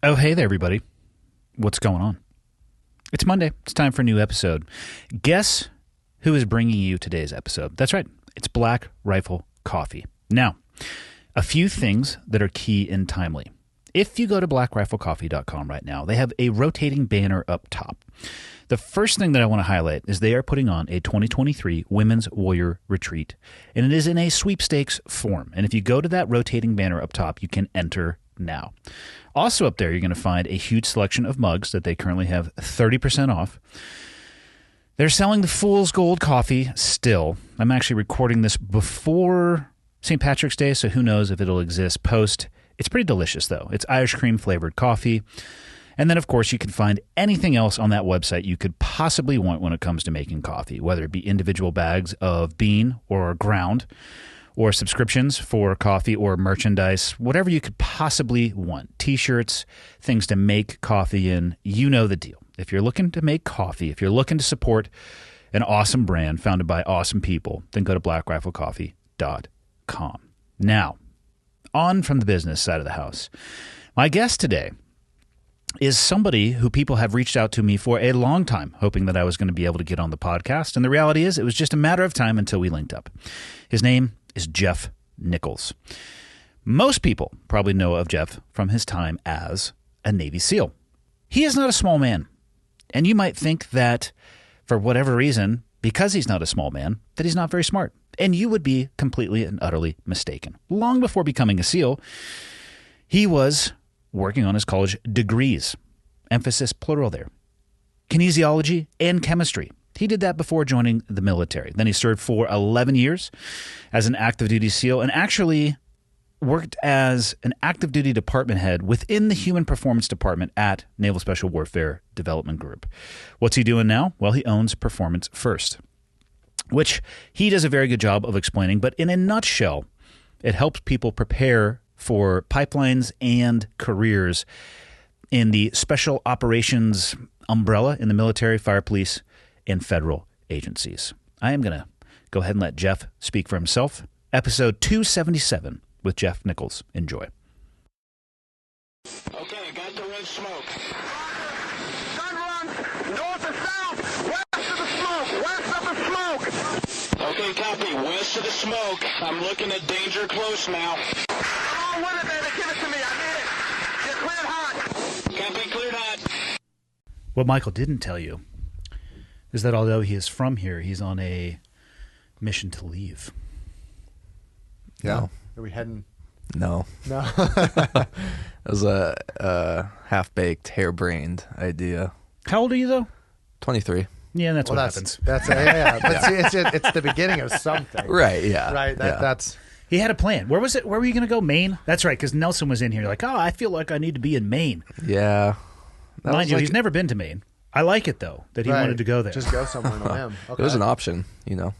Oh, hey there, everybody. What's going on? It's Monday. It's time for a new episode. Guess who is bringing you today's episode? That's right. It's Black Rifle Coffee. Now, a few things that are key and timely. If you go to blackriflecoffee.com right now, they have a rotating banner up top. The first thing that I want to highlight is they are putting on a 2023 Women's Warrior Retreat, and it is in a sweepstakes form. And if you go to that rotating banner up top, you can enter now. Also up there, you're going to find a huge selection of mugs that they currently have 30% off. They're selling the Fool's Gold coffee still. I'm actually recording this before St. Patrick's Day, so who knows if it'll exist post. It's pretty delicious, though. It's Irish cream flavored coffee. And then, of course, you can find anything else on that website you could possibly want when it comes to making coffee, whether it be individual bags of bean or ground, or subscriptions for coffee or merchandise, whatever you could possibly want. T-shirts, things to make coffee in, you know the deal. If you're looking to make coffee, if you're looking to support an awesome brand founded by awesome people, then go to blackriflecoffee.com. Now, on from the business side of the house. My guest today is somebody who people have reached out to me for a long time, hoping that I was going to be able to get on the podcast. And the reality is, it was just a matter of time until we linked up. His name is Jeff Nichols. Most people probably know of Jeff from his time as a Navy SEAL. He is not a small man. And you might think that for whatever reason, because he's not a small man, that he's not very smart. And you would be completely and utterly mistaken. Long before becoming a SEAL, he was working on his college degrees. Emphasis plural there. Kinesiology and Chemistry. He did that before joining the military. Then he served for 11 years as an active duty SEAL and actually worked as an active duty department head within the Human Performance Department at Navel Special Warfare Development Group. What's he doing now? Well, he owns Performance First, which he does a very good job of explaining. But in a nutshell, it helps people prepare for pipelines and careers in the special operations umbrella in the military, fire, police, and federal agencies. I am going to go ahead and let Jeff speak for himself. Episode 277 with Jeff Nichols. Enjoy. Okay, I got the red smoke. Gun run, north and south, west of the smoke, west of the smoke. Okay, copy, west of the smoke. I'm looking at danger close now. Come on with it, baby, give it to me, I need it. You're cleared hot. Copy, cleared hot. What Michael didn't tell you is that although he is from here, he's on a mission to leave. Yeah. Are we heading? No. No. It was a half-baked, harebrained idea. How old are you, though? 23. Yeah, that's what happens. That's yeah. But see, it's the beginning of something. Right, yeah. Right. That's. He had a plan. Where was it? Where were you going to go? Maine? That's right, because Nelson was in here like, oh, I feel like I need to be in Maine. Yeah. Mind you, he's never been to Maine. I like it, though, that he wanted to go there. Just go somewhere on a whim. Okay. It was an option, you know.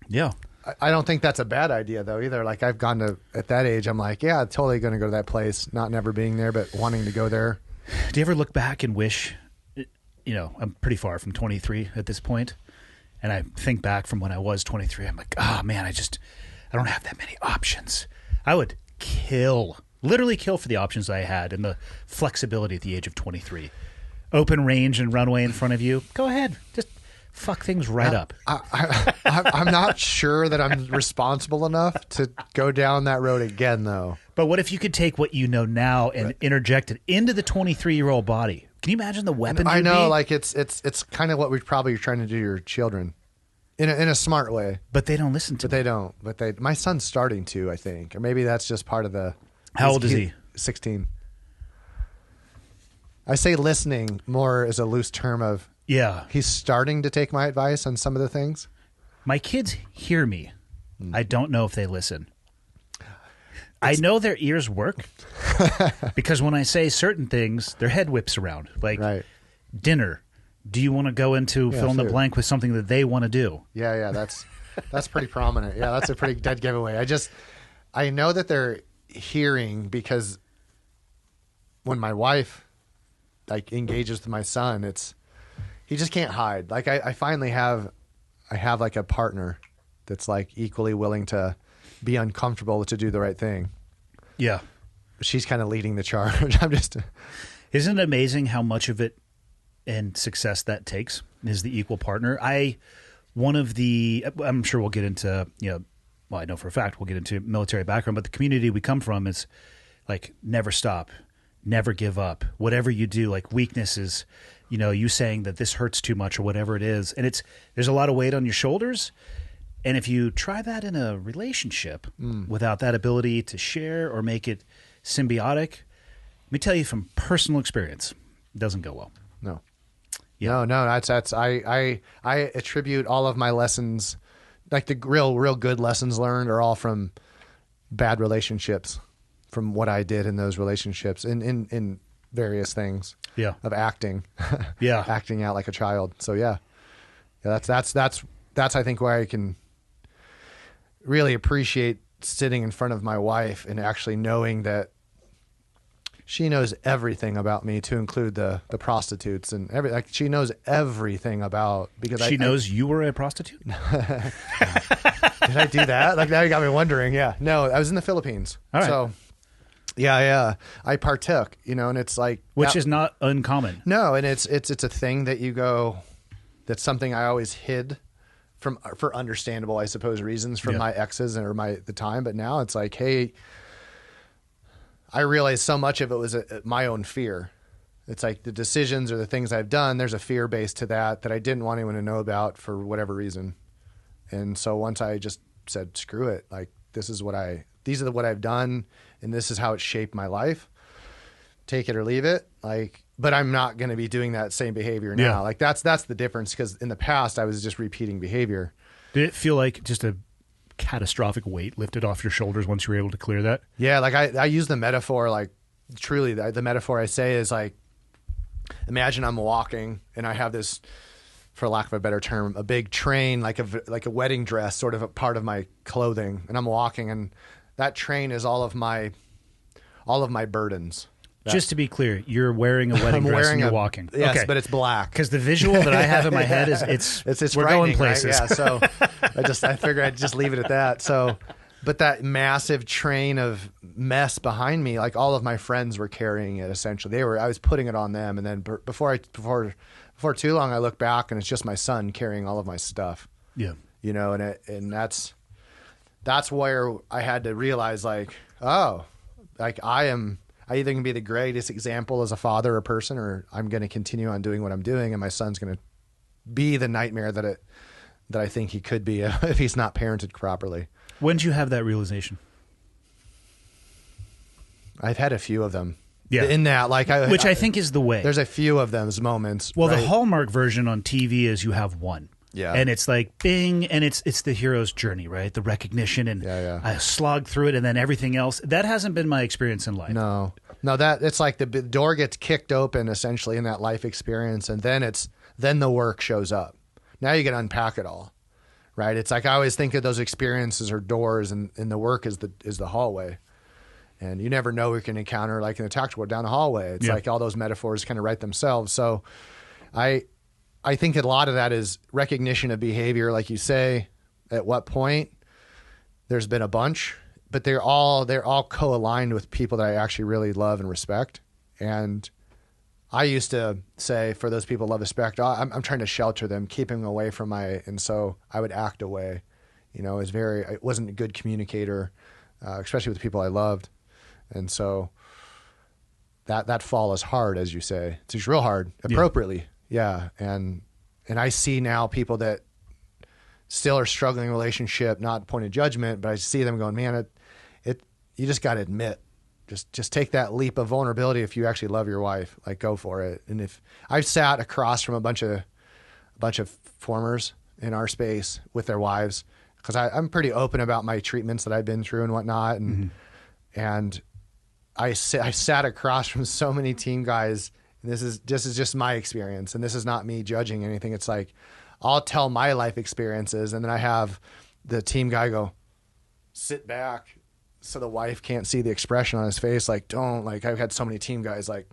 Yeah. I don't think that's a bad idea, though, either. Like, I've gone to, at that age, I'm like, yeah, totally going to go to that place, not never being there, but wanting to go there. Do you ever look back and wish, you know, I'm pretty far from 23 at this point, and I think back from when I was 23, I'm like, oh, man, I don't have that many options. I would literally kill for the options I had and the flexibility at the age of 23. Open range and runway in front of you. Go ahead. Just fuck things right up. I'm not sure that I'm responsible enough to go down that road again, though. But what if you could take what you know now and interject it into the 23-year-old body? Can you imagine the weapon? I know, like it's kind of what we're probably trying to do to your children, in a smart way. But they don't listen to. But they don't. But my son's starting to, I think, or maybe that's just part of the. How old is he? 16. I say listening more as a loose term of. Yeah. He's starting to take my advice on some of the things. My kids hear me. I don't know if they listen. I know their ears work because when I say certain things, their head whips around. Like dinner. Do you want to go into fill in the blank with something that they want to do? Yeah, that's pretty prominent. Yeah, that's a pretty dead giveaway. I know that they're hearing because when my wife like engages with my son, he just can't hide. Like I finally have like a partner that's like equally willing to be uncomfortable to do the right thing. Yeah. She's kind of leading the charge. Isn't it amazing how much of it and success that takes is the equal partner? I'm sure we'll get into, well, I know for a fact we'll get into military background, but the community we come from is like never stop, never give up. Whatever you do, like weakness is, you saying that this hurts too much or whatever it is. And there's a lot of weight on your shoulders. And if you try that in a relationship without that ability to share or make it symbiotic, let me tell you from personal experience, it doesn't go well. No. Yeah. No, that's I attribute all of my lessons, like the real good lessons learned, are all from bad relationships, from what I did in those relationships in various things. Yeah. Of acting. Yeah. Acting out like a child. So that's I think why I can really appreciate sitting in front of my wife and actually knowing that she knows everything about me, to include the prostitutes and everything. Like, she knows everything about, because she knows you were a prostitute. Did I do that? Like, now you got me wondering. Yeah, no, I was in the Philippines. All right. So yeah, I partook. And it's like, which is not uncommon. No, and it's a thing that you go. That's something I always hid for understandable, I suppose, reasons from my exes or the time. But now it's like, hey, I realized so much of it was my own fear. It's like the decisions or the things I've done, there's a fear base to that I didn't want anyone to know about for whatever reason. And so once I just said, screw it, like, these are what I've done, and this is how it shaped my life. Take it or leave it. Like, but I'm not going to be doing that same behavior now. Yeah. Like, that's the difference, because in the past I was just repeating behavior. Did it feel like just a catastrophic weight lifted off your shoulders once you were able to clear that? Yeah, like I use the metaphor, like, truly the metaphor I say is like, imagine I'm walking and I have this, for lack of a better term, a big train, like a wedding dress, sort of a part of my clothing, and I'm walking, and that train is all of my burdens. Just to be clear, you're wearing a wedding dress and you're walking. Yes, okay. but it's black. Because the visual that I have in my head is it's we're going places. Right? Yeah, so I figured I'd just leave it at that. So, but that massive train of mess behind me, like, all of my friends were carrying it. Essentially, I was putting it on them, and then before too long, I look back and it's just my son carrying all of my stuff. Yeah, and that's where I had to realize, like, oh, like, I either can be the greatest example as a father or person, or I'm going to continue on doing what I'm doing, and my son's going to be the nightmare that I think he could be if he's not parented properly. When did you have that realization? I've had a few of them. Yeah. In that, like, which I think is the way. There's a few of those moments. Well, right? the Hallmark version on TV is you have one. Yeah. And it's like bing, and it's the hero's journey, right? The recognition, and I slog through it, and then everything else. That hasn't been my experience in life. No, that it's like the door gets kicked open essentially in that life experience, and then the work shows up. Now you can unpack it all, right? It's like, I always think of those experiences are doors, and the work is the hallway. And you never know what you can encounter, like in the tactical down the hallway. It's like all those metaphors kind of write themselves. So I think a lot of that is recognition of behavior, like you say. At what point? There's been a bunch, but they're all co-aligned with people that I actually really love and respect. And I used to say, for those people love respect, I'm trying to shelter them, keep them away from and so I would act away. I wasn't a good communicator, especially with the people I loved. And so that fall is hard, as you say. It's just real hard, appropriately. Yeah. And I see now people that still are struggling in a relationship, not point of judgment, but I see them going, man, you just got to admit, just take that leap of vulnerability. If you actually love your wife, like, go for it. And if I've sat across from a bunch of formers in our space with their wives, because I'm pretty open about my treatments that I've been through and whatnot. And I sat across from so many team guys. And this is just my experience, and this is not me judging anything. It's like, I'll tell my life experiences, and then I have the team guy go, sit back, so the wife can't see the expression on his face. Like, don't, like, I've had so many team guys like,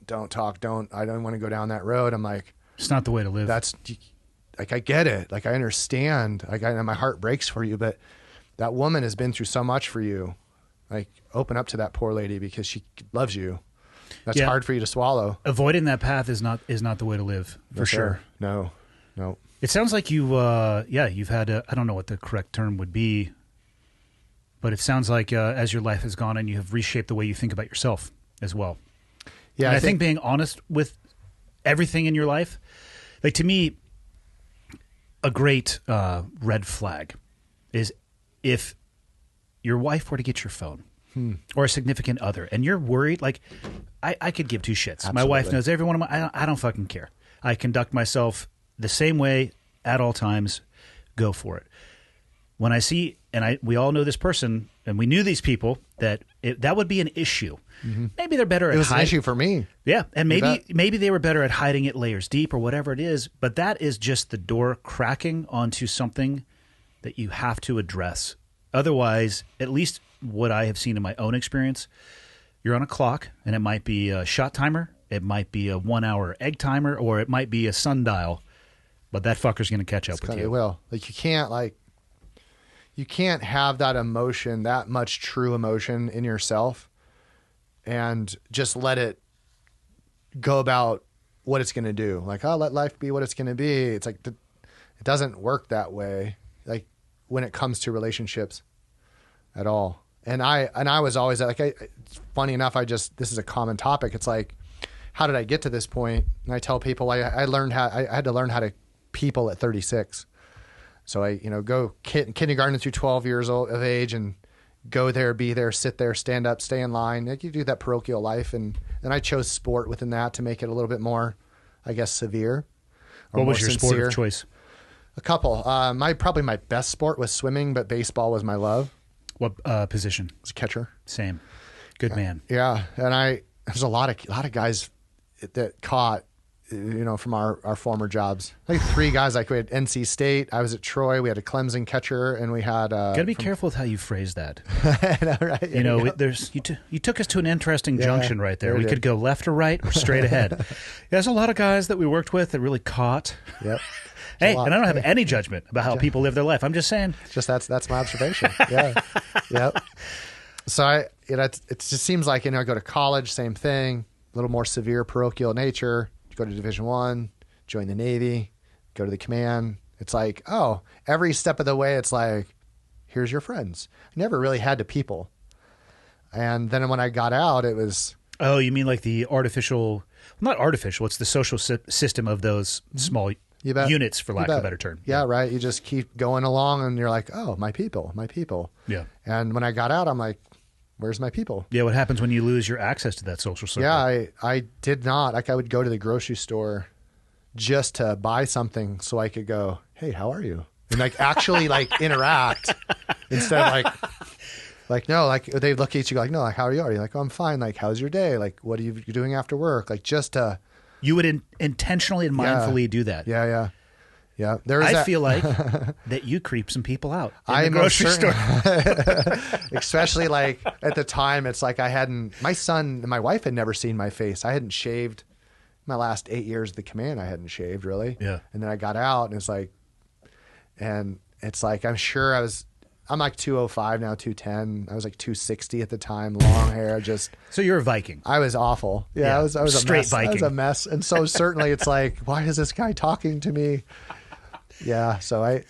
don't talk, I don't want to go down that road. I'm like, it's not the way to live. That's like, I get it. Like, I understand. Like, my heart breaks for you, but that woman has been through so much for you. Like, open up to that poor lady, because she loves you. That's hard for you to swallow. Avoiding that path is not the way to live, for sure. No. It sounds like you've had I don't know what the correct term would be, but it sounds like as your life has gone on, you have reshaped the way you think about yourself as well. Yeah, and I think being honest with everything in your life, like to me, a great red flag is if your wife were to get your phone or a significant other and you're worried, like I could give two shits. Absolutely. My wife knows every one of my, I don't fucking care. I conduct myself the same way at all times. Go for it. When I see, and we all know this person, and we knew these people, that would be an issue. Mm-hmm. Maybe they're better at hiding. It was an issue for me. Yeah, and maybe they were better at hiding it layers deep or whatever it is, but that is just the door cracking onto something that you have to address. Otherwise, at least what I have seen in my own experience, you're on a clock, and it might be a shot timer, it might be a 1 hour egg timer, or it might be a sundial, but that fucker's going to catch up with you. It will. Like you can't have that emotion, that much true emotion in yourself, and just let it go about what it's going to do. Like, oh, let life be what it's going to be. It's like it doesn't work that way. Like when it comes to relationships, at all. And I was always like, it's funny enough, this is a common topic. It's like, how did I get to this point? And I tell people I had to learn how to people at 36. So I, go kindergarten through 12 years of age and go there, be there, sit there, stand up, stay in line. Like you do that parochial life. And then I chose sport within that to make it a little bit more, I guess, severe. What was your sport of choice? A couple. Probably my best sport was swimming, but baseball was my love. What position? I was a catcher. Same. Good man. Yeah. And there's a lot of guys that caught, from our former jobs. Like 3 guys, like we had NC State, I was at Troy, we had a Clemson catcher, and we had gotta be careful with how you phrase that. Right? You took us to an interesting junction right there. We could go left or right or straight ahead. There's a lot of guys that we worked with that really caught. Yep. Hey, and I don't have any judgment about how people live their life. I'm just saying. Just that's my observation. Yeah. Yep. So it just seems like, I go to college, same thing, a little more severe parochial nature. Go to Division I, join the Navy, go to the command. It's like, oh, every step of the way, it's like, here's your friends. I never really had to people. And then when I got out, it was... Oh, you mean like the artificial... Not artificial, it's the social system of those small units, for lack of a better term. Yeah, right. You just keep going along and you're like, oh, my people. Yeah. And when I got out, I'm like, where's my people? Yeah, what happens when you lose your access to that social circle? Yeah, I did not. Like I would go to the grocery store just to buy something so I could go, hey, how are you? And like actually like interact instead of like no, like they look at you like, no, like how are you? Are you like, oh, I'm fine. Like, how's your day? Like, what are you doing after work? Like just to... You would intentionally and mindfully do that. Yeah. I feel like that you creep some people out in the I'm grocery store. Especially like at the time, it's like my son and my wife had never seen my face. I hadn't shaved my last 8 years of the command. I hadn't shaved really. Yeah. And then I got out and it's like I'm like 205 now, 210. I was like 260 at the time, long hair, just. So you're a Viking. I was awful. Yeah. I was a straight mess. Viking. I was a mess. And so certainly it's like, why is this guy talking to me? Yeah, so I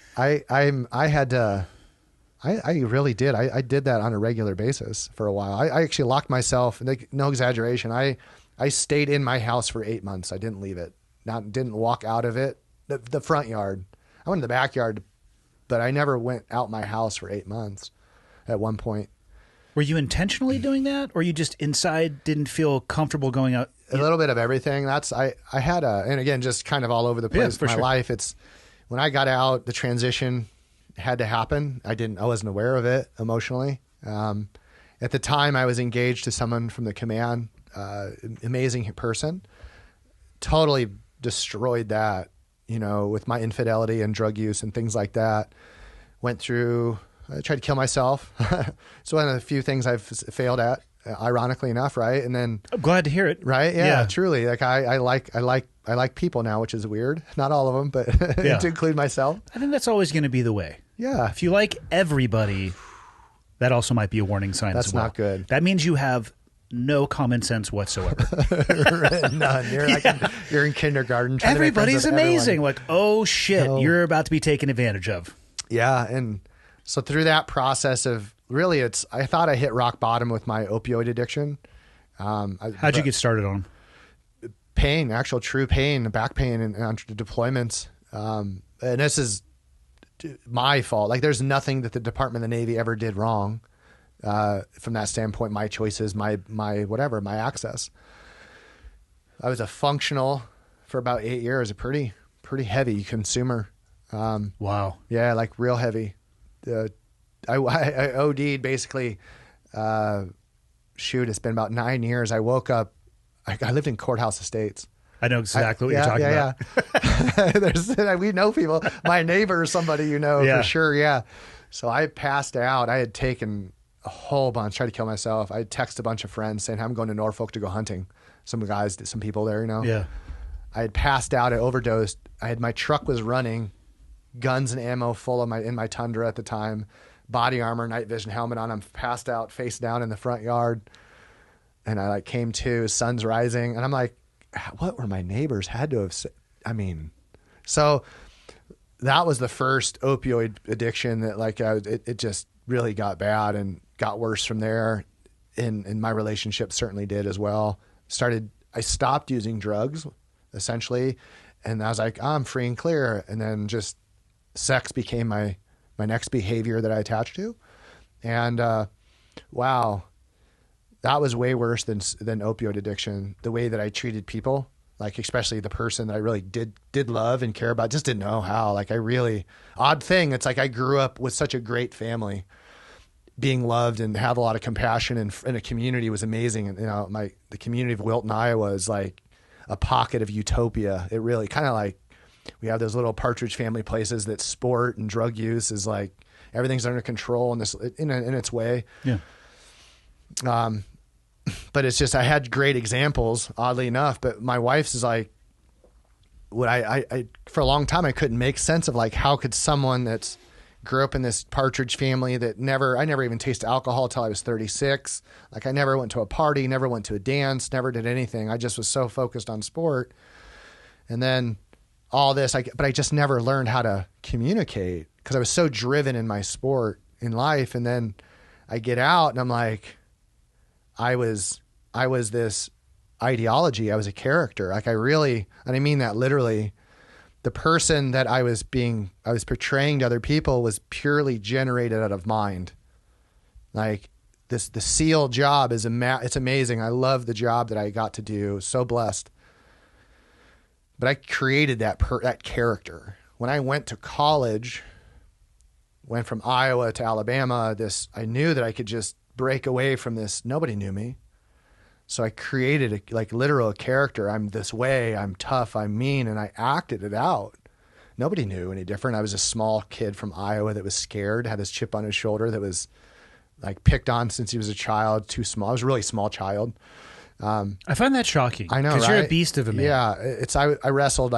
really did. I did that on a regular basis for a while. I actually locked myself, no exaggeration. I stayed in my house for 8 months. I didn't leave it. Didn't walk out of it. The front yard. I went in the backyard, but I never went out my house for 8 months at one point. Were you intentionally doing that, or you just inside didn't feel comfortable going out? A little bit of everything. I had and again, just kind of all over the place. My life, it's... When I got out, the transition had to happen. I wasn't aware of it emotionally. At the time, I was engaged to someone from the command, amazing person. Totally destroyed that, with my infidelity and drug use and things like that. I tried to kill myself. It's one of the few things I've failed at, ironically enough, right? And then I'm glad to hear it. Right? Yeah. Truly. Like I like people now, which is weird. Not all of them, but to include myself. I think that's always going to be the way. Yeah. If you like everybody, that also might be a warning sign as well. That's not good. That means you have no common sense whatsoever. None. You're like you're in kindergarten. trying to make friends Everybody's with amazing. everyone. Like, oh shit, No. you're about to be taken advantage of. Yeah, and so through that process of really, I thought I hit rock bottom with my opioid addiction. How'd you get started on? Pain, actual true pain, back pain, and deployments. And this is my fault. Like, there's nothing that the Department of the Navy ever did wrong. From that standpoint, my choices, my whatever, my access. I was a functional for about 8 years, a pretty heavy consumer. Wow. Yeah, like real heavy. I OD'd basically. It's been about 9 years. I woke up. I lived in Courthouse Estates. I know exactly what you're talking about. Yeah. We know people. My neighbor or somebody for sure. Yeah. So I passed out. I had taken a whole bunch, tried to kill myself. I had texted a bunch of friends saying, I'm going to Norfolk to go hunting. Some guys, some people there, Yeah. I had passed out. I overdosed. My truck was running, guns and ammo full in my Tundra at the time, body armor, night vision helmet on. I'm passed out, face down in the front yard. And I came to, sun's rising, and I'm like, what were my neighbors had to have said? I mean, so that was the first opioid addiction that it just really got bad and got worse from there. And my relationship certainly did as well. I stopped using drugs essentially. And I was like, I'm free and clear. And then just sex became my next behavior that I attached to. And, wow. That was way worse than opioid addiction. The way that I treated people, like especially the person that I really did love and care about, just didn't know how. Odd thing. It's like I grew up with such a great family, being loved and have a lot of compassion, and a community was amazing. And the community of Wilton, Iowa, is like a pocket of utopia. It really kind of like we have those little Partridge Family places that sport and drug use is like everything's under control in its way. Yeah. But it's just, I had great examples, oddly enough, but my wife's is like, what I for a long time, I couldn't make sense of how could someone that's grew up in this Partridge family that I never even tasted alcohol till I was 36. I never went to a party, never went to a dance, never did anything. I just was so focused on sport. And then all this, but I just never learned how to communicate because I was so driven in my sport in life. And then I get out and I'm like, I was this ideology. I was a character. And I mean that literally, the person that I was portraying to other people was purely generated out of mind. The SEAL job it's amazing. I love the job that I got to do. So blessed. But I created that character. When I went to college, went from Iowa to Alabama, I knew that I could just break away from this. Nobody knew me. So I created literal character. I'm this way, I'm tough, I'm mean, and I acted it out. Nobody knew any different. I was a small kid from Iowa that was scared, had this chip on his shoulder that was picked on since he was a child, too small. I was a really small child. I find that shocking. I know, because right? you're a beast of a man. Yeah, I wrestled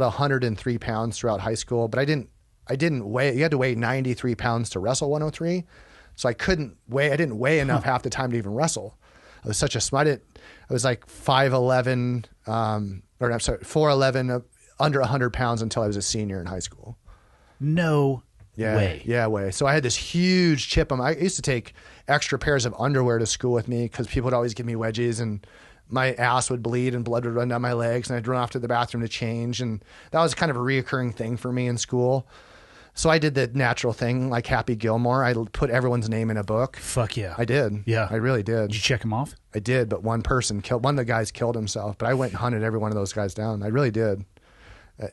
103 pounds throughout high school, but I didn't weigh. You had to weigh 93 pounds to wrestle 103. So I didn't weigh enough half the time to even wrestle. I was such a smart. I was 5'11", 4'11", under 100 pounds until I was a senior in high school. No way. Yeah, way. So I had this huge chip on I used to take extra pairs of underwear to school with me because people would always give me wedgies and my ass would bleed and blood would run down my legs and I'd run off to the bathroom to change. And that was kind of a reoccurring thing for me in school. So I did the natural thing, like Happy Gilmore. I put everyone's name in a book. Fuck yeah. I did. Yeah. I really did. Did you check him off? I did, but one of the guys killed himself. But I went and hunted every one of those guys down. I really did.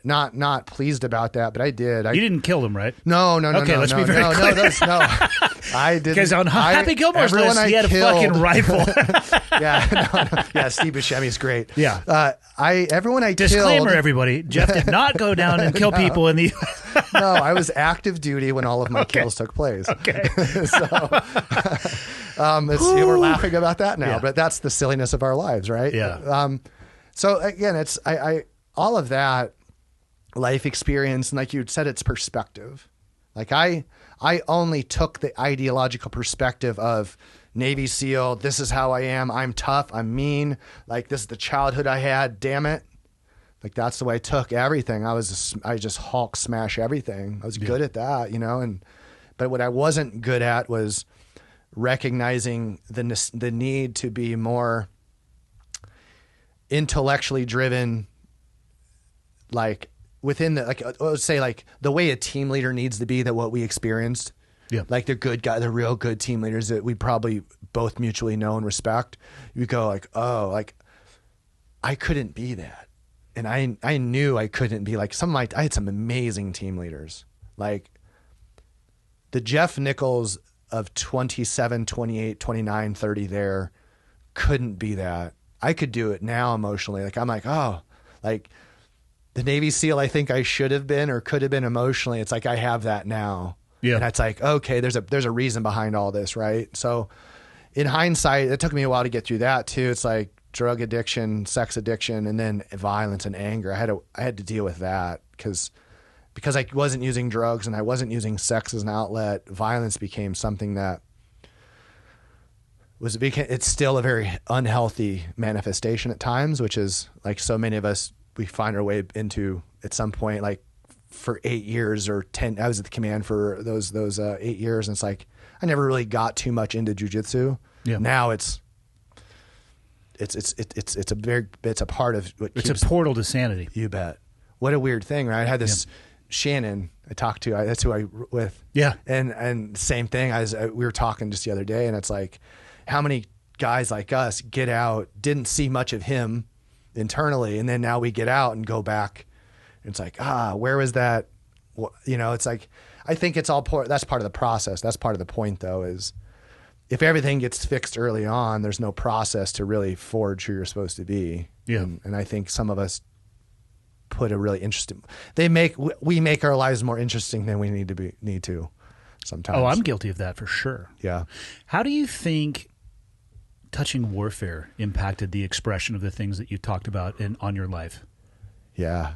Not pleased about that, but I did. You didn't kill them, right? No. Okay, let's be very clear. No. I didn't. Because on Happy Gilmore's list, he had a fucking rifle. Yeah, Steve Buscemi's great. Yeah. Everyone I Disclaimer, killed. everybody. Jeff did not go down and kill people in the... No, I was active duty when all of my kills took place. Okay. We're laughing about that now, Yeah. but that's the silliness of our lives, right? Yeah. So again, it's all of that life experience, and like you said, it's perspective. I only took the ideological perspective of Navy SEAL. This is how I am. I'm tough. I'm mean. Like, this is the childhood I had. Damn it. Like, that's the way I took everything. I just Hulk smash everything. I was good at that, you know. But what I wasn't good at was recognizing the need to be more intellectually driven, like within the, like, let's say, like the way a team leader needs to be, that what we experienced. Yeah. Like the good guy, the real good team leaders that we probably both mutually know and respect. You go like, oh, like I couldn't be that. And I knew I couldn't be like I had some amazing team leaders. Like the Jeff Nichols of 27, 28, 29, 30 there couldn't be that. I could do it now emotionally. Like I'm like, oh, like the Navy SEAL I think I should have been or could have been emotionally. It's like I have that now. Yeah. And it's like, okay, there's a reason behind all this, right? So in hindsight, it took me a while to get through that too. It's like drug addiction, sex addiction, and then violence and anger. I had to deal with that because I wasn't using drugs and I wasn't using sex as an outlet. Violence became something that it's still a very unhealthy manifestation at times, which is like so many of us, we find our way into at some point, like for 8 years or 10, I was at the command for those 8 years. And it's like, I never really got too much into jujitsu. Yeah. Now it's a part of what it's a portal to sanity. You bet. What a weird thing, right? I had this Shannon I talked to, that's who I with. Yeah. And same thing we were talking just the other day, and it's like, how many guys like us get out, didn't see much of him internally, and then now we get out and go back. It's like, where was that? You know, it's like, I think it's all that's part of the process. That's part of the point, though, is if everything gets fixed early on, there's no process to really forge who you're supposed to be. Yeah. And I think some of us put a really interesting, we make our lives more interesting than we need to sometimes. Oh, I'm guilty of that for sure. Yeah. How do you think touching warfare impacted the expression of the things that you talked about on your life? Yeah.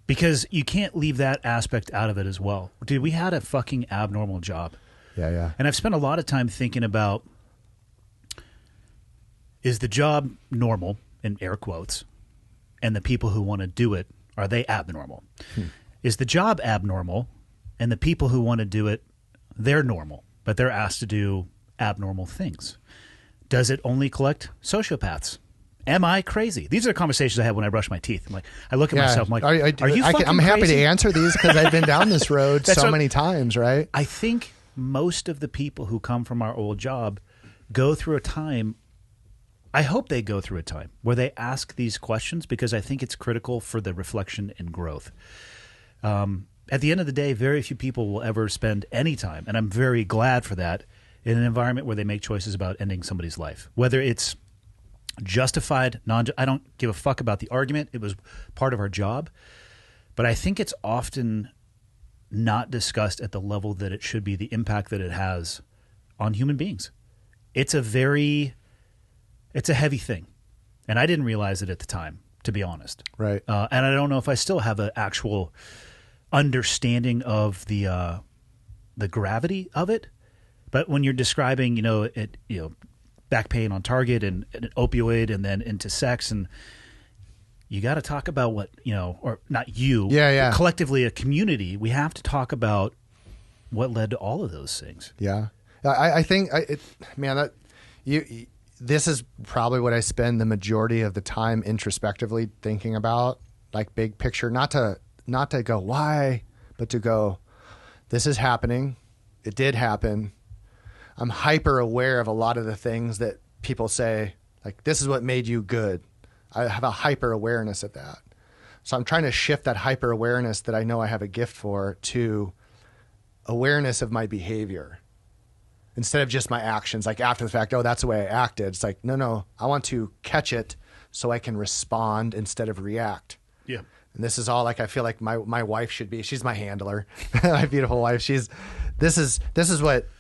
Because you can't leave that aspect out of it as well. Dude, we had a fucking abnormal job. Yeah. And I've spent a lot of time thinking about, is the job normal, in air quotes, and the people who want to do it, are they abnormal? Is the job abnormal, and the people who want to do it, they're normal, but they're asked to do abnormal things? Does it only collect sociopaths? Am I crazy? These are the conversations I have when I brush my teeth. I'm like, I look at myself, I'm like, are you fucking I'm happy crazy? to answer these because I've been down this road so many times, right? I think most of the people who come from our old job go through a time, I hope they go through a time where they ask these questions, because I think it's critical for the reflection and growth. At the end of the day, very few people will ever spend any time, and I'm very glad for that, in an environment where they make choices about ending somebody's life. Whether it's justified, I don't give a fuck about the argument. It was part of our job. But I think it's often not discussed at the level that it should be, the impact that it has on human beings. It's a heavy thing. And I didn't realize it at the time, to be honest. Right. And I don't know if I still have an actual understanding of the gravity of it. But when you're describing, back pain on target and an opioid and then into sex, and you got to talk about what, or not you, but collectively a community, we have to talk about what led to all of those things. Yeah. I think, this is probably what I spend the majority of the time introspectively thinking about, like big picture, not to go, why, but to go, this is happening. It did happen. I'm hyper aware of a lot of the things that people say, like, this is what made you good. I have a hyper awareness of that. So I'm trying to shift that hyper awareness that I know I have a gift for to awareness of my behavior instead of just my actions. Like after the fact, oh, that's the way I acted. It's like, no, I want to catch it so I can respond instead of react. Yeah. And this is all like, I feel like my wife should be, she's my handler, my beautiful wife. This is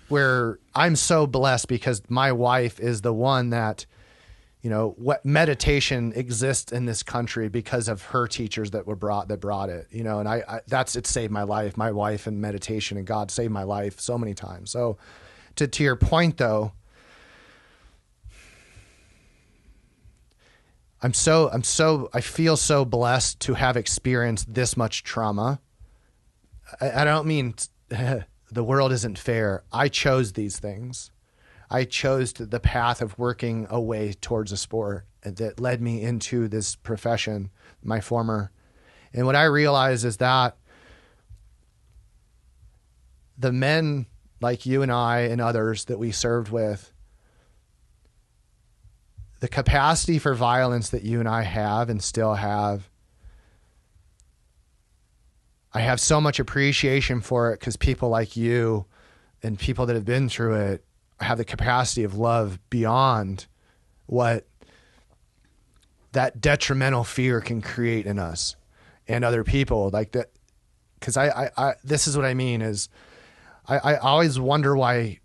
where I'm so blessed, because my wife is the one that, what meditation exists in this country because of her teachers that brought it, and it saved my life. My wife and meditation and God saved my life so many times. So to your point though, I feel so blessed to have experienced this much trauma. I don't mean the world isn't fair. I chose these things. I chose the path of working a way towards a sport that led me into this profession, my former. And what I realize is that the men like you and I and others that we served with, the capacity for violence that you and I have and still have, I have so much appreciation for it because people like you and people that have been through it have the capacity of love beyond what that detrimental fear can create in us and other people like that. Because I this is what I mean is I always wonder why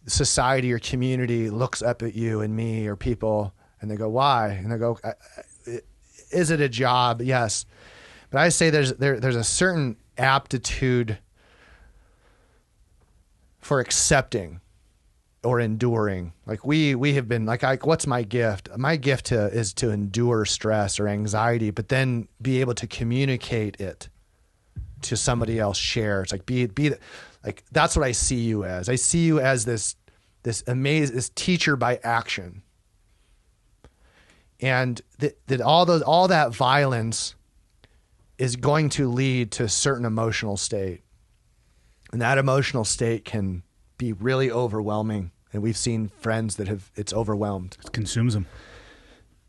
society or community looks up at you and me or people and they go, why? And they go, is it a job? Yes. But I say there's a certain aptitude for accepting or enduring. Like we have been like, what's my gift? My gift is to endure stress or anxiety, but then be able to communicate it to somebody else, share. It's like be like, that's what I see you as. I see you as this amazing, this teacher by action. And that all that violence is going to lead to a certain emotional state. And that emotional state can be really overwhelming. And we've seen friends that it's overwhelmed. It consumes them.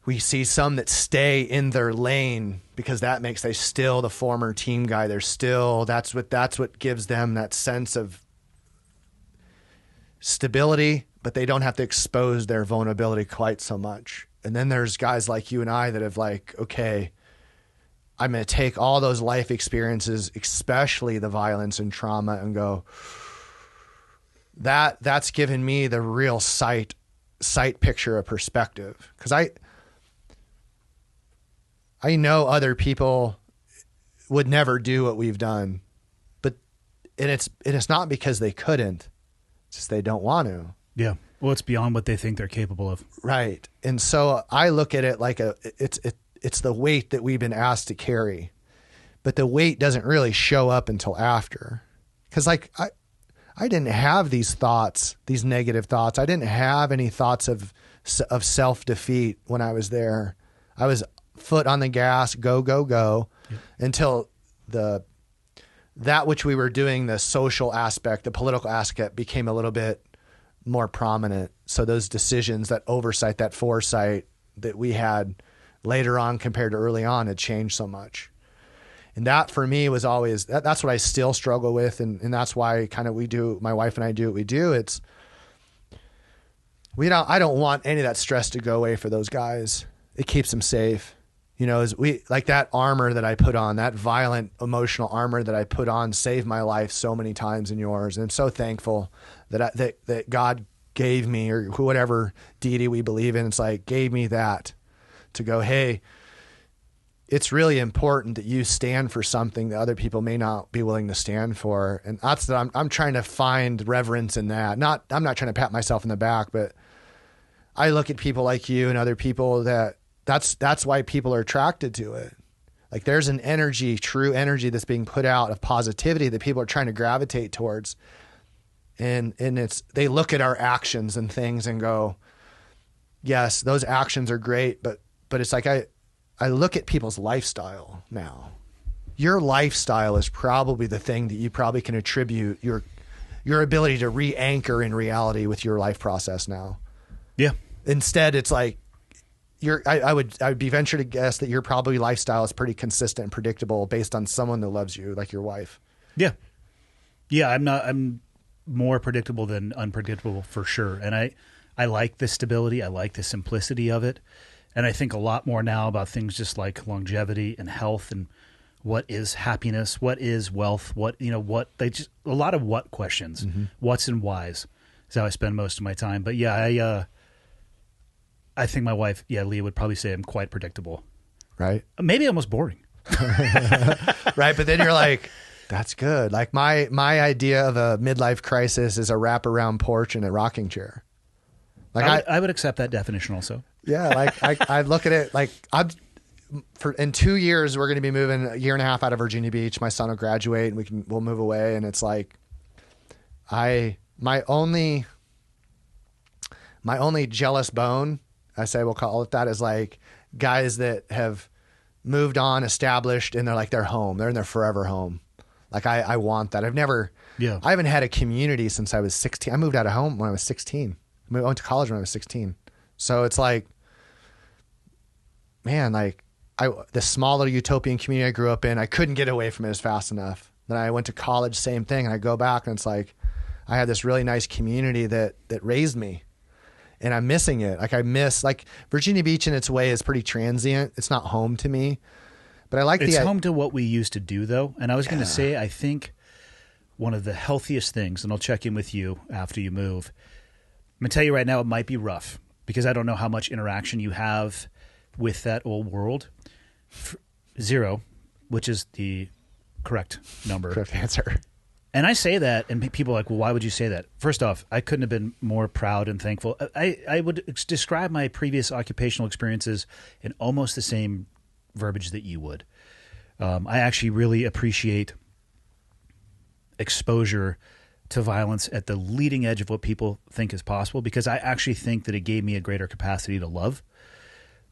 We see some that stay in their lane because they still the former team guy. That's what gives them that sense of stability, but they don't have to expose their vulnerability quite so much. And then there's guys like you and I that have like, okay, I'm going to take all those life experiences, especially the violence and trauma, and go, that's given me the real sight picture of perspective. Because I know other people would never do what we've done, and it's not because they couldn't, it's just they don't want to. Yeah. Well, it's beyond what they think they're capable of. Right. And so I look at it like it's the weight that we've been asked to carry, but the weight doesn't really show up until after. Cause like I didn't have these thoughts, these negative thoughts. I didn't have any thoughts of self-defeat when I was there. I was foot on the gas, go, yeah, until that which we were doing, the social aspect, the political aspect became a little bit more prominent. So those decisions, that oversight, that foresight that we had later on compared to early on had changed so much. And that for me was always, that's what I still struggle with. And that's why kind of my wife and I do what we do. I don't want any of that stress to go away for those guys. It keeps them safe. You know, like that armor that I put on, that violent emotional armor that I put on saved my life so many times in yours. And I'm so thankful that God gave me, or whatever deity we believe in, it's like gave me that to go, hey, it's really important that you stand for something that other people may not be willing to stand for. And that's that I'm trying to find reverence in that. I'm not trying to pat myself in the back, but I look at people like you and other people that's why people are attracted to it. Like there's an energy, true energy that's being put out of positivity that people are trying to gravitate towards. And they look at our actions and things and go, yes, those actions are great, but it's like I look at people's lifestyle now. Your lifestyle is probably the thing that you probably can attribute your ability to re-anchor in reality with your life process now. Yeah. Instead, it's like I would be venture to guess that your probably lifestyle is pretty consistent and predictable based on someone that loves you, like your wife. Yeah. Yeah. I'm more predictable than unpredictable for sure. And I like the stability. I like the simplicity of it. And I think a lot more now about things just like longevity and health and what is happiness, what is wealth, a lot of what questions, what's and whys is how I spend most of my time. But yeah, I think my wife, Leah would probably say I'm quite predictable. Right. Maybe almost boring. Right. But then you're like, that's good. Like my idea of a midlife crisis is a wraparound porch and a rocking chair. Like I would accept that definition also. Yeah, like I look at it like in 2 years we're going to be moving a year and a half out of Virginia Beach. My son will graduate and we'll move away, and it's like my only jealous bone, I say we'll call it that, is like guys that have moved on, established, and they're home. They're in their forever home. Like I want that. I haven't had a community since I was 16. I moved out of home when I was 16. I went to college when I was 16. So it's like, man, like the small little utopian community I grew up in, I couldn't get away from it as fast enough. Then I went to college, same thing. And I go back and it's like, I had this really nice community that raised me, and I'm missing it. Like Virginia Beach in its way is pretty transient. It's not home to me, but I like it's home to what we used to do though. And I was going to say, I think one of the healthiest things, and I'll check in with you after you move. I'm going to tell you right now, it might be rough because I don't know how much interaction you have with that old world. 0, which is the correct number. Correct answer. And I say that, and people are like, well, why would you say that? First off, I couldn't have been more proud and thankful. I would describe my previous occupational experiences in almost the same verbiage that you would. I actually really appreciate exposure to violence at the leading edge of what people think is possible, because I actually think that it gave me a greater capacity to love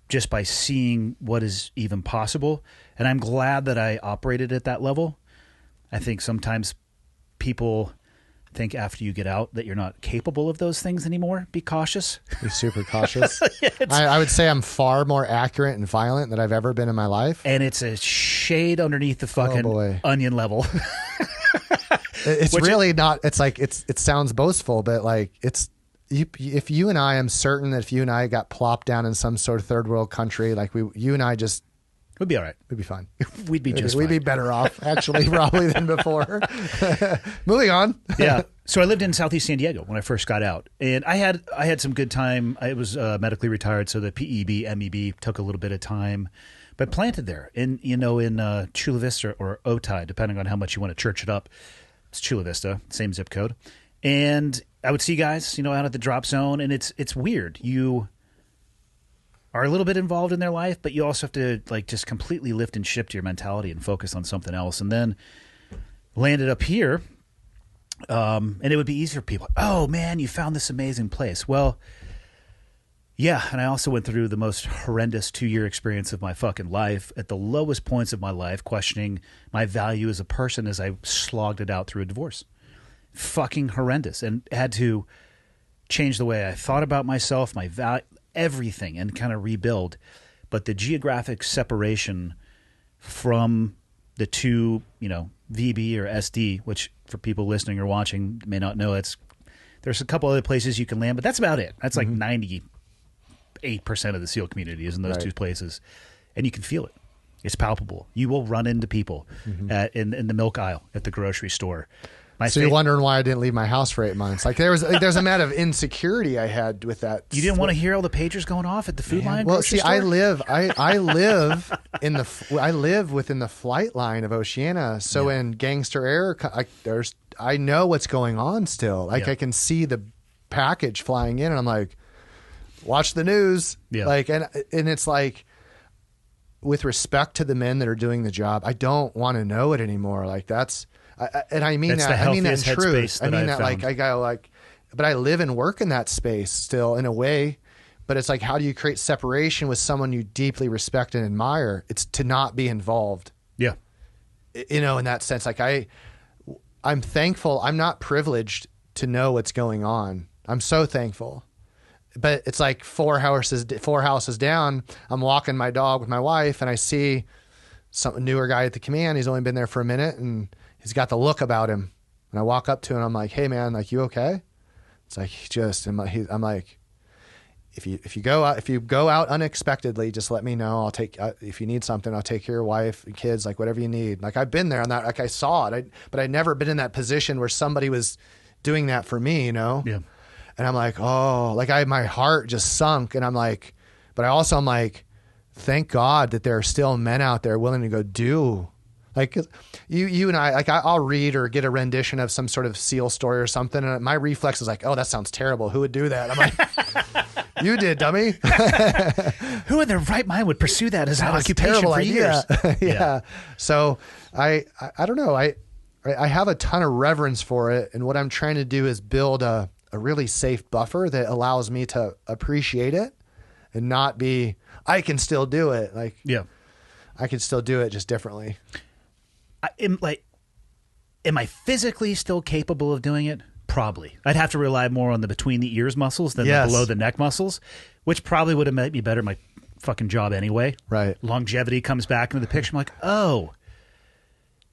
just by seeing what is even possible. And I'm glad that I operated at that level. I think sometimes people think after you get out that you're not capable of those things anymore. Be cautious. Be super cautious. I would say I'm far more accurate and violent than I've ever been in my life. And it's a shade underneath the fucking onion level. It's really not. It's like it sounds boastful, but like if you and I, I'm certain that if you and I got plopped down in some sort of third world country, like you and I just. We'd be all right. We'd be fine. We'd be just fine. We'd be better off, actually, probably than before. Moving on. Yeah. So I lived in Southeast San Diego when I first got out, and I had some good time. I was medically retired, so the PEB, MEB took a little bit of time, but planted there in Chula Vista or Otay, depending on how much you want to church it up. It's Chula Vista, same zip code, and I would see guys, out at the drop zone, and it's weird. You are a little bit involved in their life, but you also have to like just completely lift and shift your mentality and focus on something else. And then landed up here, and it would be easier for people. Oh man, you found this amazing place. Well, yeah, and I also went through the most horrendous 2-year experience of my fucking life at the lowest points of my life, questioning my value as a person as I slogged it out through a divorce. Fucking horrendous, and had to change the way I thought about myself, my value, everything, and kind of rebuild. But the geographic separation from the two, VB or SD, which for people listening or watching may not know, there's a couple other places you can land, but that's about it. That's like 98% of the SEAL community is in those two places, and you can feel it. It's palpable. You will run into people in the milk aisle at the grocery store. So you're wondering why I didn't leave my house for 8 months. Like there's a amount of insecurity I had with that. You didn't want to hear all the pagers going off at the Food Line? Well, see, store? I live within the flight line of Oceana. So in Gangster Air, I know what's going on still. Like I can see the package flying in, and I'm like, watch the news. Yeah. Like and it's like, with respect to the men that are doing the job, I don't want to know it anymore. Like that's. I mean that in truth. I mean that like I go like, but I live and work in that space still in a way. But it's like, how do you create separation with someone you deeply respect and admire? It's to not be involved. Yeah, in that sense. Like I'm thankful. I'm not privileged to know what's going on. I'm so thankful. But it's like four houses down. I'm walking my dog with my wife, and I see some newer guy at the command. He's only been there for a minute, and he's got the look about him. And I walk up to him, and I'm like, "Hey, man, like, you okay?" It's like, I'm like, if you go out unexpectedly, just let me know. I'll take if you need something, I'll take care of your wife and kids, like whatever you need. Like I've been there on that. Like I saw it, but I'd never been in that position where somebody was doing that for me, Yeah. And I'm like, oh, like my heart just sunk, and I'm like, but I'm like, thank God that there are still men out there willing to go do. Like you and I, like I'll read or get a rendition of some sort of SEAL story or something, and my reflex is like, oh, that sounds terrible. Who would do that? I'm like, You did, dummy. Who in their right mind would pursue that as an That was a occupation terrible for idea. years? Yeah. So I don't know. I have a ton of reverence for it. And what I'm trying to do is build a really safe buffer that allows me to appreciate it and not be, I can still do it. Like, Yeah. I can still do it just differently. Am I physically still capable of doing it? Probably. I'd have to rely more on the between the ears muscles than the below the neck muscles, which probably would have made me better at my fucking job anyway. Right. Longevity comes back into the picture. I'm like, oh,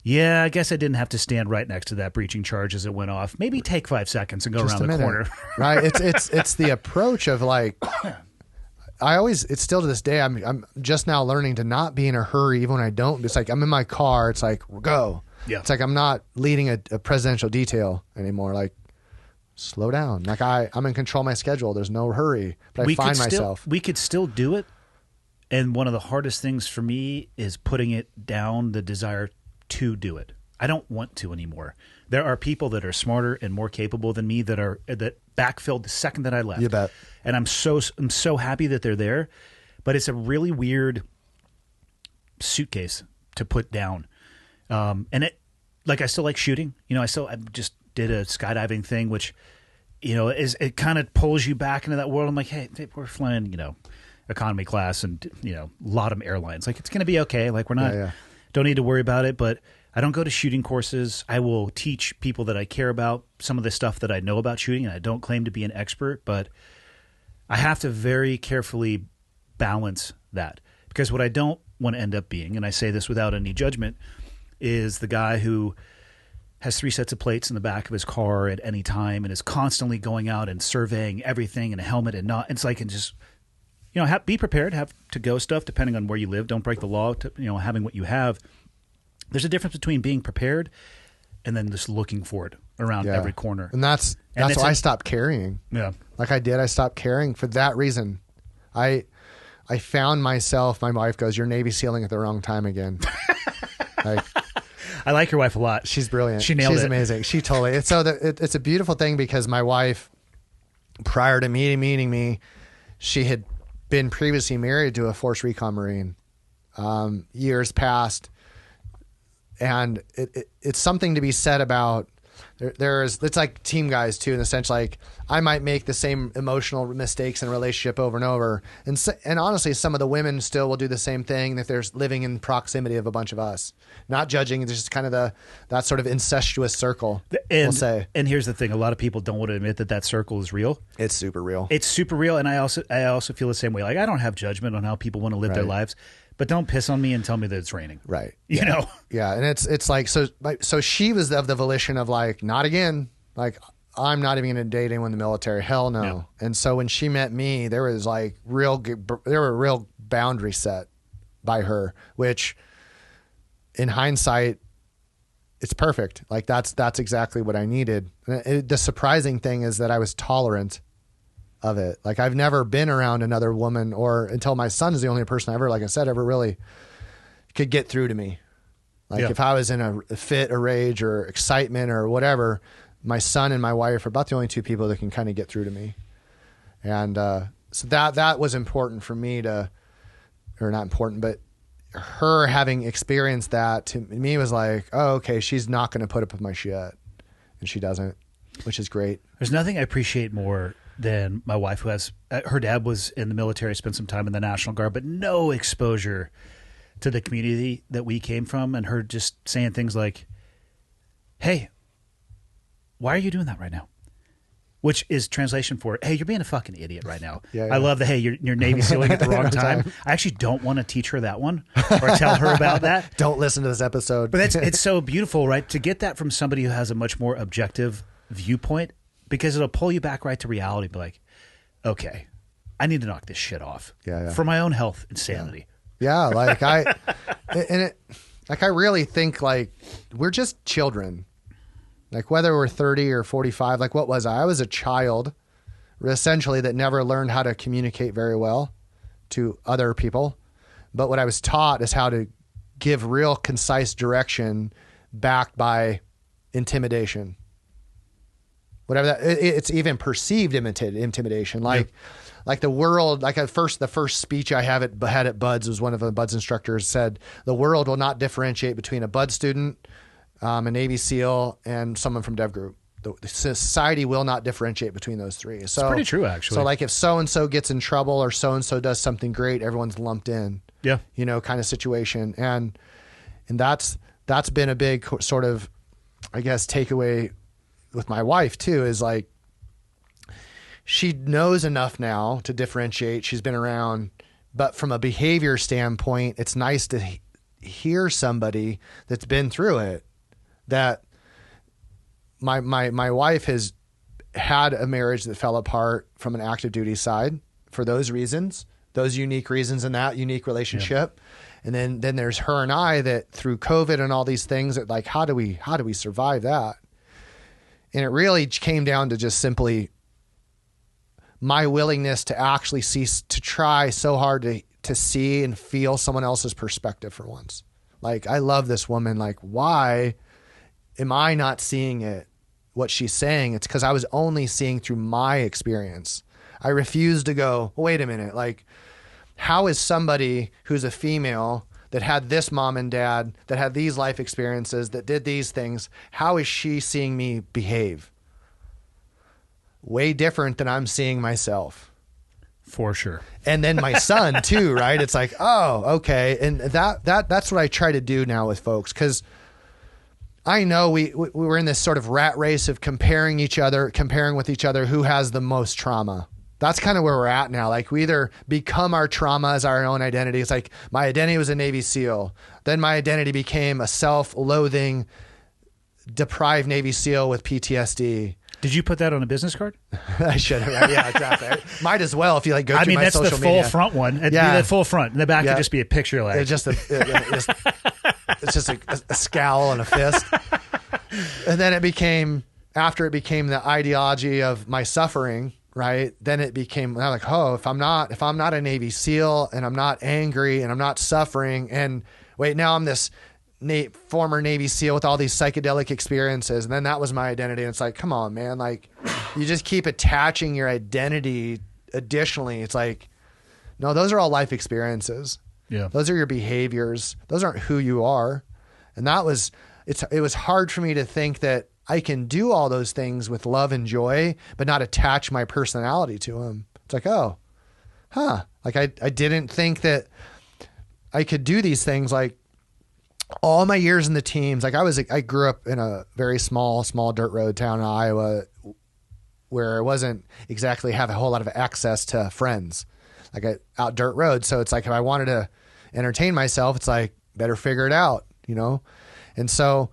yeah, I guess I didn't have to stand right next to that breaching charge as it went off. Maybe take 5 seconds and go Just around a the minute. corner. Right. It's the approach of like, it's still to this day, I'm just now learning to not be in a hurry even when I don't. It's like I'm in my car. It's like, go. Yeah. It's like I'm not leading a presidential detail anymore. Like, slow down. Like I'm in control of my schedule. There's no hurry. But I find myself. We could still do it. And one of the hardest things for me is putting it down, the desire to do it. I don't want to anymore. There are people that are smarter and more capable than me that backfilled the second that I left. You bet. And I'm so happy that they're there. But it's a really weird suitcase to put down. And I still like shooting. I just did a skydiving thing, which, it kind of pulls you back into that world. I'm like, hey, we're flying, economy class and, a lot of airlines. Like, it's going to be okay. Like, we're not, don't need to worry about it. But I don't go to shooting courses. I will teach people that I care about some of the stuff that I know about shooting. And I don't claim to be an expert, but I have to very carefully balance that, because what I don't want to end up being, and I say this without any judgment, is the guy who has 3 sets of plates in the back of his car at any time and is constantly going out and surveying everything in a helmet and not. It's like, and just, be prepared, have to go stuff depending on where you live. Don't break the law to, having what you have. There's a difference between being prepared and then just looking for it around every corner. And that's why I stopped carrying. Yeah. Like I stopped carrying for that reason. I found myself, my wife goes, you're Navy SEAling at the wrong time again. Like, I like your wife a lot. she's brilliant. She nailed it. She's amazing. She totally. It's a beautiful thing because my wife, prior to meeting me, she had been previously married to a Force Recon Marine, years past, and it's something to be said about. It's like team guys too, in the sense like I might make the same emotional mistakes in a relationship over and over, and honestly, some of the women still will do the same thing if they're living in proximity of a bunch of us. Not judging, it's just kind of that sort of incestuous circle. We'll say. And here's the thing: a lot of people don't want to admit that circle is real. It's super real. It's super real, and I also feel the same way. Like, I don't have judgment on how people want to live their lives, but don't piss on me and tell me that it's raining. Right. You know? Yeah. And it's like, so she was of the volition of like, not again. Like, I'm not even going to date anyone in the military. Hell no. Yeah. And so when she met me, there was like there were real boundaries set by her, which in hindsight, it's perfect. Like that's exactly what I needed. The surprising thing is that I was tolerant of it. Like, I've never been around another woman, or until my son is the only person I ever, like I said, ever really could get through to me. Like, if I was in a fit, a rage, or excitement, or whatever, my son and my wife are about the only two people that can kind of get through to me. And so that was important for me or not important, but her having experienced that to me was like, oh, okay, she's not going to put up with my shit. And she doesn't, which is great. There's nothing I appreciate more than my wife, who has, her dad was in the military, spent some time in the National Guard, but no exposure to the community that we came from, and her just saying things like, hey, why are you doing that right now? Which is translation for, hey, you're being a fucking idiot right now. Yeah. I love the, hey, you're Navy SEAling at the wrong time. I actually don't want to teach her that one or tell her about that. Don't listen to this episode. But it's so beautiful, right? To get that from somebody who has a much more objective viewpoint, because it'll pull you back right to reality. Be like, okay, I need to knock this shit off for my own health and sanity. Yeah, like I really think like we're just children. Like, whether we're 30 or 45, like, what was I? I was a child, essentially, that never learned how to communicate very well to other people. But what I was taught is how to give real concise direction backed by intimidation. Whatever that, it's even perceived intimidation. Like like the world, like the first speech I had at Buds was one of the Buds instructors said, the world will not differentiate between a Bud student, a Navy SEAL, and someone from Dev Group. The society will not differentiate between those three. So It's pretty true, actually. So like if so-and-so gets in trouble or so-and-so does something great, everyone's lumped in, Yeah. you know, kind of situation. And that's been a big sort of, I guess, takeaway with my wife too, is like, she knows enough now to differentiate. She's been around, but from a behavior standpoint, it's nice to hear somebody that's been through it. That my wife has had a marriage that fell apart from an active duty side for those reasons, those unique reasons in that unique relationship. Yeah. And then there's her and I that through COVID and all these things that like, how do we survive that? And it really came down to just simply my willingness to actually try so hard to see and feel someone else's perspective for once. Like, I love this woman. Like, why am I not seeing it, what she's saying? It's because I was only seeing through my experience. I refuse to go, well, wait a minute. Like, how is somebody who's a female that had this mom and dad, that had these life experiences, that did these things, how is she seeing me behave? Way different than I'm seeing myself. For sure. And then my son too, right? It's like, oh, okay. And that's what I try to do now with folks. Cause I know we were in this sort of rat race of comparing with each other who has the most trauma. That's kind of where we're at now. Like, we either become our trauma as our own identity. It's like, my identity was a Navy SEAL. Then my identity became a self-loathing, deprived Navy SEAL with PTSD. Did you put that on a business card? I should have. Right? Yeah, exactly. Might as well if you like go through my social media. That's the full front one. It'd be the full front. In the back could just be a picture like. It's just a scowl and a fist. And then after it became the ideology of my suffering, right? Then it became, I'm like, oh, if I'm not a Navy SEAL and I'm not angry and I'm not suffering, and wait, now I'm this former Navy SEAL with all these psychedelic experiences. And then that was my identity. And it's like, come on, man. Like, you just keep attaching your identity. Additionally, it's like, no, those are all life experiences. Yeah. Those are your behaviors. Those aren't who you are. And it was hard for me to think that I can do all those things with love and joy, but not attach my personality to them. It's like, oh, like I didn't think that I could do these things. Like, all my years in the teams, like I grew up in a very small dirt road town in Iowa where it wasn't exactly have a whole lot of access to friends, like out dirt road. So it's like, if I wanted to entertain myself, it's like, better figure it out, you know? And so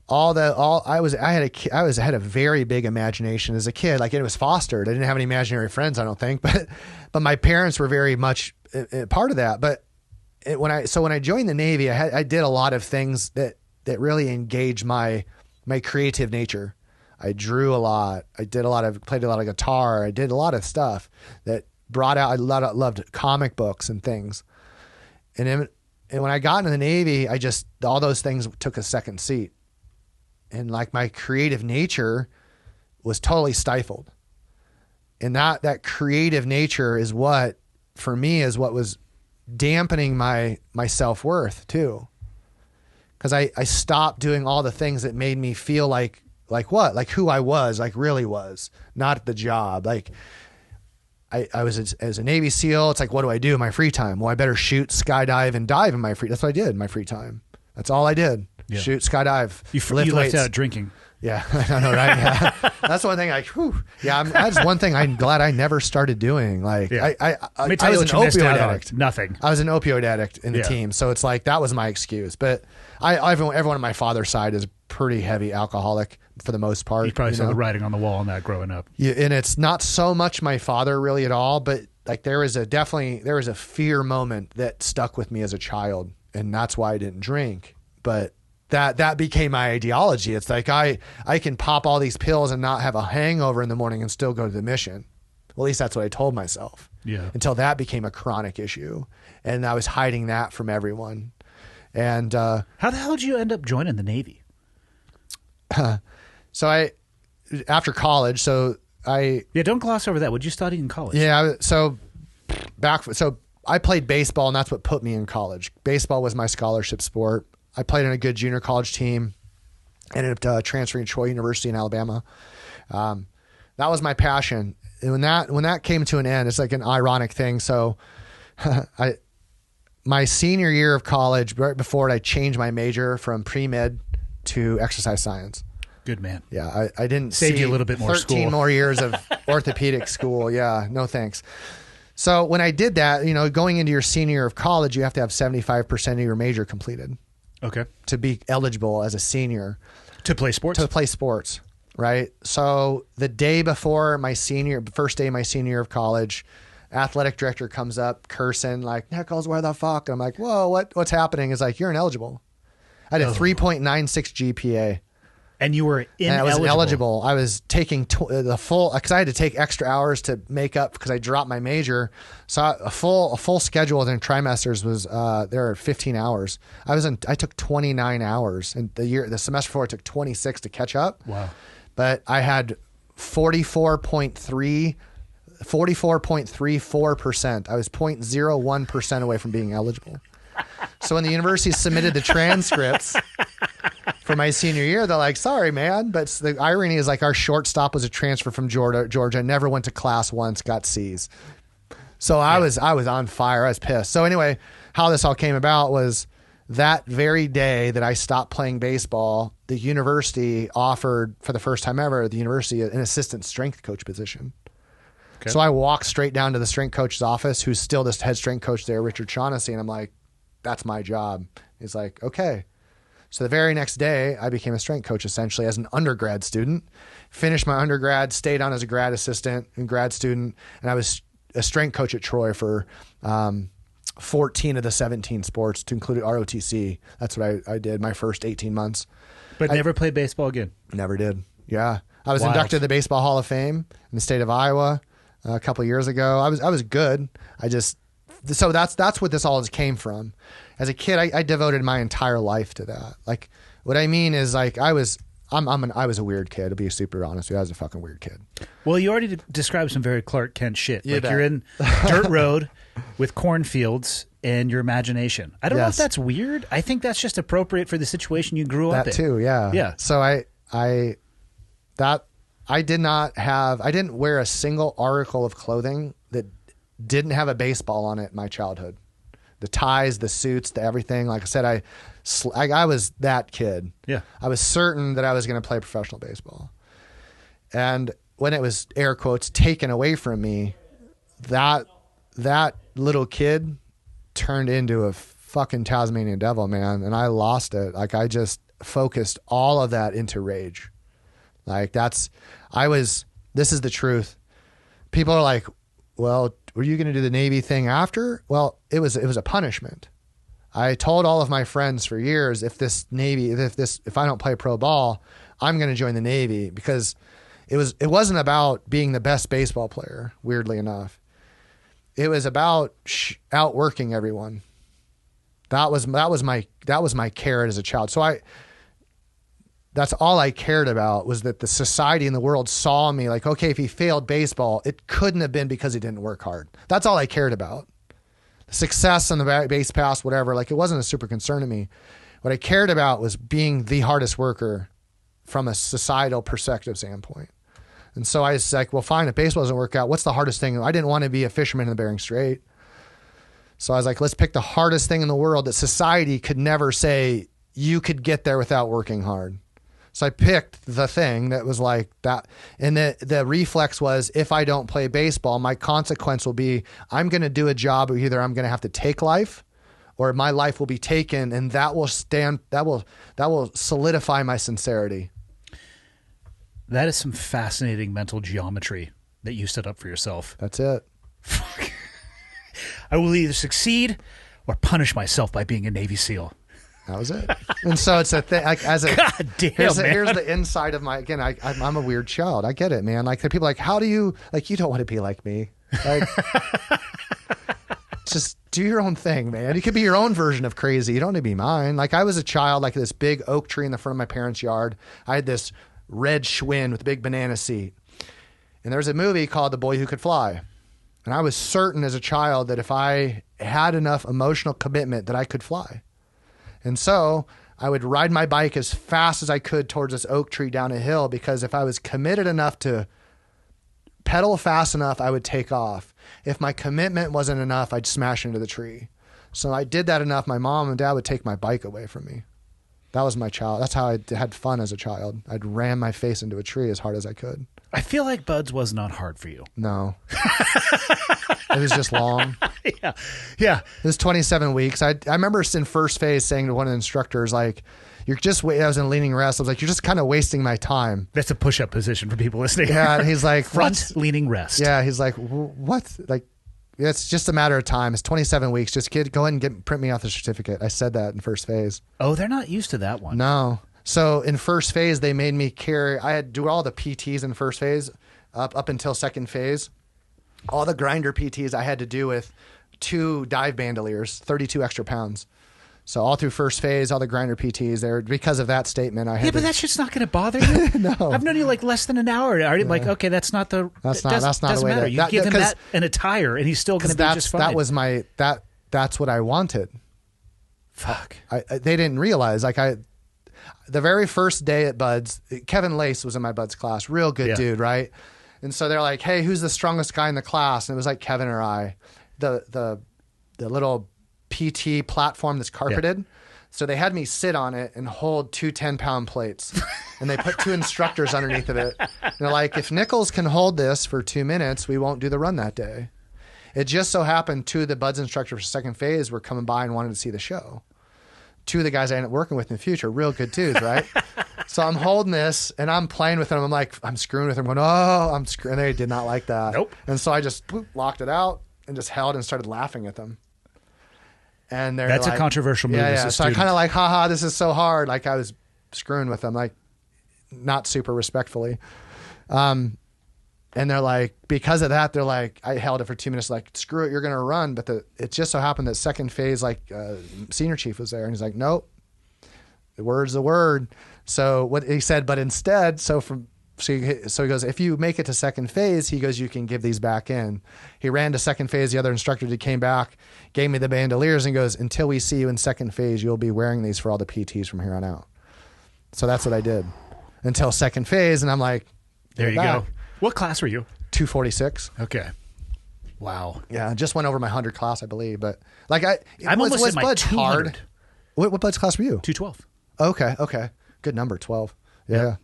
I had a very big imagination as a kid. Like, it was fostered. I didn't have any imaginary friends, I don't think, but my parents were very much a part of that. But when I joined the Navy, I did a lot of things that really engaged my creative nature. I drew a lot. played a lot of guitar. I did a lot of stuff that brought out. I loved comic books and things. And when I got into the Navy, all those things took a second seat, and like my creative nature was totally stifled. And that creative nature is what was dampening my self-worth too. Cause I stopped doing all the things that made me feel like who I was, like really was, not the job. Like I was as a Navy SEAL. It's like, what do I do in my free time? Well, I better shoot, skydive, and dive in my free. That's what I did in my free time. That's all I did. Yeah. Shoot, skydive, lift you weights. left out drinking. Yeah, I know, right? Yeah. That's one thing. Like, whew. Yeah, that's one thing I'm glad I never started doing. Like, yeah. I was an opioid addict. Nothing. I was an opioid addict in the team, so it's like that was my excuse. But everyone on my father's side is pretty heavy alcoholic for the most part. You probably saw the writing on the wall on that growing up. Yeah, and it's not so much my father really at all, but like there was a fear moment that stuck with me as a child, and that's why I didn't drink. But that became my ideology. It's like I can pop all these pills and not have a hangover in the morning and still go to the mission. Well, at least that's what I told myself. Yeah. Until that became a chronic issue, and I was hiding that from everyone. And how the hell did you end up joining the Navy? So after college, so don't gloss over that. What'd you study in college? Yeah, so I played baseball, and that's what put me in college. Baseball was my scholarship sport. I played in a good junior college team. Ended up transferring to Troy University in Alabama. That was my passion. And when that came to an end, it's like an ironic thing. So my senior year of college, right before it, I changed my major from pre-med to exercise science. Good man. Yeah, I didn't Saved see you a little bit more 13 school. more years of orthopedic school. Yeah, no thanks. So when I did that, going into your senior year of college, you have to have 75% of your major completed Okay. to be eligible as a senior To play sports? to play sports, right? So the day before first day of my senior year of college, athletic director comes up cursing like, Nichols, where the fuck? And I'm like, whoa, what's happening? Is like, you're ineligible. I had a 3.96 GPA. And you were ineligible. And I was ineligible. I was taking the full, because I had to take extra hours to make up because I dropped my major. So a full schedule within trimesters was there are 15 hours. I took 29 hours, and the semester before I took 26 to catch up. Wow. But I had 44.34%. I was 0.01% away from being eligible. So when the university submitted the transcripts for my senior year, they're like, sorry, man. But the irony is like our shortstop was a transfer from Georgia, never went to class once, got C's. So I was on fire. I was pissed. So anyway, how this all came about was that very day that I stopped playing baseball, the university offered for the first time ever, an assistant strength coach position. Okay. So I walked straight down to the strength coach's office, who's still the head strength coach there, Richard Schaughnessy, and I'm like, that's my job. He's like, okay. So the very next day, I became a strength coach essentially as an undergrad student, finished my undergrad, stayed on as a grad assistant and grad student, and I was a strength coach at Troy for 14 of the 17 sports to include ROTC. That's what I did my first 18 months. But never played baseball again? Never did. Yeah. I was Wild. inducted to the Baseball Hall of Fame in the state of Iowa a couple of years ago. I was good. So that's what this all came from. As a kid, I devoted my entire life to that. Like, what I mean is, like, I was a weird kid, to be super honest with you. I was a fucking weird kid. Well, you already described some very Clark Kent shit. You bet. You're in dirt road with cornfields and your imagination. I don't know if that's weird. I think that's just appropriate for the situation you grew up in. That too, yeah. Yeah. So I didn't wear a single article of clothing that didn't have a baseball on it in my childhood. The ties, the suits, the everything. Like I said, I was that kid. Yeah. I was certain that I was going to play professional baseball. And when it was, air quotes, taken away from me, that little kid turned into a fucking Tasmanian devil, man. And I lost it. Like, I just focused all of that into rage. Like, this is the truth. People are like, well, were you going to do the Navy thing after? Well, it was a punishment. I told all of my friends for years, if I don't play pro ball, I'm going to join the Navy, because it wasn't about being the best baseball player, weirdly enough. It was about outworking everyone. That was my carrot as a child. So that's all I cared about, was that the society and the world saw me like, okay, if he failed baseball, it couldn't have been because he didn't work hard. That's all I cared about. Success on the base pass, whatever, like, it wasn't a super concern to me. What I cared about was being the hardest worker from a societal perspective standpoint. And so I was like, well, fine, if baseball doesn't work out, what's the hardest thing? I didn't want to be a fisherman in the Bering Strait. So I was like, let's pick the hardest thing in the world that society could never say you could get there without working hard. So I picked the thing that was like that. And the reflex was, if I don't play baseball, my consequence will be, I'm going to do a job where either I'm going to have to take life, or my life will be taken, and that will solidify my sincerity. That is some fascinating mental geometry that you set up for yourself. That's it. I will either succeed or punish myself by being a Navy SEAL. That was it. And so it's a thing. Like, God damn, here's man. the inside of my. Again, I'm a weird child. I get it, man. Like, the people are like, how do you, like, you don't want to be like me. Like, just do your own thing, man. You could be your own version of crazy. You don't need to be mine. Like, I was a child, like this big oak tree in the front of my parents' yard. I had this red Schwinn with a big banana seat. And there was a movie called The Boy Who Could Fly. And I was certain as a child that if I had enough emotional commitment that I could fly. And so I would ride my bike as fast as I could towards this oak tree down a hill, because if I was committed enough to pedal fast enough, I would take off. If my commitment wasn't enough, I'd smash into the tree. So I did that enough. My mom and dad would take my bike away from me. That was my child. That's how I had fun as a child. I'd ram my face into a tree as hard as I could. I feel like Buds was not hard for you. No. It was just long. Yeah. Yeah. It was 27 weeks. I remember in first phase saying to one of the instructors, like, I was in leaning rest. I was like, you're just kind of wasting my time. That's a push-up position for people listening. Yeah. And he's like, front leaning rest. Yeah. He's like, what? Like, it's just a matter of time. It's 27 weeks. Just go ahead and print me out the certificate. I said that in first phase. Oh, they're not used to that one. No. So in first phase, they made me I had to do all the PTs in first phase up until second phase. All the grinder PTs I had to do with 2 dive bandoliers, 32 extra pounds. So all through first phase, all the grinder PTs there, because of that statement, I had but that shit's not going to bother you. No. I've known you like less than an hour. Are you like, okay, that's not the the way matter. that, You give him that and a tire and he's still going to be just fine. That was that's what I wanted. Fuck. They didn't realize, the very first day at Buds, Kevin Lace was in my Buds class, real good dude, right? And so they're like, hey, who's the strongest guy in the class? And it was like Kevin or I. The little PT platform that's carpeted. Yeah. So they had me sit on it and hold 2 10-pound plates. And they put 2 instructors underneath of it. And they're like, if Nichols can hold this for 2 minutes, we won't do the run that day. It just so happened 2 of the Buds instructors for second phase were coming by and wanted to see the show. 2 of the guys I ended up working with in the future, real good dudes, right? So I'm holding this and I'm playing with them. I'm like, I'm screwing with them, going, oh, I'm screwing. And they did not like that. Nope. And so I just locked it out and just held and started laughing at them. And they're That's like, a controversial move. Yeah. So I kind of like, haha, this is so hard. Like I was screwing with them, like not super respectfully. And they're like, because of that, they're like, I held it for 2 minutes, like, screw it, you're going to run. But it just so happened that second phase, senior chief was there. And he's like, nope, the word's the word. So what he said, but instead, so he goes, if you make it to second phase, he goes, you can give these back in. He ran to second phase. The other instructor came back, gave me the bandoliers and goes, until we see you in second phase, you'll be wearing these for all the PTs from here on out. So that's what I did until second phase. And I'm like, there you go. What class were you? 246. Okay. Wow. Yeah, I just went over my 100 class, I believe. But I'm almost at my 200. Hard? What Buds class were you? 212. Okay. Good number, 12. Yeah.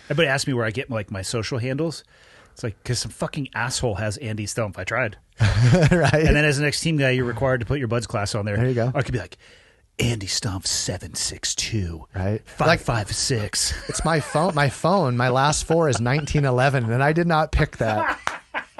Everybody asks me where I get my social handles. It's like, because some fucking asshole has Andy Stumpf. I tried. Right. And then as an ex-team guy, you're required to put your Buds class on there. There you go. Or it could be like, Andy Stumpf 762. Right. 556. It's my phone. My last 4 is 1911, and I did not pick that.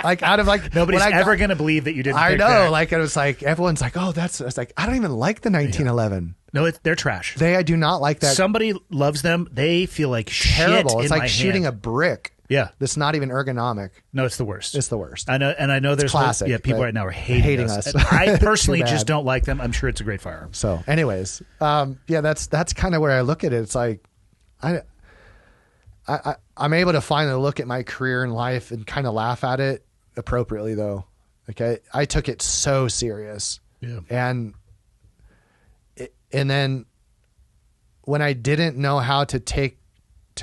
Out of nobody's ever going to believe that you didn't. I pick know. that. It was like everyone's like, oh, it's like I don't even like the 1911. No, they're trash. I do not like that. Somebody loves them. They feel like terrible. Shit It's in like my shooting hand. a brick. Yeah, that's not even ergonomic. No, it's the worst. It's the worst. I know. There's classic. People right now are hating us. us. I personally just don't like them. I'm sure it's a great firearm. So, anyways, that's kind of where I look at it. It's like I'm able to finally look at my career and life and kind of laugh at it appropriately, though. Okay, I took it so serious. Yeah, and then when I didn't know how to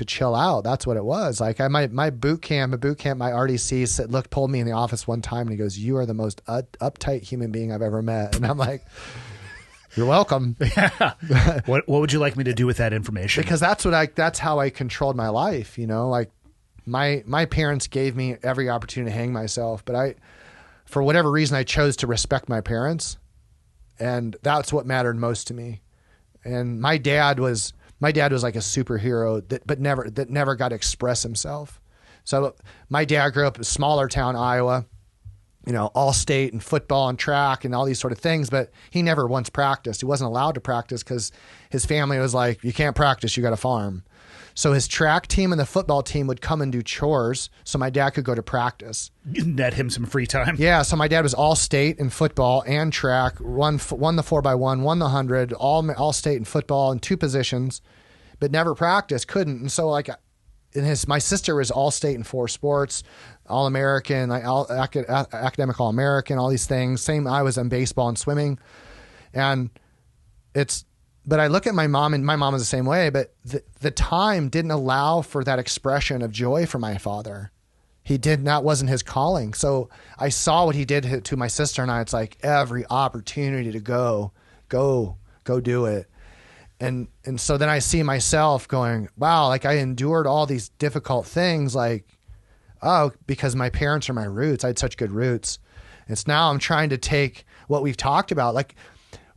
chill out, that's what it was. Like my boot camp, my RDC pulled me in the office one time and he goes, "You are the most uptight human being I've ever met." And I'm like, "You're welcome." Yeah. What would you like me to do with that information? Because that's how I controlled my life. Like my parents gave me every opportunity to hang myself, but for whatever reason, I chose to respect my parents, and that's what mattered most to me. And my dad was like a superhero that never got to express himself. So my dad grew up in a smaller town, Iowa, all state and football and track and all these sort of things, but he never once practiced. He wasn't allowed to practice because his family was like, you can't practice, you got to farm. So his track team and the football team would come and do chores so my dad could go to practice. Net him some free time. Yeah, so my dad was all state in football and track, won the 4x1, won the 100, all state in football in 2 positions, but never practiced, couldn't. And so my sister was all state in 4 sports, all American, like academic all American, all these things. Same, I was in baseball and swimming, but I look at my mom, and my mom was the same way. But the time didn't allow for that expression of joy for my father. That wasn't his calling. So I saw what he did to my sister and I. It's like every opportunity to go do it. And so then I see myself going, wow, like I endured all these difficult things, like, oh, because my parents are my roots. I had such good roots. It's now I'm trying to take what we've talked about. Like,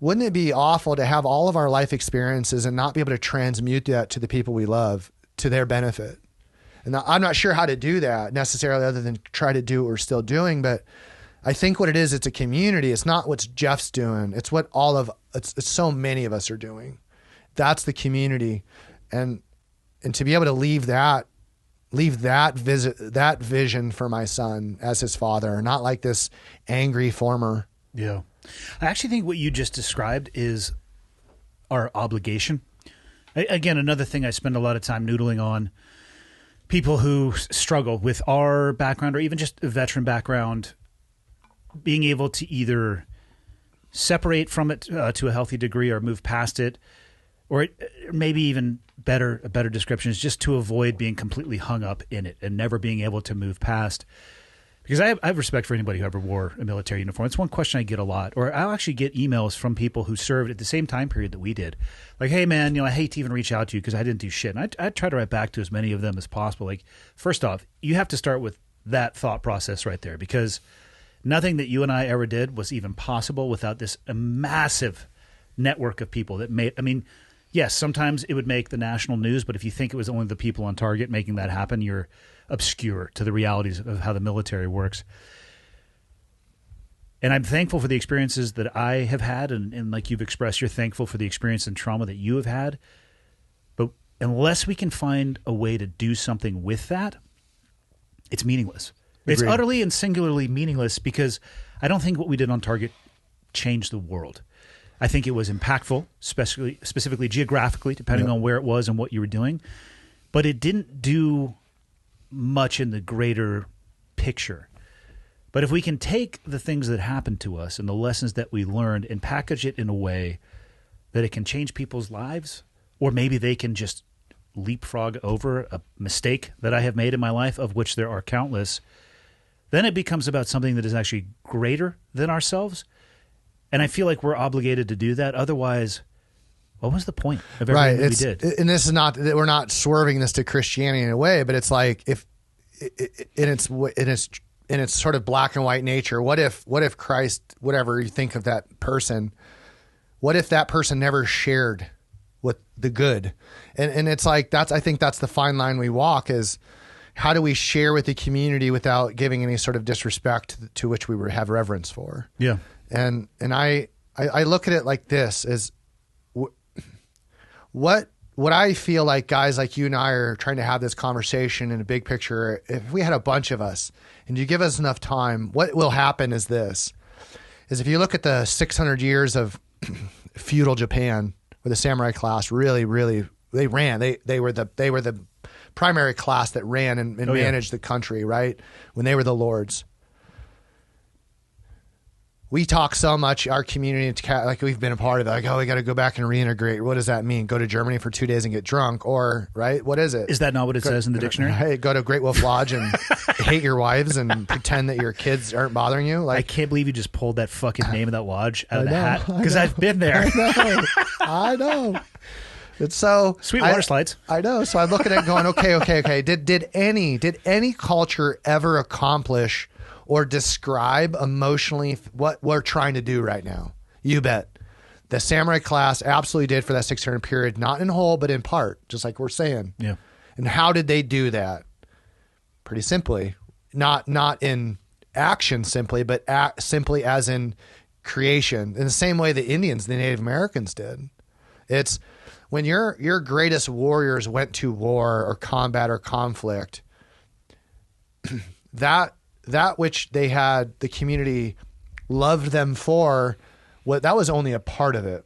wouldn't it be awful to have all of our life experiences and not be able to transmute that to the people we love to their benefit? And I'm not sure how to do that necessarily, other than try to do what we're still doing. But I think what it is, it's a community. It's not what Jeff's doing. It's what it's so many of us are doing. That's the community. And to be able to leave that vision for my son as his father, not like this angry former. Yeah. I actually think what you just described is our obligation. Again, another thing I spend a lot of time noodling on, people who struggle with our background or even just a veteran background, being able to either separate from it to a healthy degree or move past it, or maybe even a better description is just to avoid being completely hung up in it and never being able to move past. Because I have respect for anybody who ever wore a military uniform. It's one question I get a lot. Or I'll actually get emails from people who served at the same time period that we did. Like, hey, man, I hate to even reach out to you because I didn't do shit. And I try to write back to as many of them as possible. Like, first off, you have to start with that thought process right there, because nothing that you and I ever did was even possible without this massive network of people that made – I mean, yes, sometimes it would make the national news, but if you think it was only the people on target making that happen, you're – obscure to the realities of how the military works. And I'm thankful for the experiences that I have had, and like you've expressed, you're thankful for the experience and trauma that you have had. But unless we can find a way to do something with that, it's meaningless. Agreed. It's utterly and singularly meaningless, because I don't think what we did on target changed the world. I think it was impactful, specifically geographically, depending on where it was and what you were doing. But it didn't do much in the greater picture. But if we can take the things that happened to us and the lessons that we learned and package it in a way that it can change people's lives, or maybe they can just leapfrog over a mistake that I have made in my life, of which there are countless, then it becomes about something that is actually greater than ourselves. And I feel like we're obligated to do that. Otherwise, what was the point of everything that we did? And this is not that we're not swerving this to Christianity in a way, but it's like, if in its sort of black and white nature, what if Christ, whatever you think of that person, what if that person never shared with the good? And it's like, I think that's the fine line we walk, is how do we share with the community without giving any sort of disrespect to which we have reverence for? Yeah. And I look at it like this, is what I feel like guys like you and I are trying to have this conversation in a big picture. If we had a bunch of us and you give us enough time, what will happen is if you look at the 600 years of feudal Japan, where the samurai class really, they ran, they were the primary class that ran and managed the country, right? When they were the lords. We talk so much, our community, like we've been a part of it, like, oh, we got to go back and reintegrate. What does that mean? Go to Germany for 2 days and get drunk? Or, right? What is it? Is that not what it says in the dictionary? Hey, go to Great Wolf Lodge and hate your wives and pretend that your kids aren't bothering you. Like, I can't believe you just pulled that fucking name of that lodge out of the hat, because I've been there. I know. It's so sweet water slides. I know. So I'm looking at it going, okay. Did any culture ever accomplish or describe emotionally what we're trying to do right now? You bet. The samurai class absolutely did for that 600 period, not in whole, but in part, just like we're saying. Yeah. And how did they do that? Pretty simply, not in action simply, but simply as in creation, in the same way the Indians, the Native Americans did. It's when your greatest warriors went to war or combat or conflict, that which they had, the community loved them for, that was only a part of it.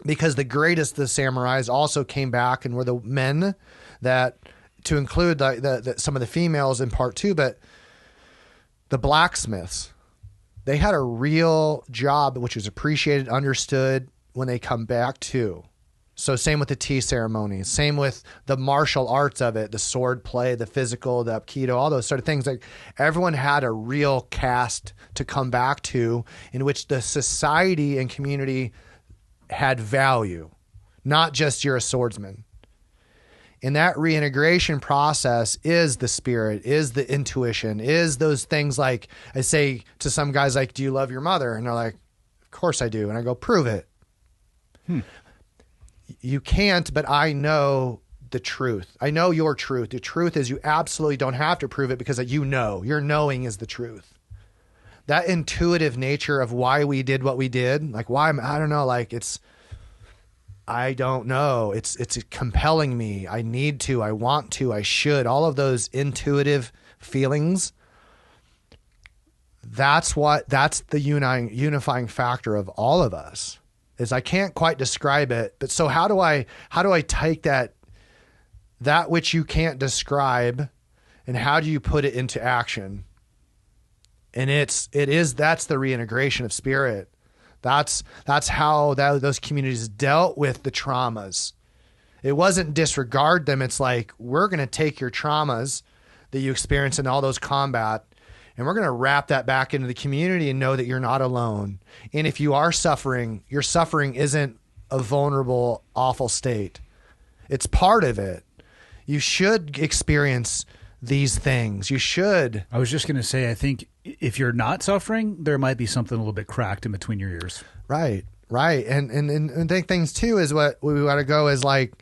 Because the greatest of the samurais also came back and were the men that to include some of the females in part two, but the blacksmiths, they had a real job, which was appreciated, understood when they come back too. So same with the tea ceremonies, same with the martial arts of it, the sword play, the physical, the Aikido, all those sort of things. Like everyone had a real cast to come back to in which the society and community had value, not just you're a swordsman. And that reintegration process is the spirit, is the intuition, is those things like I say to some guys like, do you love your mother? And they're like, of course I do. And I go, prove it. You can't, but I know the truth. I know your truth. The truth is you absolutely don't have to prove it because you know. Your knowing is the truth. That intuitive nature of why we did what we did, like why, I don't know, like I don't know. It's compelling me. I need to, I want to, I should. All of those intuitive feelings. That's the unifying factor of all of us. Is I can't quite describe it, but so how do I take that which you can't describe and how do you put it into action? And that's the reintegration of spirit. That's how those communities dealt with the traumas. It wasn't disregard them. It's like, we're going to take your traumas that you experience in all those combat, and we're going to wrap that back into the community and know that you're not alone. And if you are suffering, your suffering isn't a vulnerable, awful state. It's part of it. You should experience these things. You should. I was just going to say, I think if you're not suffering, there might be something a little bit cracked in between your ears. Right. And the things too is what we got to go is like,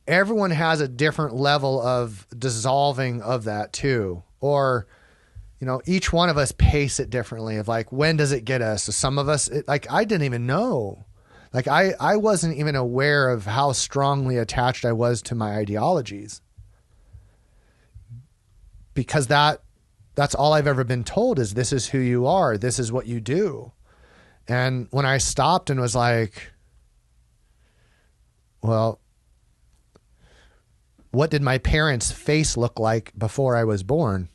everyone has a different level of dissolving of that too. Or, each one of us pace it differently of like, when does it get us? So some of us, like, I didn't even know. Like, I wasn't even aware of how strongly attached I was to my ideologies. Because that's all I've ever been told is this is who you are. This is what you do. And when I stopped and was like, well, what did my parents' face look like before I was born?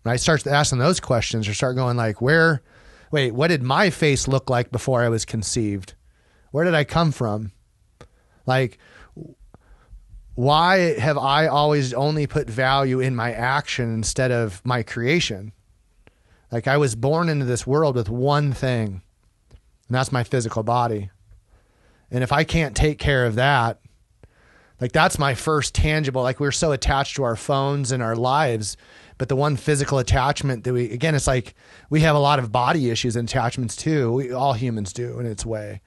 And I start asking those questions or start going like, what did my face look like before I was conceived? Where did I come from? Like, why have I always only put value in my action instead of my creation? Like, I was born into this world with one thing, and that's my physical body. And if I can't take care of that, like, that's my first tangible, like, we're so attached to our phones and our lives, but the one physical attachment that it's like we have a lot of body issues and attachments too. All humans do in its way,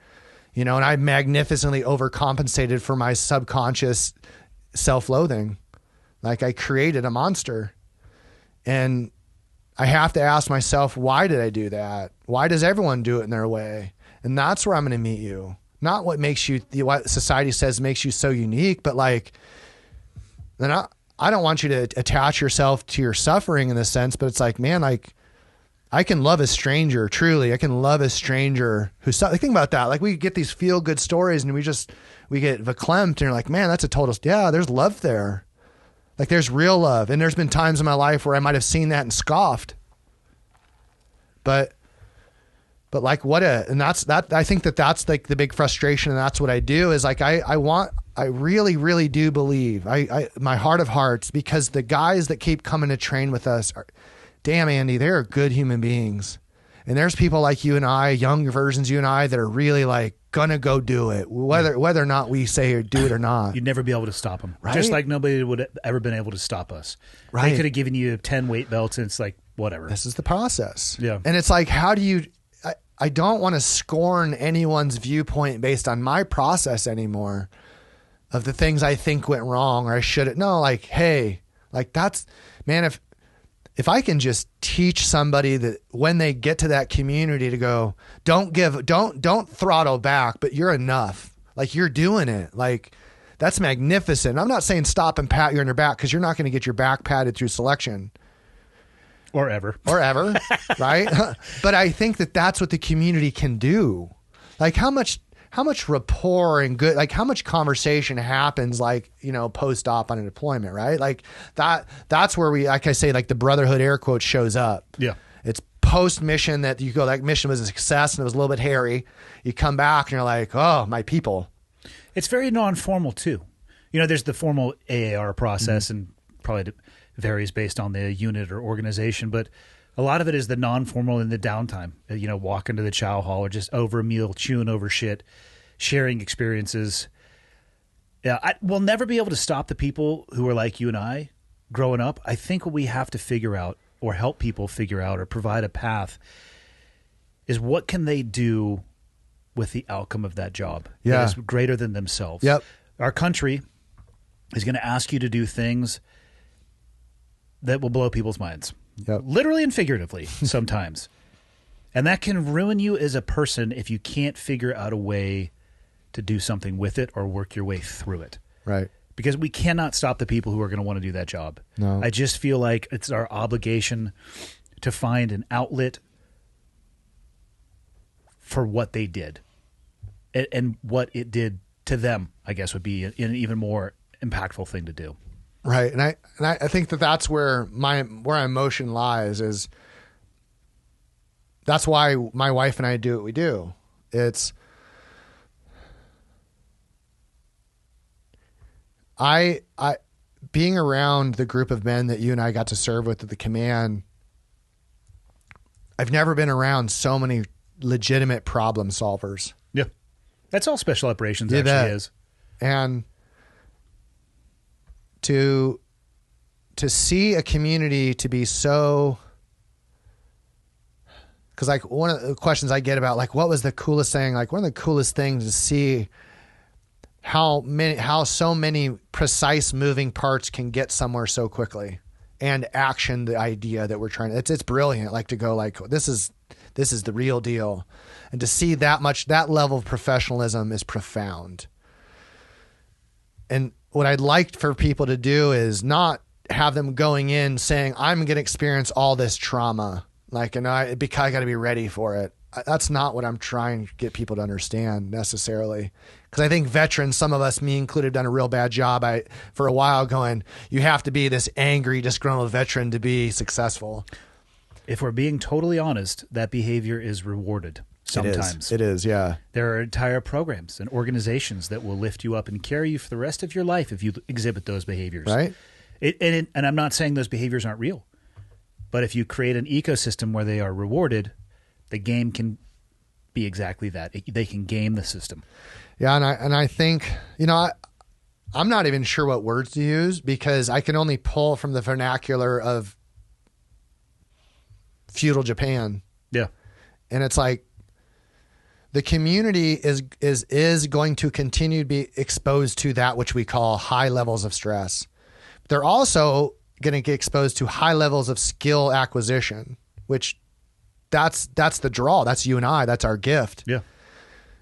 and I magnificently overcompensated for my subconscious self-loathing. Like, I created a monster, and I have to ask myself, why did I do that? Why does everyone do it in their way? And that's where I'm going to meet you. Not what makes you, what society says makes you so unique, but like, then I don't want you to attach yourself to your suffering in this sense, but it's like, man, like, I can love a stranger. Truly, I can love a stranger who's, like, think about that. Like, we get these feel good stories and we get verklempt and you're like, man, that's a total, yeah, there's love there. Like, there's real love. And there's been times in my life where I might've seen that and scoffed, but like, I think that's like the big frustration. And that's what I do is like, I really, really do believe my heart of hearts, because the guys that keep coming to train with us are, damn, Andy, they're good human beings. And there's people like you and I, young versions, you and I, that are really like gonna go do it, whether or not we say or do it or not. You'd never be able to stop them. Right? Just like nobody would have ever been able to stop us. Right. They could have given you 10 weight belts and it's like, whatever. This is the process. Yeah. And it's like, how do you, I don't want to scorn anyone's viewpoint based on my process anymore of the things I think went wrong or I should have. No, like, hey, like, that's, man, if I can just teach somebody that when they get to that community to go, don't throttle back, but you're enough. Like, you're doing it. Like, that's magnificent. I'm not saying stop and pat you on your back, because you're not going to get your back patted through selection. Or ever. Right? But I think that that's what the community can do. Like, how much how much rapport and good, like how much conversation happens, like, you know, post-op on a deployment, right? Like that's where we, like I say, like the brotherhood air quote shows up. Yeah. It's post-mission that you go, that mission was a success and it was a little bit hairy. You come back and you're like, oh, my people. It's very non-formal too. You know, there's the formal AAR process and probably varies based on the unit or organization, but a lot of it is the non-formal in the downtime. You know, walking to the chow hall or just over a meal, chewing over shit, sharing experiences. Yeah, we'll never be able to stop the people who are like you and I growing up. I think what we have to figure out or help people figure out or provide a path is what can they do with the outcome of that job that is greater than themselves. Yep. Our country is going to ask you to do things that will blow people's minds. Yep. Literally and figuratively sometimes. And that can ruin you as a person if you can't figure out a way to do something with it or work your way through it. Right. Because we cannot stop the people who are going to want to do that job. No. I just feel like it's our obligation to find an outlet for what they did. And what it did to them, I guess, would be an even more impactful thing to do. Right. And I think that that's where my emotion lies, is that's why my wife and I do what we do. It's I being around the group of men that you and I got to serve with at the command, I've never been around so many legitimate problem solvers. Yeah. That's all special operations Yeah, actually is. And to see a community to be so, because like one of the questions I get about like what was the coolest thing, like one of the coolest things to see how so many precise moving parts can get somewhere so quickly and action the idea that we're trying to, it's brilliant, like to go like this is the real deal. And to see that level of professionalism is profound. And what I'd like for people to do is not have them going in saying, I'm going to experience all this trauma. Like, and I got to be ready for it. That's not what I'm trying to get people to understand necessarily. Because I think veterans, some of us, me included, done a real bad job for a while going, you have to be this angry, disgruntled veteran to be successful. If we're being totally honest, that behavior is rewarded sometimes. It is, yeah. There are entire programs and organizations that will lift you up and carry you for the rest of your life if you exhibit those behaviors. Right. And I'm not saying those behaviors aren't real, but if you create an ecosystem where they are rewarded, the game can be exactly that. They can game the system. Yeah, and I think, you know, I'm not even sure what words to use because I can only pull from the vernacular of feudal Japan. Yeah. And it's like the community is going to continue to be exposed to that which we call high levels of stress. They're also going to get exposed to high levels of skill acquisition, which that's the draw. That's you and I. That's our gift. Yeah.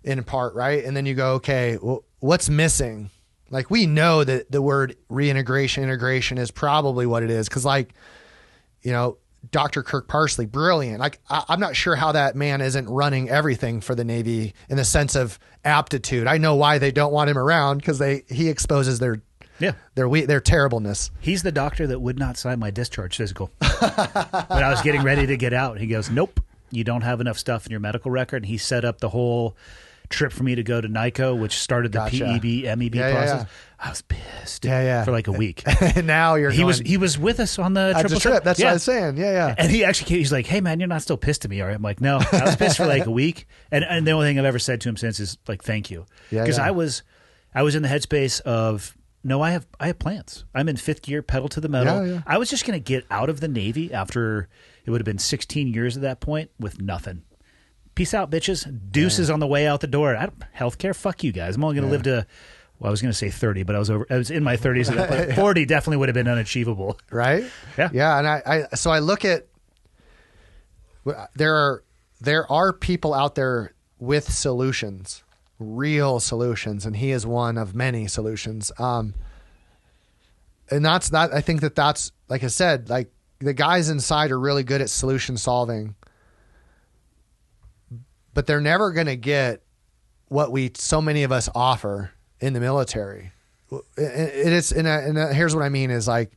In part, right? And then you go, okay, well, what's missing? Like we know that the word reintegration, integration is probably what it is. Cause like, you know, Dr. Kirk Parsley, brilliant. Like I'm not sure how that man isn't running everything for the Navy in the sense of aptitude. I know why they don't want him around because he exposes their terribleness. He's the doctor that would not sign my discharge physical. When I was getting ready to get out, he goes, nope, you don't have enough stuff in your medical record. And he set up the whole trip for me to go to NICO, which started the PEB, MEB process. Yeah. I was pissed for like a week. And now he was with us on the trip. That's what I was saying. Yeah. And he's like, hey man, you're not still pissed at me, all right? I'm like, no, I was pissed for like a week. And the only thing I've ever said to him since is like, thank you. Because I was in the headspace of, no, I have plans. I'm in 5th gear, pedal to the metal. Yeah. I was just going to get out of the Navy after it would have been 16 years at that point with nothing. Peace out, bitches. Deuces on the way out the door. Healthcare, fuck you guys. I'm only going to live to, well, I was going to say 30, but I was in my 30s at that point. 40 definitely would have been unachievable. Right? Yeah. Yeah, and so I look at, there are people out there with solutions, real solutions, and he is one of many solutions. And that's not, I think that's, like I said, like the guys inside are really good at solution solving, but they're never going to get what so many of us offer in the military. It is, and here's what I mean is like,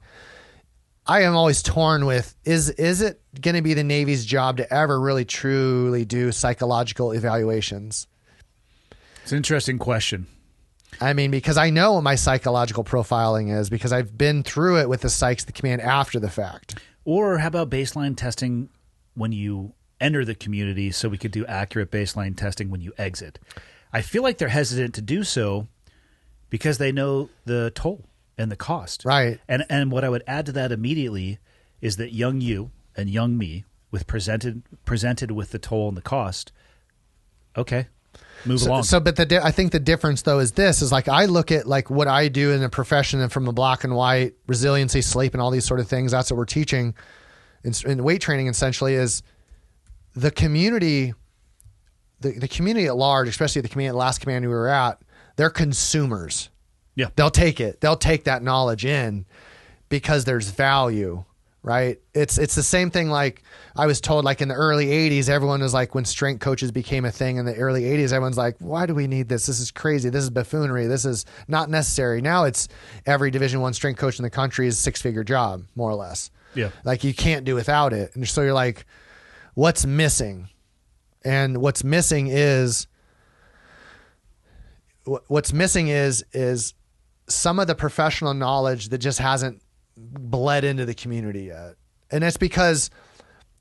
I am always torn with, is it going to be the Navy's job to ever really truly do psychological evaluations? It's an interesting question. I mean, because I know what my psychological profiling is because I've been through it with the psychs, the command after the fact. Or how about baseline testing when you enter the community so we could do accurate baseline testing when you exit? I feel like they're hesitant to do so because they know the toll and the cost. Right. And what I would add to that immediately is that young you and young me with presented with the toll and the cost, okay, move along. But I think the difference though is this is like I look at like what I do in a profession and from the black and white, resiliency, sleep, and all these sort of things. That's what we're teaching in weight training essentially is the community, the community at large, especially the last command we were at, they're consumers. Yeah. They'll take it. They'll take that knowledge in because there's value, right? It's the same thing like I was told like in the early 80s, everyone was like when strength coaches became a thing in the early 80s, everyone's like, why do we need this? This is crazy. This is buffoonery. This is not necessary. Now it's every Division I strength coach in the country is a 6-figure job, more or less. Yeah. Like you can't do without it. And so you're like, what's missing? And what's missing is some of the professional knowledge that just hasn't bled into the community yet. And that's because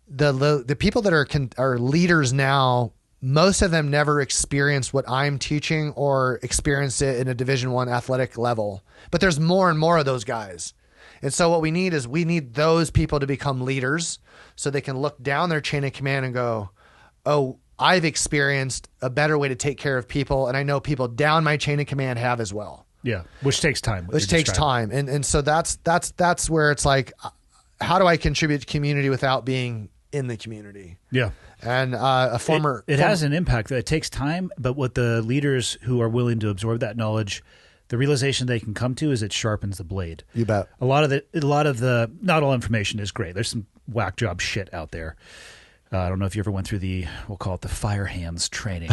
the people that are leaders now, most of them never experienced what I'm teaching or experienced it in a Division I athletic level. But there's more and more of those guys. And so what we need those people to become leaders so they can look down their chain of command and go, oh, I've experienced a better way to take care of people. And I know people down my chain of command have as well. Yeah, which takes time. Which takes time. And so that's where it's like, how do I contribute to community without being in the community? Yeah. And it has an impact. It takes time, but what the leaders who are willing to absorb that knowledge, the realization they can come to is it sharpens the blade. You bet. A lot of the not all information is great. There's some whack job shit out there. I don't know if you ever went through we'll call it the fire hands training.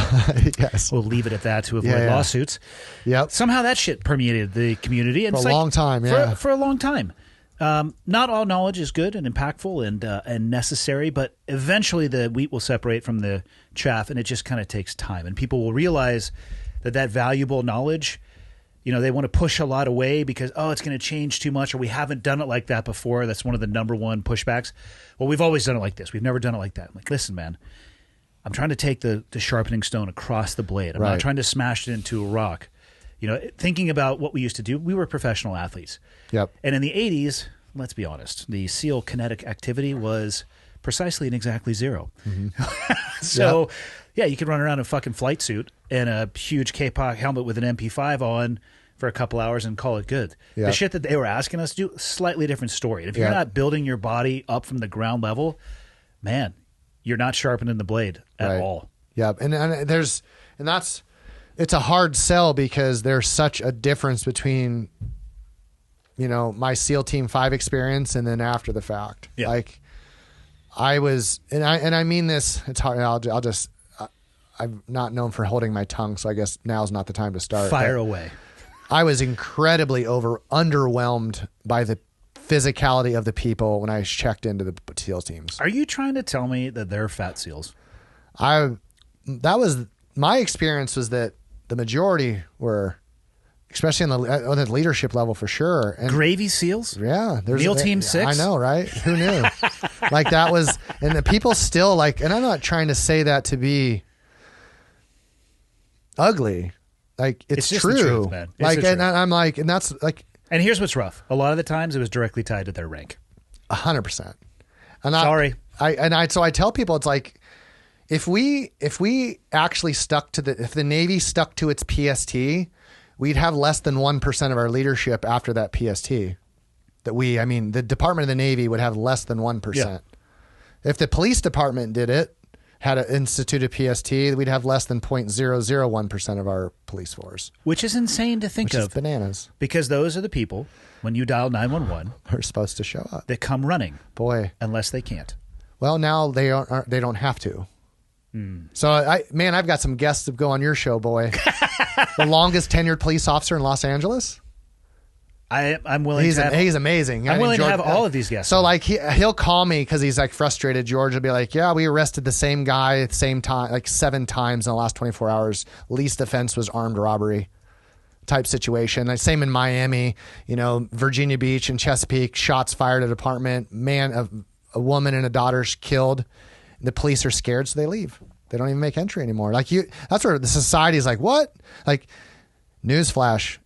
Yes. We'll leave it at that to avoid lawsuits. Yep. Somehow that shit permeated the community. And for a long time, yeah. For a long time. Not all knowledge is good and impactful and necessary, but eventually the wheat will separate from the chaff, and it just kind of takes time. And people will realize that valuable knowledge, they want to push a lot away because, it's going to change too much, or we haven't done it like that before. That's one of the number one pushbacks. Well, we've always done it like this. We've never done it like that. I'm like, listen, man, I'm trying to take the sharpening stone across the blade. I'm not trying to smash it into a rock. Thinking about what we used to do, we were professional athletes. Yep. And in the 80s, let's be honest, the SEAL kinetic activity was precisely and exactly zero. Mm-hmm. So, you could run around in a fucking flight suit and a huge K-Pop helmet with an MP5 on for a couple hours and call it good. Yep. The shit that they were asking us to do, slightly different story. And if you're not building your body up from the ground level, man, you're not sharpening the blade at all. Yeah, it's a hard sell because there's such a difference between, my SEAL Team 5 experience and then after the fact. Yeah. Like I was, and I mean this, it's hard. I'm not known for holding my tongue, so I guess now's not the time to start. Fire away. I was incredibly underwhelmed by the physicality of the people when I checked into the SEAL teams. Are you trying to tell me that they're fat SEALs? That was my experience, was that the majority were, especially on the leadership level for sure. And Gravy SEALs? Yeah. Meal Team 6? I know, right? Who knew? Like that was, and the people still like, and I'm not trying to say that to be ugly. Like it's just true, the truth, man. It's like, the and truth. I'm like, and that's like, and here's what's rough. A lot of the times it was directly tied to their rank. 100%. And Sorry. So I tell people, it's like, if we actually stuck to if the Navy stuck to its PST, we'd have less than 1% of our leadership after that PST. The Department of the Navy would have less than 1%. Yeah. If the police department did it, had an instituted PST, we'd have less than 0.001% of our police force. Which is insane to think which of. Is bananas. Because those are the people, when you dial 911, are supposed to show up. that come running. Boy. Unless they can't. Well, now they don't have to. So, I've got some guests to go on your show, boy. The longest tenured police officer in Los Angeles. I'm willing He's to have, he's amazing. I'm willing George, to have all of these guests. So like he'll call me because he's like frustrated. George will be like, "Yeah, we arrested the same guy at the same time, like 7 times in the last 24 hours. Least offense was armed robbery type situation." Like, same in Miami, Virginia Beach and Chesapeake. Shots fired at an apartment. A woman and a daughter's killed. The police are scared, so they leave. They don't even make entry anymore. That's where the society is like, what? Like, newsflash.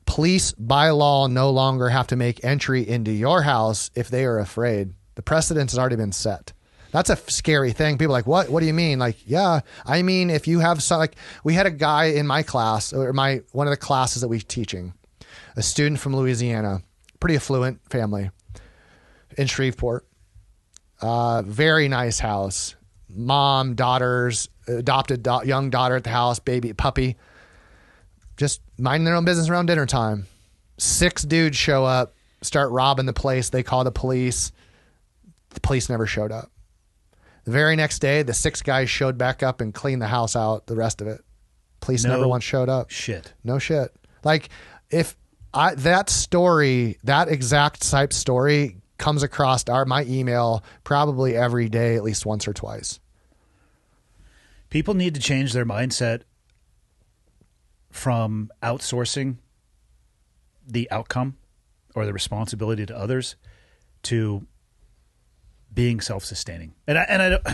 Police by law no longer have to make entry into your house if they are afraid. The precedent has already been set. That's a scary thing. People are like, what do you mean? Like, yeah, I mean, if you have we had a guy in my class, or one of the classes that we're teaching, a student from Louisiana, pretty affluent family in Shreveport, very nice house, mom, daughters, adopted young daughter at the house, baby, puppy, just minding their own business around dinner time. 6 dudes show up, start robbing the place. They call the police. The police never showed up. The very next day, the 6 guys showed back up and cleaned the house out, the rest of it. Police never once showed up. Shit. No shit. Like, if that story, that exact type story comes across my email probably every day, at least once or twice. People need to change their mindset from outsourcing the outcome or the responsibility to others to being self-sustaining. And I don't,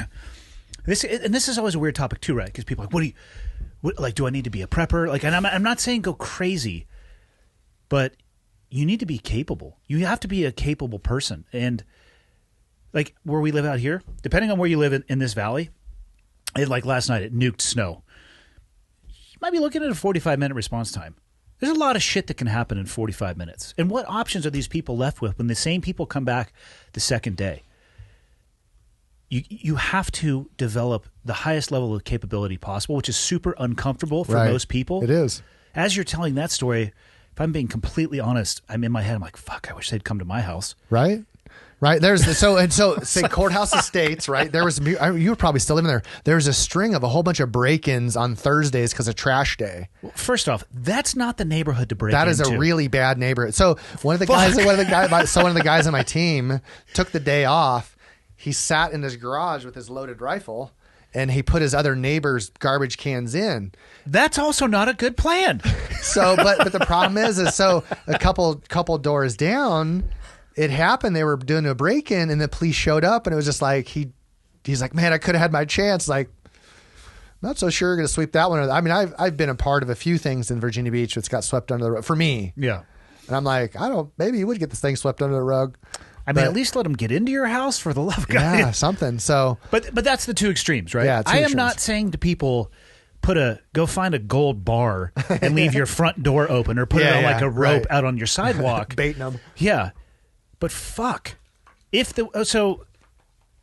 this is always a weird topic too, right? Because people are like, do I need to be a prepper? Like, and I'm not saying go crazy, but you need to be capable. You have to be a capable person. And like where we live out here, depending on where you live in this valley, like last night it nuked snow. You might be looking at a 45-minute response time. There's a lot of shit that can happen in 45 minutes. And what options are these people left with when the same people come back the second day? You have to develop the highest level of capability possible, which is super uncomfortable for most people. It is. As you're telling that story, if I'm being completely honest, I'm in my head, I'm like, fuck, I wish they'd come to my house. Right? Right. Say Courthouse Estates, right? You were probably still living there. There's a string of a whole bunch of break-ins on Thursdays because of trash day. Well, first off, that's not the neighborhood to break into. That is a really bad neighborhood. So one of the guys on my team took the day off. He sat in his garage with his loaded rifle and he put his other neighbor's garbage cans in. That's also not a good plan. So, but the problem is so a couple doors down, it happened. They were doing a break-in and the police showed up and it was just like, he's like, man, I could have had my chance. Like, not so sure going to sweep that one. I mean, I've been a part of a few things in Virginia Beach that's got swept under the rug for me. Yeah. And I'm like, maybe you would get this thing swept under the rug. I mean, at least let them get into your house, for the love of God. Yeah, something. So, but that's the two extremes, right? Yeah, I am not saying to people, go find a gold bar and leave your front door open, or put it on like a rope out on your sidewalk, baiting them. Yeah, but fuck, so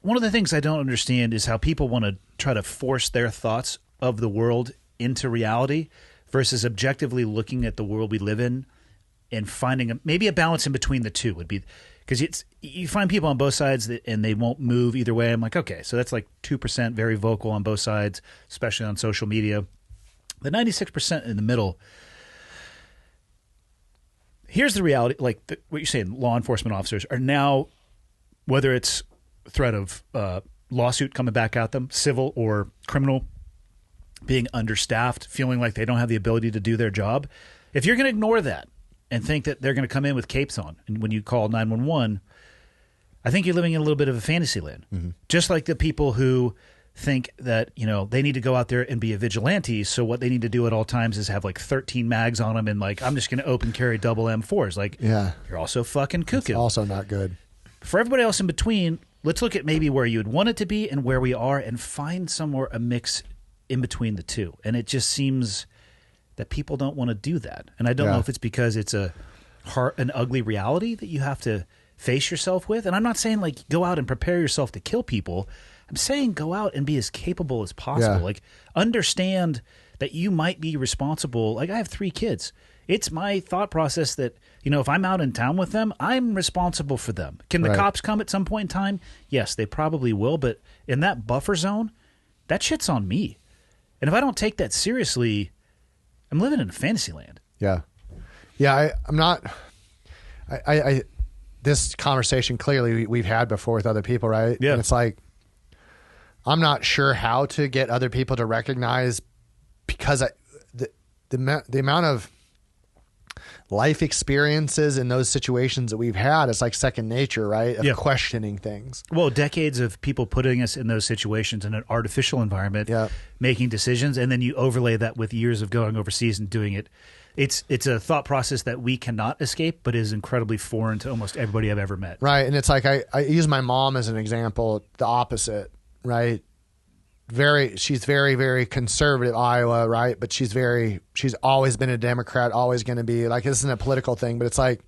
one of the things I don't understand is how people want to try to force their thoughts of the world into reality versus objectively looking at the world we live in and finding maybe a balance in between the two would be. Because you find people on both sides and they won't move either way. I'm like, okay, so that's like 2% very vocal on both sides, especially on social media. The 96% in the middle, here's the reality. Like what you're saying, law enforcement officers are now, whether it's threat of lawsuit coming back at them, civil or criminal, being understaffed, feeling like they don't have the ability to do their job. If you're going to ignore that, and think that they're going to come in with capes on, and when you call 911, I think you're living in a little bit of a fantasy land. Mm-hmm. Just like the people who think that they need to go out there and be a vigilante, so what they need to do at all times is have like 13 mags on them, and like I'm just going to open carry double M4s. Like, yeah, you're also fucking cuckoo. It's also not good. For everybody else in between, let's look at maybe where you'd want it to be and where we are, and find somewhere a mix in between the two. And it just seems that people don't want to do that. And I don't know if it's because it's an ugly reality that you have to face yourself with. And I'm not saying like go out and prepare yourself to kill people. I'm saying go out and be as capable as possible. Like understand that you might be responsible. Like I have 3 kids. It's my thought process that, if I'm out in town with them, I'm responsible for them. Can the cops come at some point in time? Yes, they probably will. But in that buffer zone, that shit's on me. And if I don't take that seriously, I'm living in a fantasy land. Yeah. Yeah. I'm not, this conversation clearly we've had before with other people, right? Yeah. And it's like, I'm not sure how to get other people to recognize, because the amount of life experiences in those situations that we've had, it's like second nature, right? Of questioning things. Well, decades of people putting us in those situations in an artificial environment, making decisions, and then you overlay that with years of going overseas and doing it. It's a thought process that we cannot escape, but is incredibly foreign to almost everybody I've ever met. Right. And it's like I use my mom as an example, the opposite, right? She's very, very conservative, Iowa, right? But she's always been a Democrat, always going to be like, this isn't a political thing, but it's like,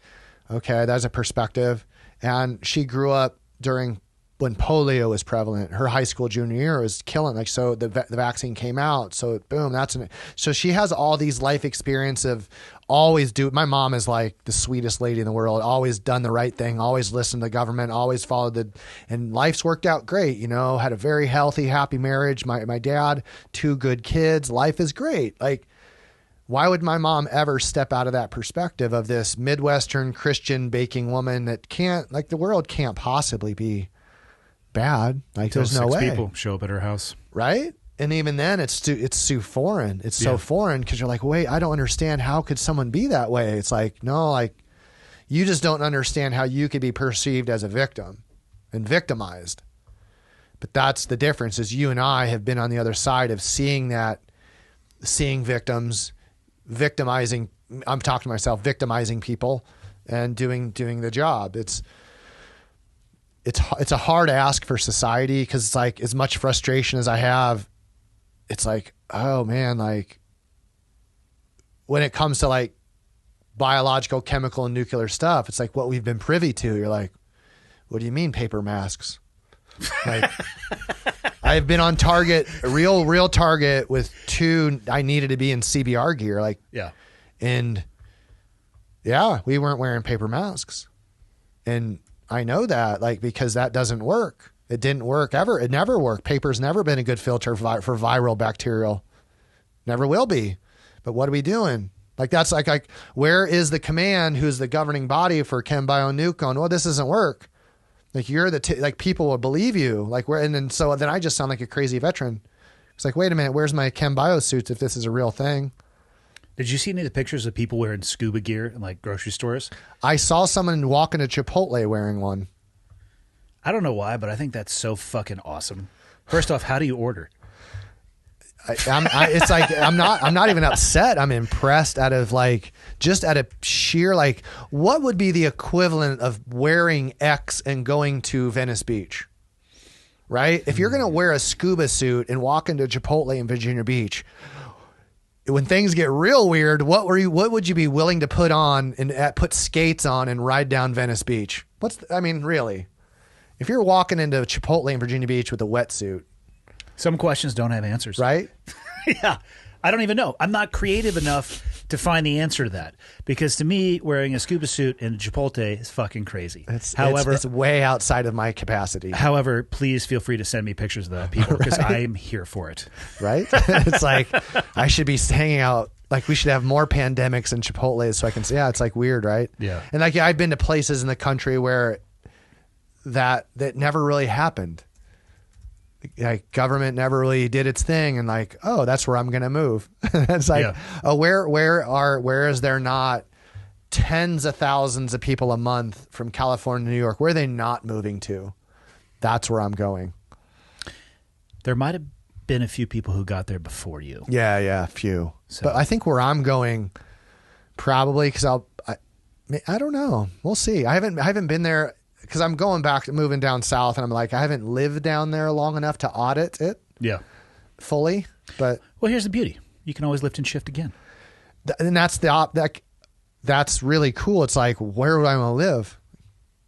okay, that's a perspective. And she grew up during when polio was prevalent. Her high school junior year was killing, like, so the vaccine came out. So boom, so she has all these life experience of my mom is like the sweetest lady in the world, always done the right thing, always listened to the government, always followed and life's worked out great, had a very healthy, happy marriage. My dad, 2 good kids, life is great. Like, why would my mom ever step out of that perspective of this Midwestern Christian baking woman that can't, like, the world can't possibly be bad. Like, there's no way. People show up at her house. Right? And even then it's too foreign. It's so foreign because you're like, wait, I don't understand. How could someone be that way? It's like, no, like, you just don't understand how you could be perceived as a victim and victimized. But that's the difference, is you and I have been on the other side of seeing victims, victimizing. I'm talking to myself, victimizing people and doing the job. It's a hard ask for society, because it's like, as much frustration as I have, it's like, oh man, like, when it comes to like biological, chemical, and nuclear stuff, it's like what we've been privy to. You're like, what do you mean paper masks? Like, I've been on target, real target with 2. I needed to be in CBR gear, like, and we weren't wearing paper masks, and I know that, like, because that doesn't work. It didn't work ever. It never worked. Paper's never been a good filter for viral bacterial. Never will be. But what are we doing? Like, that's like where is the command, who's the governing body for chem bio nuke, going, well, this doesn't work. Like, you're like, people will believe you. Like, so then I just sound like a crazy veteran. It's like, wait a minute, where's my chem bio suits if this is a real thing? Did you see any of the pictures of people wearing scuba gear in like grocery stores? I saw someone walk into Chipotle wearing one. I don't know why, but I think that's so fucking awesome. First off, how do you order? It's like, I'm not even upset. I'm impressed out of like, just out of sheer, like, what would be the equivalent of wearing X and going to Venice Beach? Right? If you're going to wear a scuba suit and walk into Chipotle in Virginia Beach, when things get real weird, what would you be willing to put on and put skates on and ride down Venice Beach? Really? If you're walking into Chipotle in Virginia Beach with a wetsuit. Some questions don't have answers. Right? Yeah. I don't even know. I'm not creative enough to find the answer to that, because to me, wearing a scuba suit in Chipotle is fucking crazy. It's way outside of my capacity. However, please feel free to send me pictures of that, people, because I'm here for it. Right? It's like, I should be hanging out. Like, we should have more pandemics in Chipotle so I can say, it's like weird, right? Yeah. And like, I've been to places in the country where that never really happened. Like, government never really did its thing, and like, oh, that's where I'm going to move. It's like, where is there not tens of thousands of people a month from California to New York? Where are they not moving to? That's where I'm going. There might have been a few people who got there before you. Yeah, a few. So. But I think where I'm going, probably, because I don't know. We'll see. I haven't been there, because I'm moving down south, and I'm like, I haven't lived down there long enough to audit it. Yeah. Fully. But well, here's the beauty. You can always lift and shift again. And that's that's really cool. It's like, where would I want to live?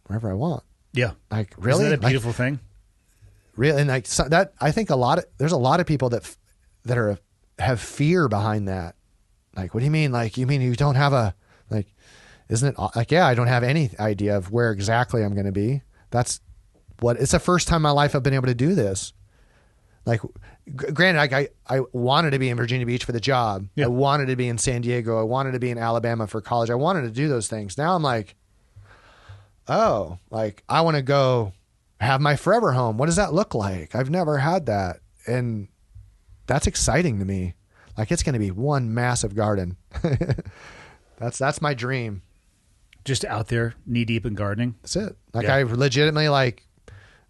Wherever I want. Yeah. Like, really? Isn't that a beautiful thing? Really? And like, so that, I think there's a lot of people that have fear behind that. Like, what do you mean? Like, you mean you don't have isn't it like, I don't have any idea of where exactly I'm going to be. It's the first time in my life I've been able to do this. Like, granted, I wanted to be in Virginia Beach for the job. Yeah. I wanted to be in San Diego. I wanted to be in Alabama for college. I wanted to do those things. Now I'm like, oh, like I want to go have my forever home. What does that look like? I've never had that. And that's exciting to me. Like it's going to be one massive garden. That's my dream. Just out there knee deep in gardening. That's it. Like Yeah. I legitimately like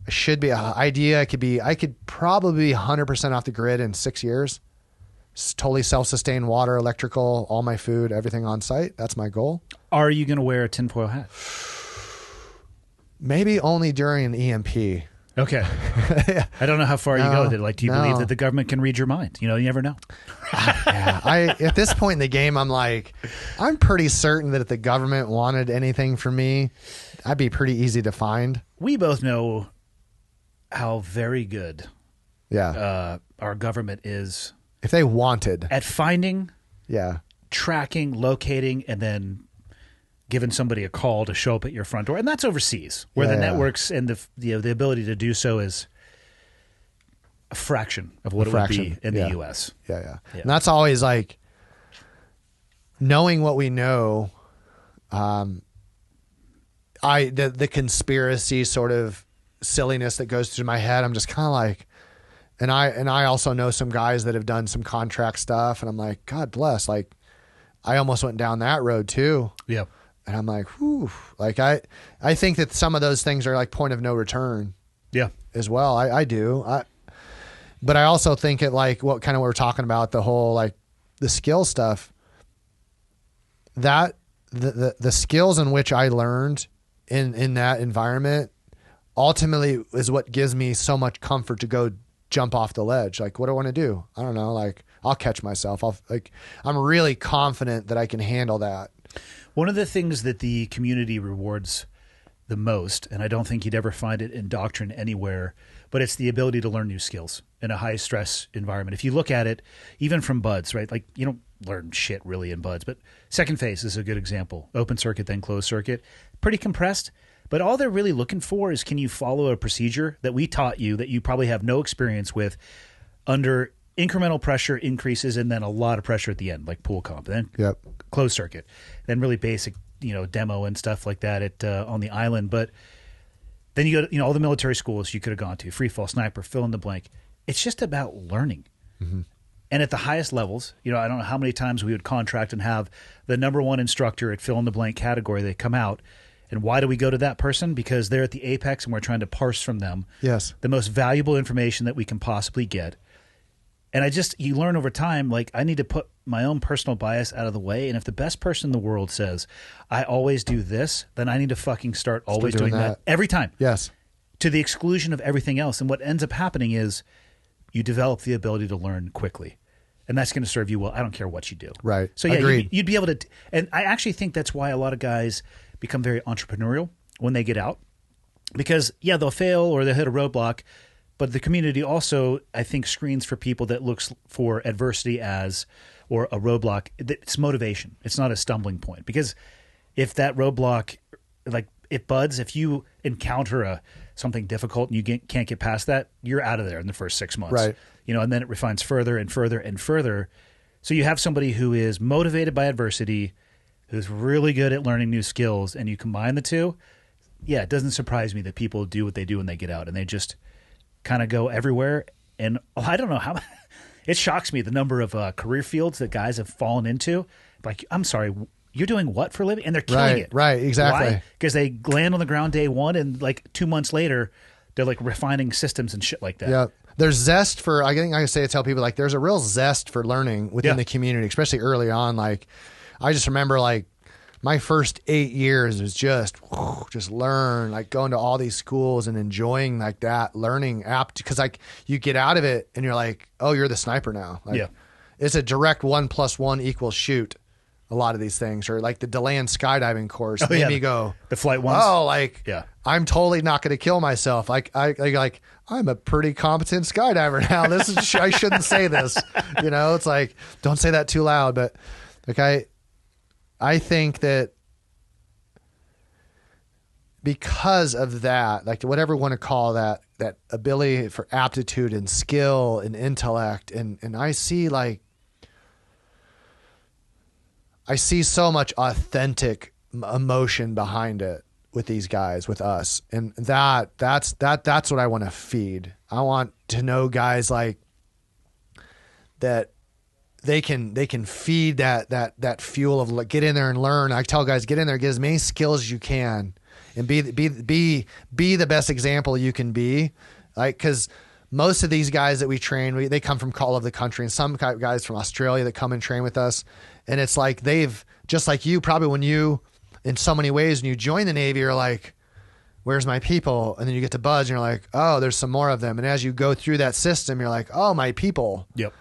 should be an idea. I could probably be 100% off the grid in 6 years. Totally self-sustained water, electrical, all my food, everything on site. That's my goal. Are you going to wear a tinfoil hat? Maybe only during an EMP. Okay. I don't know how far you go with it. Like, do you believe no. that the government can read your mind? You never know. Yeah, at this point in the game, I'm like, I'm pretty certain that if the government wanted anything from me, I'd be pretty easy to find. We both know how very good Yeah. our government is If they wanted. at finding, Yeah. tracking, locating, and then giving somebody a call to show up at your front door. And that's overseas, where the Yeah. networks and the ability to do so is a fraction of what it would be in Yeah. the U.S. Yeah. Yeah. And that's always like knowing what we know. The conspiracy sort of silliness that goes through my head. I'm just kind of like, and I also know some guys that have done some contract stuff, and I'm like, God bless. Like, I almost went down that road too. Yeah. And I'm like, whew. Like I think that some of those things are like point of no return Yeah. as well. I do. But I also think it like what we're talking about, the whole like the skill stuff, that the skills in which I learned in that environment ultimately is what gives me so much comfort to go jump off the ledge. Like, what do I want to do? I don't know. Like, I'll catch myself. I'm really confident that I can handle that. One of the things that the community rewards the most, and I don't think you'd ever find it in doctrine anywhere, but it's the ability to learn new skills in a high stress environment. If you look at it, even from buds, right? Like you don't learn shit really in buds, but second phase is a good example. Open circuit, then closed circuit, pretty compressed. But all they're really looking for is, can you follow a procedure that we taught you that you probably have no experience with under incremental pressure increases and then a lot of pressure at the end, like pool comp, then Yep. closed circuit, then really basic, demo and stuff like that at on the island. But then you go to, all the military schools you could have gone to, free fall, sniper, fill in the blank. It's just about learning. Mm-hmm. And at the highest levels, I don't know how many times we would contract and have the number one instructor at fill in the blank category. They come out. And why do we go to that person? Because they're at the apex and we're trying to parse from them Yes. the most valuable information that we can possibly get. And you learn over time, like, I need to put my own personal bias out of the way. And if the best person in the world says, I always do this, then I need to fucking start always doing that every time. Yes. To the exclusion of everything else. And what ends up happening is you develop the ability to learn quickly. And that's going to serve you well. I don't care what you do. Right. So, yeah, Agreed. you'd be able to. And I actually think that's why a lot of guys become very entrepreneurial when they get out. Because, yeah, they'll fail or they'll hit a roadblock. But the community also, I think, screens for people that looks for adversity or a roadblock. It's motivation. It's not a stumbling point. Because if that roadblock, like it buds, if you encounter something difficult and you can't get past that, you're out of there in the first 6 months. Right. And then it refines further and further and further. So you have somebody who is motivated by adversity, who's really good at learning new skills, and you combine the two. Yeah, it doesn't surprise me that people do what they do when they get out, and they just kind of go everywhere. And I don't know how it shocks me the number of career fields that guys have fallen into. Like, I'm sorry, you're doing what for a living? And they're killing it. Right, exactly. Because they land on the ground day one, and like 2 months later, they're like refining systems and shit like that. Yeah. There's zest for, I think I tell people, like, there's a real zest for learning within the community, especially early on. Like, I just remember, like, my first 8 years was just learn, like going to all these schools and enjoying like that learning app, because like you get out of it and you're like, oh, you're the sniper now. Like, it's a direct 1 + 1 = shoot. A lot of these things, or like the DeLand skydiving course, made me go, the flight ones. Oh, like, I'm totally not going to kill myself. Like I'm a pretty competent skydiver now. This is I shouldn't say this. It's like, don't say that too loud. But like I think that because of that, like whatever you want to call that, that ability for aptitude and skill and intellect. And I see so much authentic emotion behind it with these guys, with us. And that's what I want to feed. I want to know guys like that. They can feed that fuel of get in there and learn. I tell guys, get in there, get as many skills as you can, and be the best example you can be. Like, because most of these guys that we train, they come from all over the country, and some guys from Australia that come and train with us, and it's like they've just like you probably when you in so many ways when you join the Navy, you're like, where's my people? And then you get to BUD/S, and you're like, oh, there's some more of them. And as you go through that system, you're like, oh, my people. Yep.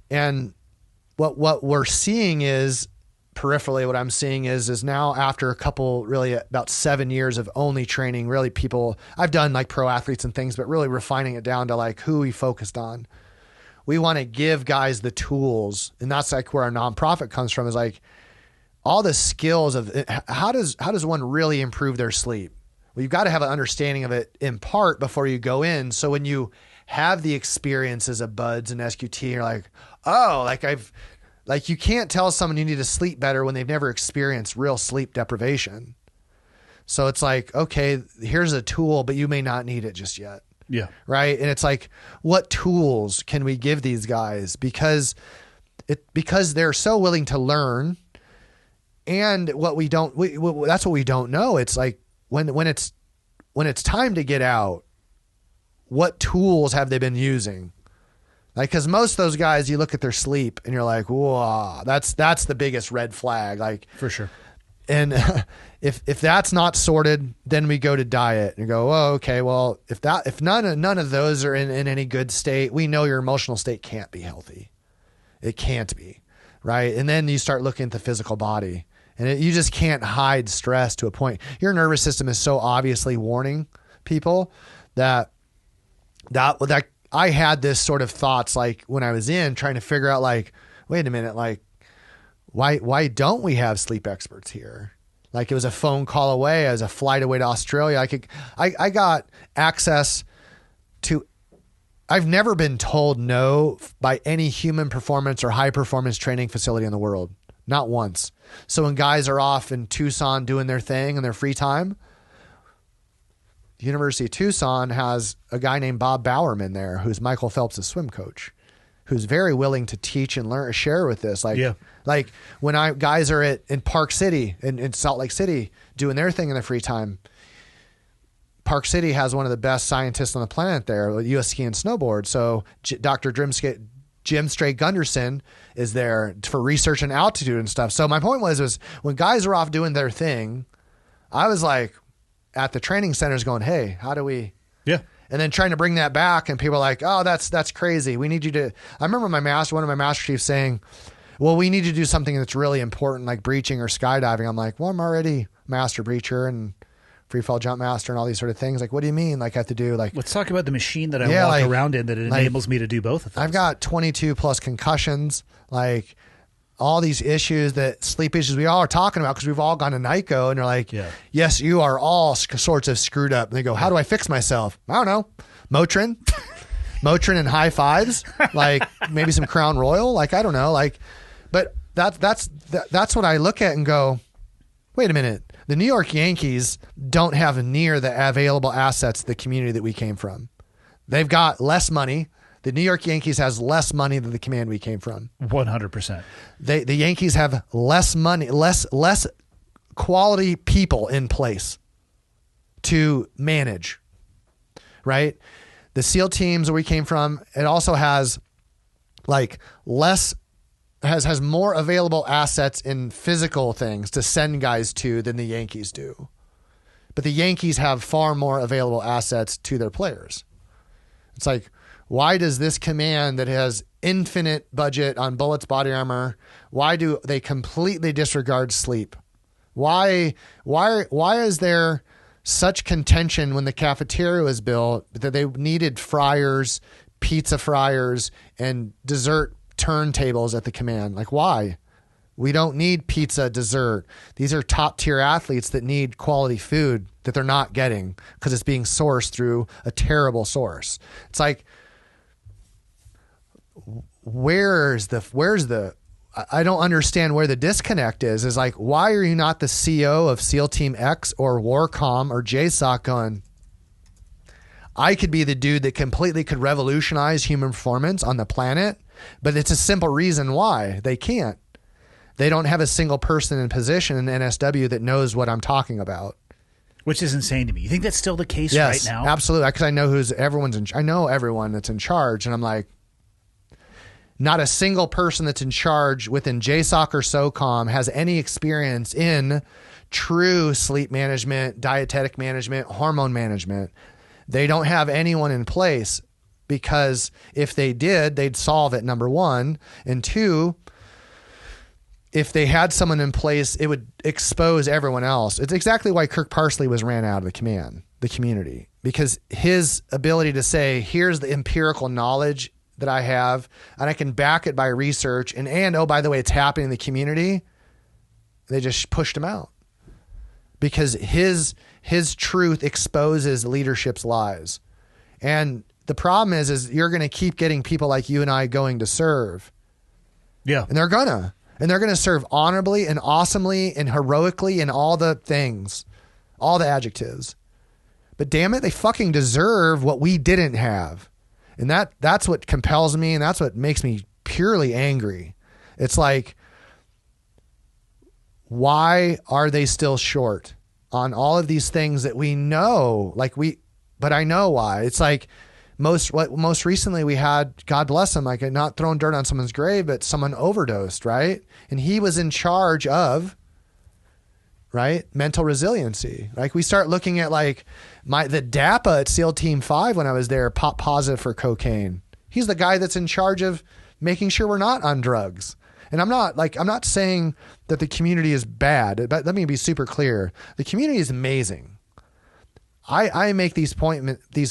And what we're seeing is peripherally, what I'm seeing is now after a couple, really about 7 years of only training, really people, I've done like pro athletes and things, but really refining it down to like who we focused on. We want to give guys the tools. And that's like where our nonprofit comes from, is like all the skills of how does one really improve their sleep? Well, you've got to have an understanding of it in part before you go in. So when you have the experiences of BUD/S and SQT, you're like, oh, you can't tell someone you need to sleep better when they've never experienced real sleep deprivation. So it's like, okay, here's a tool, but you may not need it just yet. Yeah. Right. And it's like, what tools can we give these guys? Because they're so willing to learn. And what that's what we don't know. It's like when it's time to get out, what tools have they been using? Like, cause most of those guys, you look at their sleep and you're like, whoa, that's the biggest red flag. Like, For sure. And if that's not sorted, then we go to diet and go, oh, okay, well, if none of those are in any good state, we know your emotional state can't be healthy. It can't be. Right. And then you start looking at the physical body, and you just can't hide stress to a point. Your nervous system is so obviously warning people that I had this sort of thoughts, like when I was in trying to figure out, like, wait a minute, like, why don't we have sleep experts here? Like, it was a phone call away. I was a flight away to Australia. I got access to, I've never been told no by any human performance or high performance training facility in the world. Not once. So when guys are off in Tucson doing their thing in their free time, the University of Tucson has a guy named Bob Bowerman there, who's Michael Phelps' swim coach, who's very willing to teach and learn, share with this. Like when guys are in Park City, in Salt Lake City, doing their thing in their free time, Park City has one of the best scientists on the planet there with US ski and snowboard. So Dr. Jim Stray Gunderson is there for research and altitude and stuff. So my point was when guys are off doing their thing, I was like at the training centers going, hey, how do we? Yeah. And then trying to bring that back, and people are like, oh, that's crazy. We need you to, I remember one of my master chiefs saying, well, we need to do something that's really important, like breaching or skydiving. I'm like, well, I'm already master breacher and free fall jump master and all these sort of things. Like, what do you mean? Like, I have to do like, let's talk about the machine that I walk around in that enables me to do both of those. I've got 22 plus concussions, like all these issues, that sleep issues we all are talking about, because we've all gone to NICO, and they're like, yes, you are all sorts of screwed up. And they go, how do I fix myself? I don't know. Motrin and high fives, like maybe some Crown Royal. Like, I don't know. Like, but that's what I look at and go, wait a minute. The New York Yankees don't have near the available assets the community that we came from. They've got less money. The New York Yankees has less money than the command we came from. 100%. The Yankees have less money, less quality people in place to manage, right? The SEAL teams where we came from, it also has like has more available assets in physical things to send guys to than the Yankees do. But the Yankees have far more available assets to their players. It's like, why does this command that has infinite budget on bullets, body armor, why do they completely disregard sleep? Why is there such contention when the cafeteria was built that they needed fryers, pizza fryers, and dessert turntables at the command? Like, why? We don't need pizza, dessert. These are top tier athletes that need quality food that they're not getting because it's being sourced through a terrible source. It's like, where's the, I don't understand where the disconnect is like, why are you not the CO of SEAL Team X or WARCOM or JSOC going, I could be the dude that completely could revolutionize human performance on the planet, but it's a simple reason why they can't. They don't have a single person in position in NSW that knows what I'm talking about. Which is insane to me. You think that's still the case right now? Absolutely. Because I know I know everyone that's in charge, and I'm like, not a single person that's in charge within JSOC or SOCOM has any experience in true sleep management, dietetic management, hormone management. They don't have anyone in place because if they did, they'd solve it, number one. And two, if they had someone in place, it would expose everyone else. It's exactly why Kirk Parsley was ran out of the community, because his ability to say, here's the empirical knowledge that I have, and I can back it by research, and oh, by the way, it's happening in the community. They just pushed him out because his truth exposes leadership's lies. And the problem is you're going to keep getting people like you and I going to serve. Yeah. And they're going to serve honorably and awesomely and heroically and all the things, all the adjectives. But damn it, they fucking deserve what we didn't have. And that's what compels me, and that's what makes me purely angry. It's like, why are they still short on all of these things that we know? But I know why. It's like most recently we had, God bless him, like not throwing dirt on someone's grave, but someone overdosed, right? And he was in charge of, right, mental resiliency. Like we start looking at like the DAPA at SEAL Team 5 when I was there, pop positive for cocaine. He's the guy that's in charge of making sure we're not on drugs. And I'm not saying that the community is bad, but let me be super clear. The community is amazing. I make these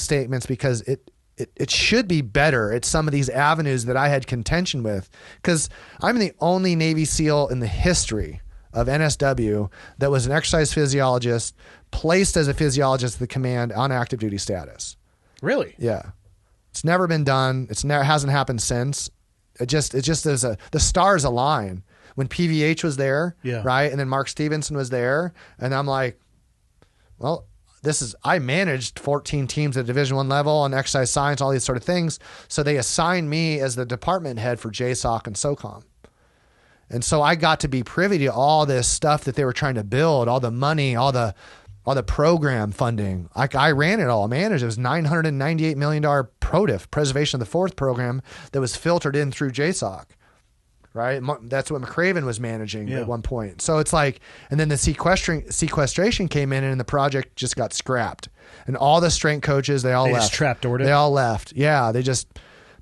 statements because it should be better at some of these avenues that I had contention with, because I'm the only Navy SEAL in the history of NSW that was an exercise physiologist placed as a physiologist at the command on active duty status. Really? Yeah. It's never been done. Hasn't happened since. It just the stars align when PVH was there, yeah, right? And then Mark Stevenson was there, and I'm like, well, I managed 14 teams at Division I level on exercise science, all these sort of things. So they assigned me as the department head for JSOC and SOCOM. And so I got to be privy to all this stuff that they were trying to build, all the money, all the program funding. I ran it all, managed. It was $998 million PRODIF, Preservation of the Fourth program, that was filtered in through JSOC, right? That's what McCraven was managing at one point. So it's like, and then the sequestration came in and the project just got scrapped. And all the strength coaches, they left. Just trapdoored it? They all left. Yeah, they just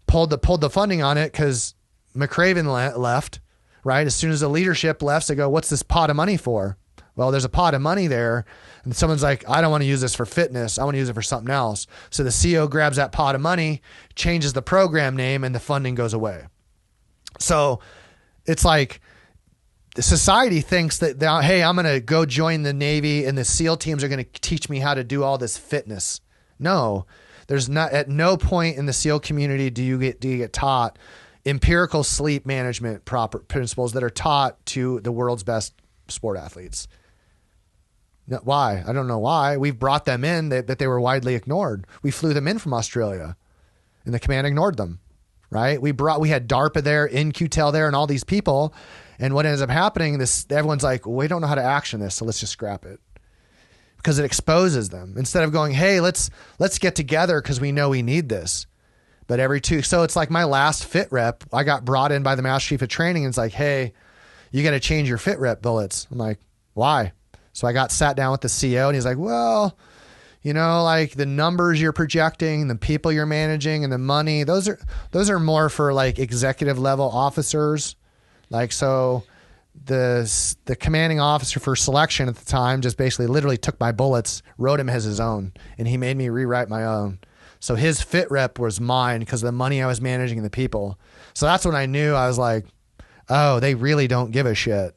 pulled the funding on it because McCraven left. Right? As soon as the leadership left, they go, what's this pot of money for? Well, there's a pot of money there. And someone's like, I don't want to use this for fitness. I want to use it for something else. So the CO grabs that pot of money, changes the program name, and the funding goes away. So it's like the society thinks that, hey, I'm going to go join the Navy and the SEAL teams are going to teach me how to do all this fitness. No, there's not, at no point in the SEAL community do you get taught empirical sleep management proper principles that are taught to the world's best sport athletes. No, why? I don't know why. We've brought them in, but they were widely ignored. We flew them in from Australia and the command ignored them, right? We had DARPA there, InQtel there, and all these people. And what ends up happening, everyone's like, well, we don't know how to action this, so let's just scrap it. Because it exposes them. Instead of going, hey, let's get together because we know we need this. But so it's like my last fit rep, I got brought in by the Master Chief of Training and it's like, hey, you got to change your fit rep bullets. I'm like, why? So I got sat down with the CO and he's like, well, like the numbers you're projecting, the people you're managing and the money, those are more for like executive level officers. Like, so the commanding officer for selection at the time just basically literally took my bullets, wrote him as his own, and he made me rewrite my own. So his fit rep was mine because of the money I was managing and the people. So that's when I knew I was like, oh, they really don't give a shit.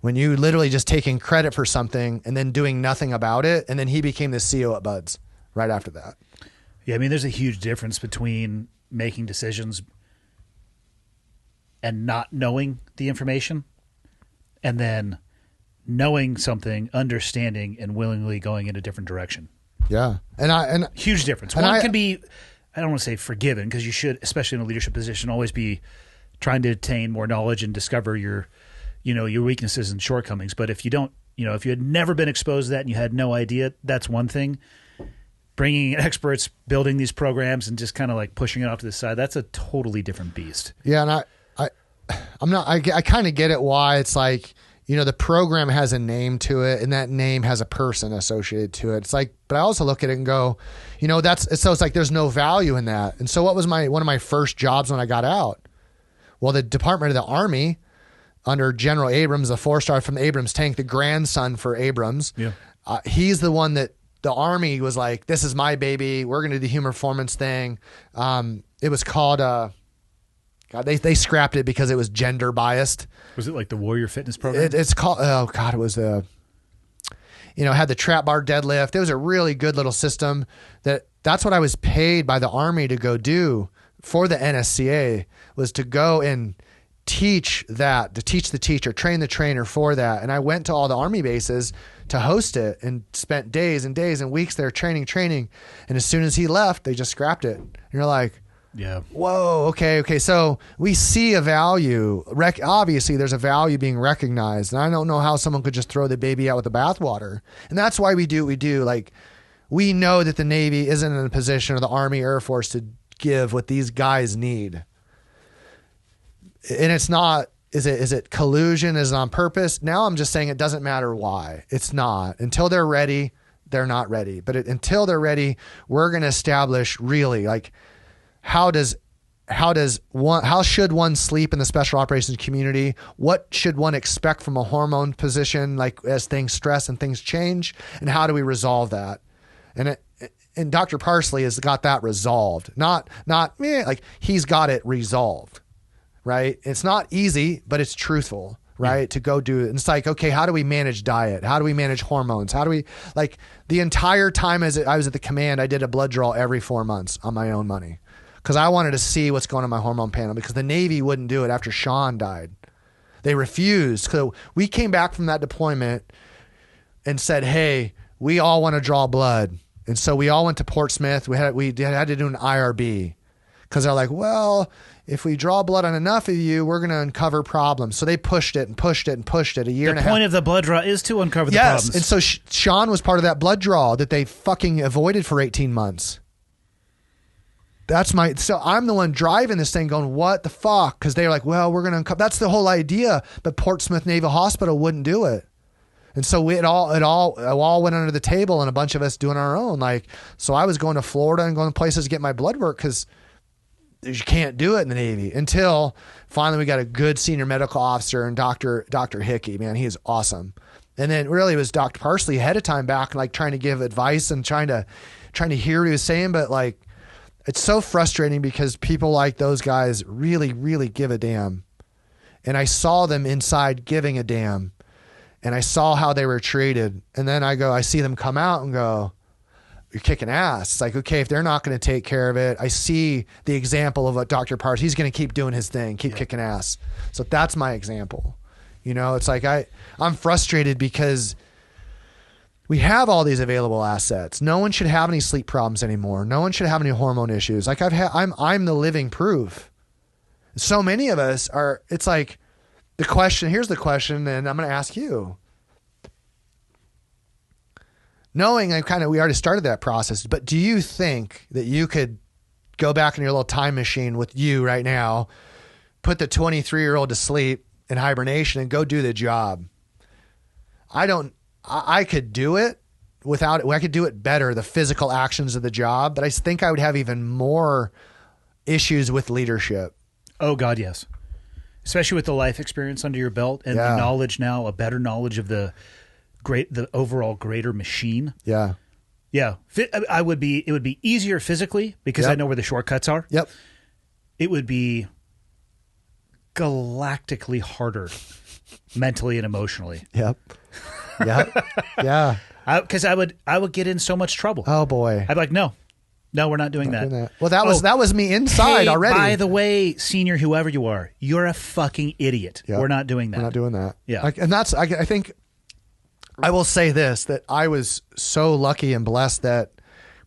When you literally just taking credit for something and then doing nothing about it. And then he became the CEO at Buds right after that. Yeah, I mean, there's a huge difference between making decisions and not knowing the information, and then knowing something, understanding, and willingly going in a different direction. Yeah. And huge difference. One can be, I don't want to say forgiven, because you should, especially in a leadership position, always be trying to attain more knowledge and discover your weaknesses and shortcomings. But if you don't, if you had never been exposed to that and you had no idea, that's one thing. Bringing in experts, building these programs, and just kind of like pushing it off to the side, that's a totally different beast. Yeah. And I kind of get it why it's like, the program has a name to it, and that name has a person associated to it. It's like, but I also look at it and go, so it's like there's no value in that. And so what was one of my first jobs when I got out? Well, the Department of the Army under General Abrams, a 4-star from the Abrams tank, the grandson for Abrams. Yeah. He's the one that the Army was like, this is my baby. We're going to do the human performance thing. It was called, God, they scrapped it because it was gender biased. Was it like the Warrior Fitness Program? It's called, oh God, it was had the trap bar deadlift. It was a really good little system that's what I was paid by the Army to go do for the NSCA, was to go and teach the teacher, train the trainer for that. And I went to all the Army bases to host it and spent days and days and weeks there training. And as soon as he left, they just scrapped it. And you're like, yeah. Whoa. Okay. So we see a value. Obviously, there's a value being recognized, and I don't know how someone could just throw the baby out with the bathwater. And that's why we do what we do. Like, we know that the Navy isn't in a position, or the Army, Air Force, to give what these guys need. And it's not. Is it collusion? Is it on purpose? Now I'm just saying it doesn't matter why. It's not. Until they're ready, they're not ready. But until they're ready, we're going to establish really like. How should one sleep in the special operations community? What should one expect from a hormone position, like as things stress and things change? And how do we resolve that? And Dr. Parsley has got that resolved. Not like he's got it resolved, right? It's not easy, but it's truthful, right? Yeah. To go do it. And it's like, okay, how do we manage diet? How do we manage hormones? How do we, like, the entire time as I was at the command, I did a blood draw every 4 months on my own money. Because I wanted to see what's going on in my hormone panel, because the Navy wouldn't do it after Sean died. They refused. So we came back from that deployment and said, hey, we all want to draw blood. And so we all went to Portsmouth. We had to do an IRB, because they're like, well, if we draw blood on enough of you, we're going to uncover problems. So they pushed it a year and a half. The point of the blood draw is to uncover the problems. And so Sean was part of that blood draw that they fucking avoided for 18 months. So I'm the one driving this thing going, what the fuck? Because they're like, well, we're going to uncover. That's the whole idea. But Portsmouth Naval Hospital wouldn't do it. And so it all went under the table, and a bunch of us doing our own. Like, so I was going to Florida and going to places to get my blood work, because you can't do it in the Navy, until finally we got a good senior medical officer, and Dr. Hickey, man, he is awesome. And then really it was Dr. Parsley ahead of time back, like trying to give advice and trying to hear what he was saying. But like, it's so frustrating because people like those guys really, really give a damn. And I saw them inside giving a damn, and I saw how they were treated. And then I see them come out and go, you're kicking ass. It's like, okay, if they're not going to take care of it, I see the example of what Dr. Parts, he's going to keep doing his thing, keep kicking ass. So that's my example. It's like, I'm frustrated because we have all these available assets. No one should have any sleep problems anymore. No one should have any hormone issues. Like I'm the living proof. So many of us are, it's like here's the question, and I'm going to ask you. Knowing we already started that process, but do you think that you could go back in your little time machine with you right now, put the 23-year-old to sleep in hibernation and go do the job? I could do it without it. I could do it better, the physical actions of the job, but I think I would have even more issues with leadership. Oh God, yes. Especially with the life experience under your belt and the knowledge now, a better knowledge of the overall greater machine. Yeah. Yeah. It would be easier physically because I know where the shortcuts are. Yep. It would be galactically harder mentally and emotionally. Yep. Yep. Yeah. Because I would get in so much trouble. Oh boy. I'd be like, no, we're not doing that. Well, that was me inside hey, already. By the way, senior, whoever you are, you're a fucking idiot. Yep. We're not doing that. We're not doing that. Yeah. And that's, I think I will say this, that I was so lucky and blessed that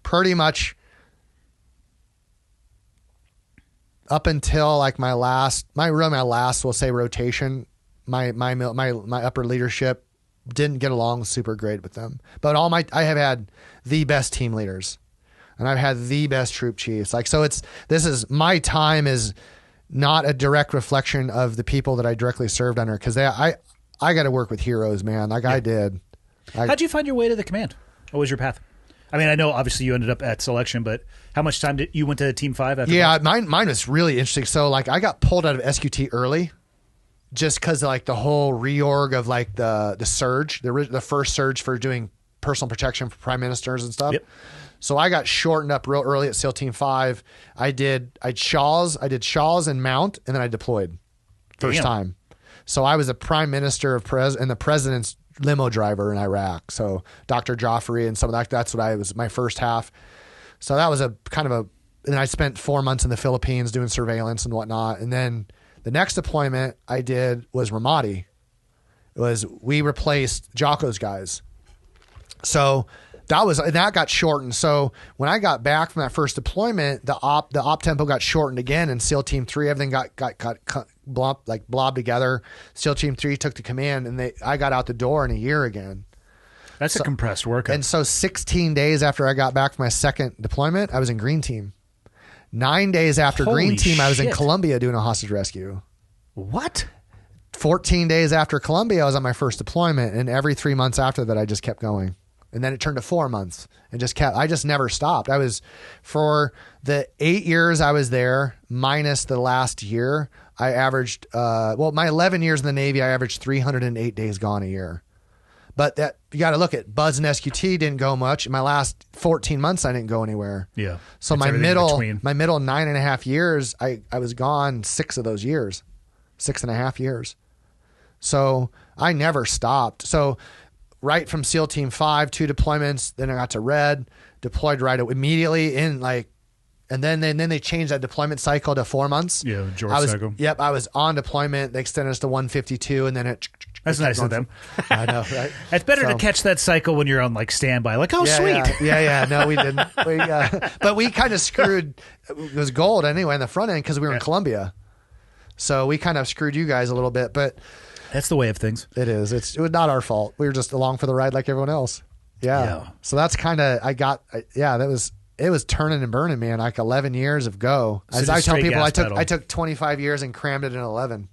pretty much up until like my last, we'll say rotation, my upper leadership didn't get along super great with them. But I have had the best team leaders and I've had the best troop chiefs. Like, so my time is not a direct reflection of the people that I directly served under. Cause I got to work with heroes, man. Like I did. How'd you find your way to the command? What was your path? I mean, I know obviously you ended up at selection, but how much time did you went to Team 5 after? Yeah, mine was really interesting. So like I got pulled out of SQT early just because like the whole reorg of like the surge, the first surge for doing personal protection for prime ministers and stuff. Yep. So I got shortened up real early at SEAL Team 5. I did Shaws and Mount, and then I deployed first time. So I was a prime minister and the president's limo driver in Iraq. So Dr. Joffrey and some of that, that's what I was my first half. So that was and I spent 4 months in the Philippines doing surveillance and whatnot. And then the next deployment I did was Ramadi. We replaced Jocko's guys. So that got shortened. So when I got back from that first deployment, the op tempo got shortened again, and SEAL Team 3, everything got blobbed together. SEAL Team 3 took the command, and I got out the door in a year again. That's a compressed workout. And so 16 days after I got back from my second deployment, I was in Green Team. 9 days after Holy Green Team, I was in shit. Colombia doing a hostage rescue. What? 14 days after Colombia, I was on my first deployment, and every 3 months after that, I just kept going. And then it turned to 4 months and I just never stopped. I was, for the 8 years I was there, minus the last year, I averaged, my 11 years in the Navy, I averaged 308 days gone a year. But that, you got to look at Buzz and SQT didn't go much. In my last 14 months, I didn't go anywhere. Yeah. So It's my everything middle between. 9.5 years, I was gone 6 of those years, 6.5 years. So I never stopped. So right from SEAL Team 5, 2 deployments, then I got to Red, deployed right immediately and then they changed that deployment cycle to 4 months. Yeah, George cycle. Yep, I was on deployment. They extended us to 152, and then That's nice of them. I know, right? It's better to catch that cycle when you're on like standby. Like, oh, sweet. Yeah. No, we didn't. But we kind of screwed. It was gold anyway in the front end because we were in Colombia. So we kind of screwed you guys a little bit, but That's the way of things. it is. It was not our fault. We were just along for the ride like everyone else. Yeah. So that's kind of it was turning and burning, man. Like 11 years of go. So As just I tell straight people, gas pedal. I took 25 years and crammed it in 11.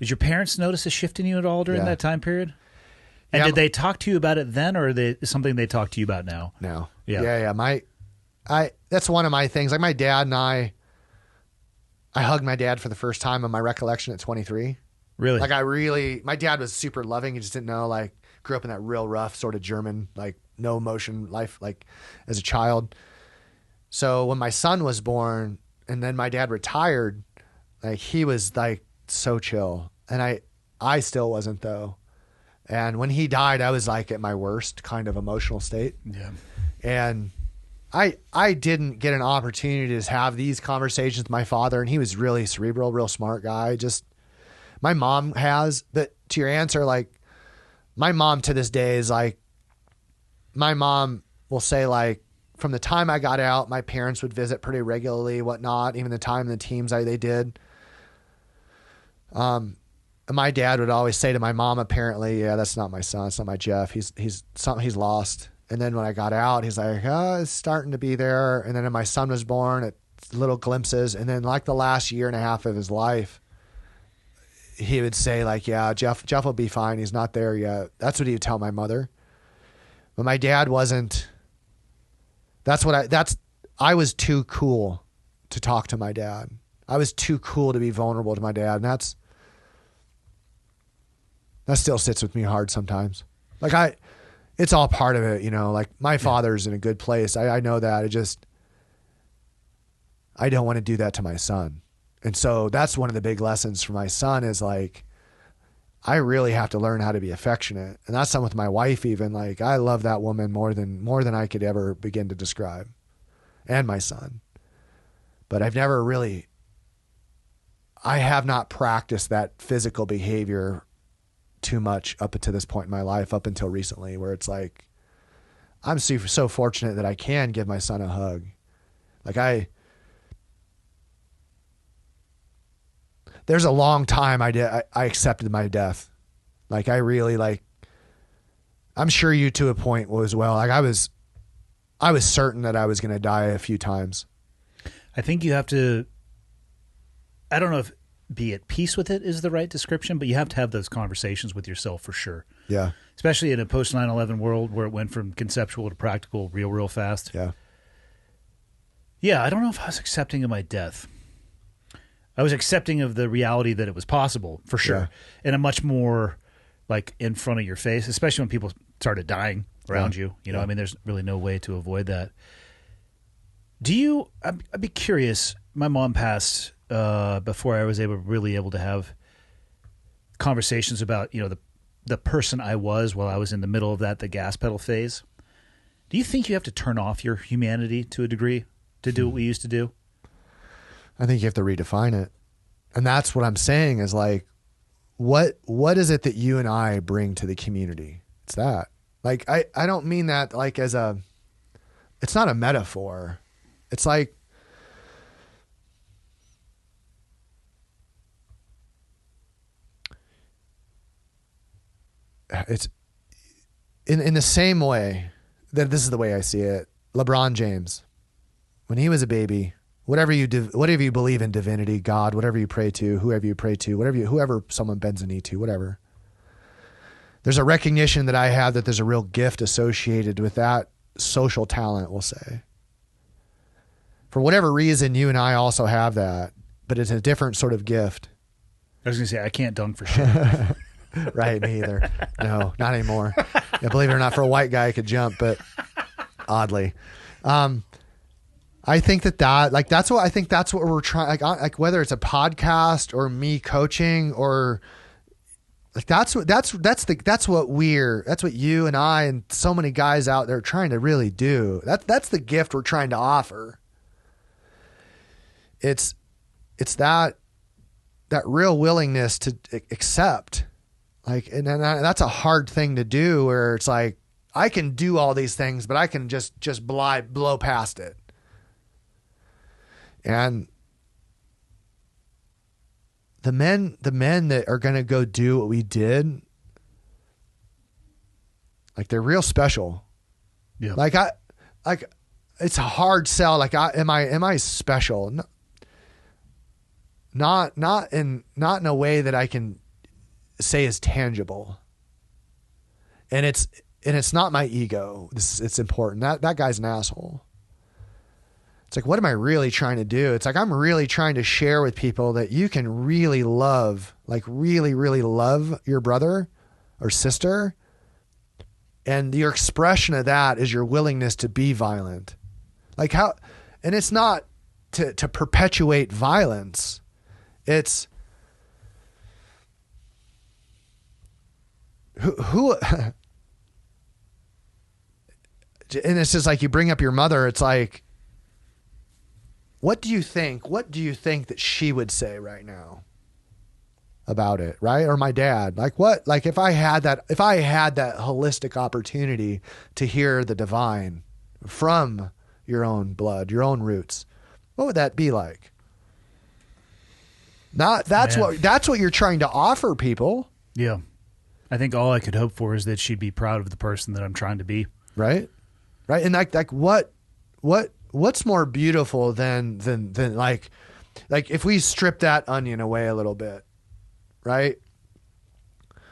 Did your parents notice a shift in you at all during Yeah. that time period? And Yeah. did they talk to you about it then, or something they talk to you about now? No. Yeah. That's one of my things. Like my dad and I hugged my dad for the first time in my recollection at 23. Really? Like my dad was super loving. He just didn't know, like, grew up in that real rough sort of German, like no emotion life, like as a child. So when my son was born and then my dad retired, like he was like so chill. And I still wasn't though. And when he died, I was like at my worst kind of emotional state. Yeah. And I didn't get an opportunity to have these conversations with my father, and he was really cerebral, real smart guy. Just my mom has, but to your answer, like my mom to this day is like, my mom will say like, from the time I got out, my parents would visit pretty regularly, whatnot, even the time the teams they did. And my dad would always say to my mom, apparently, yeah, that's not my son. It's not my Jeff. He's lost. And then when I got out, he's like, oh, it's starting to be there. And then when my son was born, at little glimpses. And then like the last year and a half of his life, he would say like, yeah, Jeff will be fine. He's not there yet. That's what he would tell my mother. But my dad wasn't. I was too cool to talk to my dad. I was too cool to be vulnerable to my dad. And that still sits with me hard sometimes. Like it's all part of it, you know, like my father's in a good place. I know that. I don't want to do that to my son. And so that's one of the big lessons for my son is like, I really have to learn how to be affectionate. And that's something with my wife even. Like, I love that woman more than I could ever begin to describe, and my son. But I have not practiced that physical behavior too much up to this point in my life, up until recently, where it's like, I'm so fortunate that I can give my son a hug. Like there's a long time I accepted my death. Like I really I'm sure you to a point as well. Like I was certain that I was going to die a few times. I think you have to, I don't know if be at peace with it is the right description, but you have to have those conversations with yourself for sure. Yeah. Especially in a post 9/11 world where it went from conceptual to practical real fast. Yeah. Yeah. I don't know if I was accepting of my death. I was accepting of the reality that it was possible for sure. Yeah. And a much more like in front of your face, especially when people started dying around you. You know, I mean, there's really no way to avoid that. I'd be curious. My mom passed before I was really able to have conversations about, you know, the person I was while I was in the middle of the gas pedal phase. Do you think you have to turn off your humanity to a degree to do what we used to do? I think you have to redefine it. And that's what I'm saying is like, what is it that you and I bring to the community? It's that. Like, I don't mean that like it's not a metaphor. It's like, it's in the same way that this is the way I see it. LeBron James, when he was a baby, whatever you believe in divinity, God, whatever you pray to, whoever someone bends a knee to, whatever. There's a recognition that I have that there's a real gift associated with that social talent, we'll say. For whatever reason, you and I also have that, but it's a different sort of gift. I was going to say, I can't dunk for shit. Right, me either. No, not anymore. Yeah, believe it or not, for a white guy, I could jump, but oddly. I think that's what we're trying, like whether it's a podcast or me coaching or like that's what you and I and so many guys out there are trying to really do. That's the gift we're trying to offer. It's that real willingness to accept, like, and that's a hard thing to do where it's like, I can do all these things, but I can just blow past it. And the men that are going to go do what we did, like they're real special. Yeah. Like it's a hard sell. Like, am I special? No, not in a way that I can say is tangible. And it's not my ego. It's important. That guy's an asshole. It's like, what am I really trying to do? It's like, I'm really trying to share with people that you can really love, like really, really love your brother or sister. And your expression of that is your willingness to be violent. Like how, and it's not to perpetuate violence. It's who and it's just like, you bring up your mother. It's like, what do you think that she would say right now about it? Right. Or my dad, like what, like if I had that holistic opportunity to hear the divine from your own blood, your own roots, what would that be like? That's what you're trying to offer people. Yeah. I think all I could hope for is that she'd be proud of the person that I'm trying to be. Right. Right. And like what's more beautiful than like if we strip that onion away a little bit, right?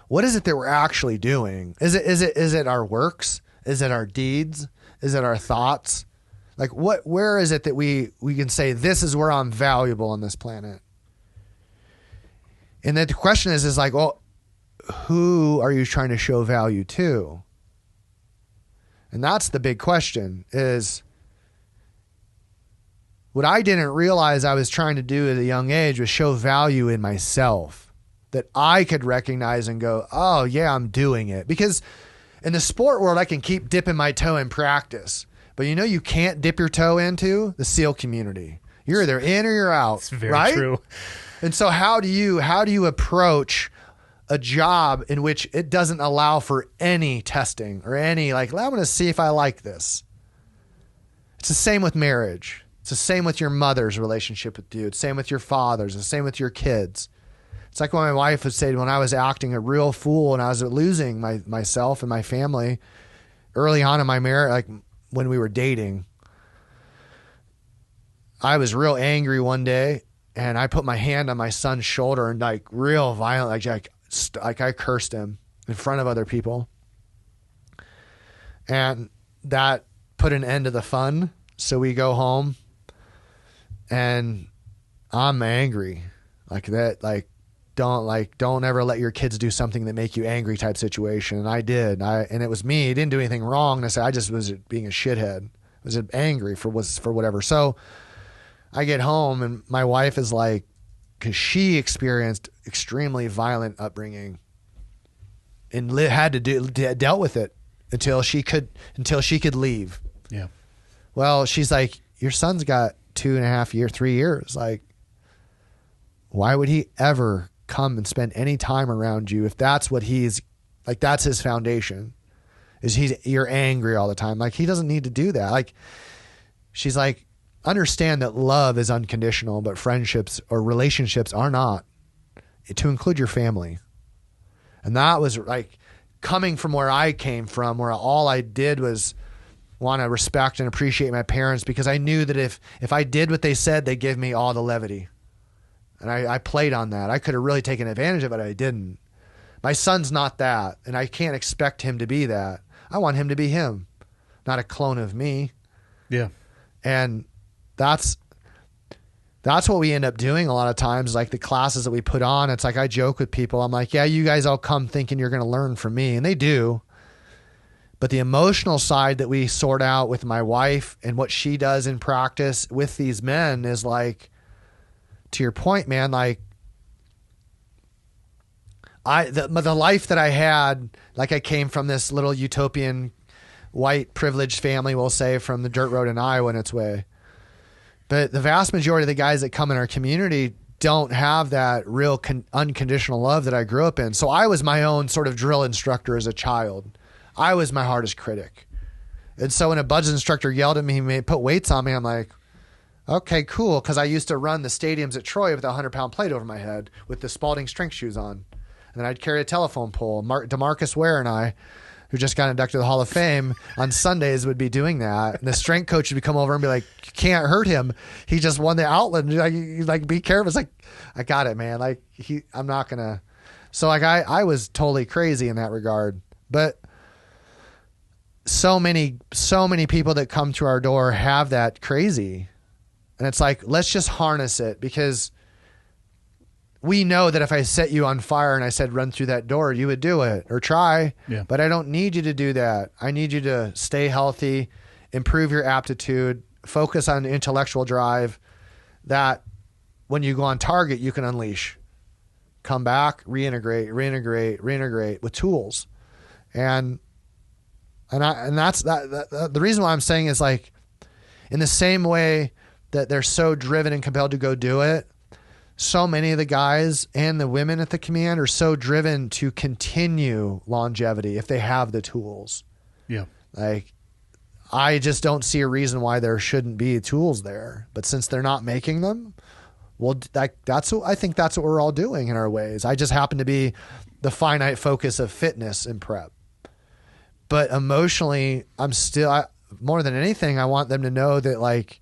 What is it that we're actually doing? Is it our works? Is it our deeds? Is it our thoughts? Like where is it that we can say, this is where I'm valuable on this planet? And then the question is like, well, who are you trying to show value to? And that's the big question is, What I didn't realize I was trying to do at a young age was show value in myself, that I could recognize and go, oh yeah, I'm doing it. Because in the sport world, I can keep dipping my toe in practice, but you can't dip your toe into the SEAL community. You're either in or you're out. It's very right? true. And so how do you approach a job in which it doesn't allow for any testing or any I'm going to see if I like this. It's the same with marriage. It's the same with your mother's relationship with you. It's the same with your father's. It's the same with your kids. It's like what my wife would say when I was acting a real fool and I was losing myself and my family early on in my marriage, like when we were dating. I was real angry one day and I put my hand on my son's shoulder and real violent, like I cursed him in front of other people. And that put an end to the fun. So we go home and I'm angry like that. Don't ever let your kids do something that make you angry type situation. And I did. And it was me. He didn't do anything wrong. I just was being a shithead. I was angry for whatever. So I get home and my wife is like, because she experienced extremely violent upbringing and had to dealt with it until she could leave. Yeah. Well, she's like, your son's got 2.5 years, 3 years. Like, why would he ever come and spend any time around you if that's what that's his foundation? You're angry all the time. Like, he doesn't need to do that. Like, she's like, understand that love is unconditional, but friendships or relationships are not, to include your family. And that was like coming from where I came from, where all I did was want to respect and appreciate my parents, because I knew that if I did what they said, they'd give me all the levity. And I played on that. I could have really taken advantage of it. I didn't. My son's not that, and I can't expect him to be that. I want him to be him, not a clone of me. Yeah. And that's what we end up doing a lot of times, like the classes that we put on. It's like I joke with people. I'm like, yeah, you guys all come thinking you're going to learn from me. And they do. But the emotional side that we sort out with my wife and what she does in practice with these men is like, to your point, man, like the life that I had, like I came from this little utopian white privileged family, we'll say, from the dirt road in Iowa in its way. But the vast majority of the guys that come in our community don't have that real unconditional love that I grew up in. So I was my own sort of drill instructor as a child. I was my hardest critic. And so when a BUD/S instructor yelled at me, he put weights on me, I'm like, okay, cool. Because I used to run the stadiums at Troy with a 100-pound plate over my head with the Spalding strength shoes on. And then I'd carry a telephone pole. DeMarcus Ware and I, who just got inducted to the Hall of Fame, on Sundays would be doing that. And the strength coach would come over and be like, you can't hurt him. He just won the outlet. And like, be careful. It's like, I got it, man. Like, I'm not going to. So like, I was totally crazy in that regard. But so many people that come to our door have that crazy. And it's like, let's just harness it, because we know that if I set you on fire and I said, run through that door, you would do it or try. Yeah. But I don't need you to do that. I need you to stay healthy, improve your aptitude, focus on intellectual drive that when you go on target, you can unleash, come back, reintegrate with tools. And that's the reason why I'm saying is, like, in the same way that they're so driven and compelled to go do it, so many of the guys and the women at the command are so driven to continue longevity if they have the tools. Yeah. Like, I just don't see a reason why there shouldn't be tools there. But since they're not making them, well, I think that's what we're all doing in our ways. I just happen to be the finite focus of fitness and prep. But emotionally, more than anything, I want them to know that, like,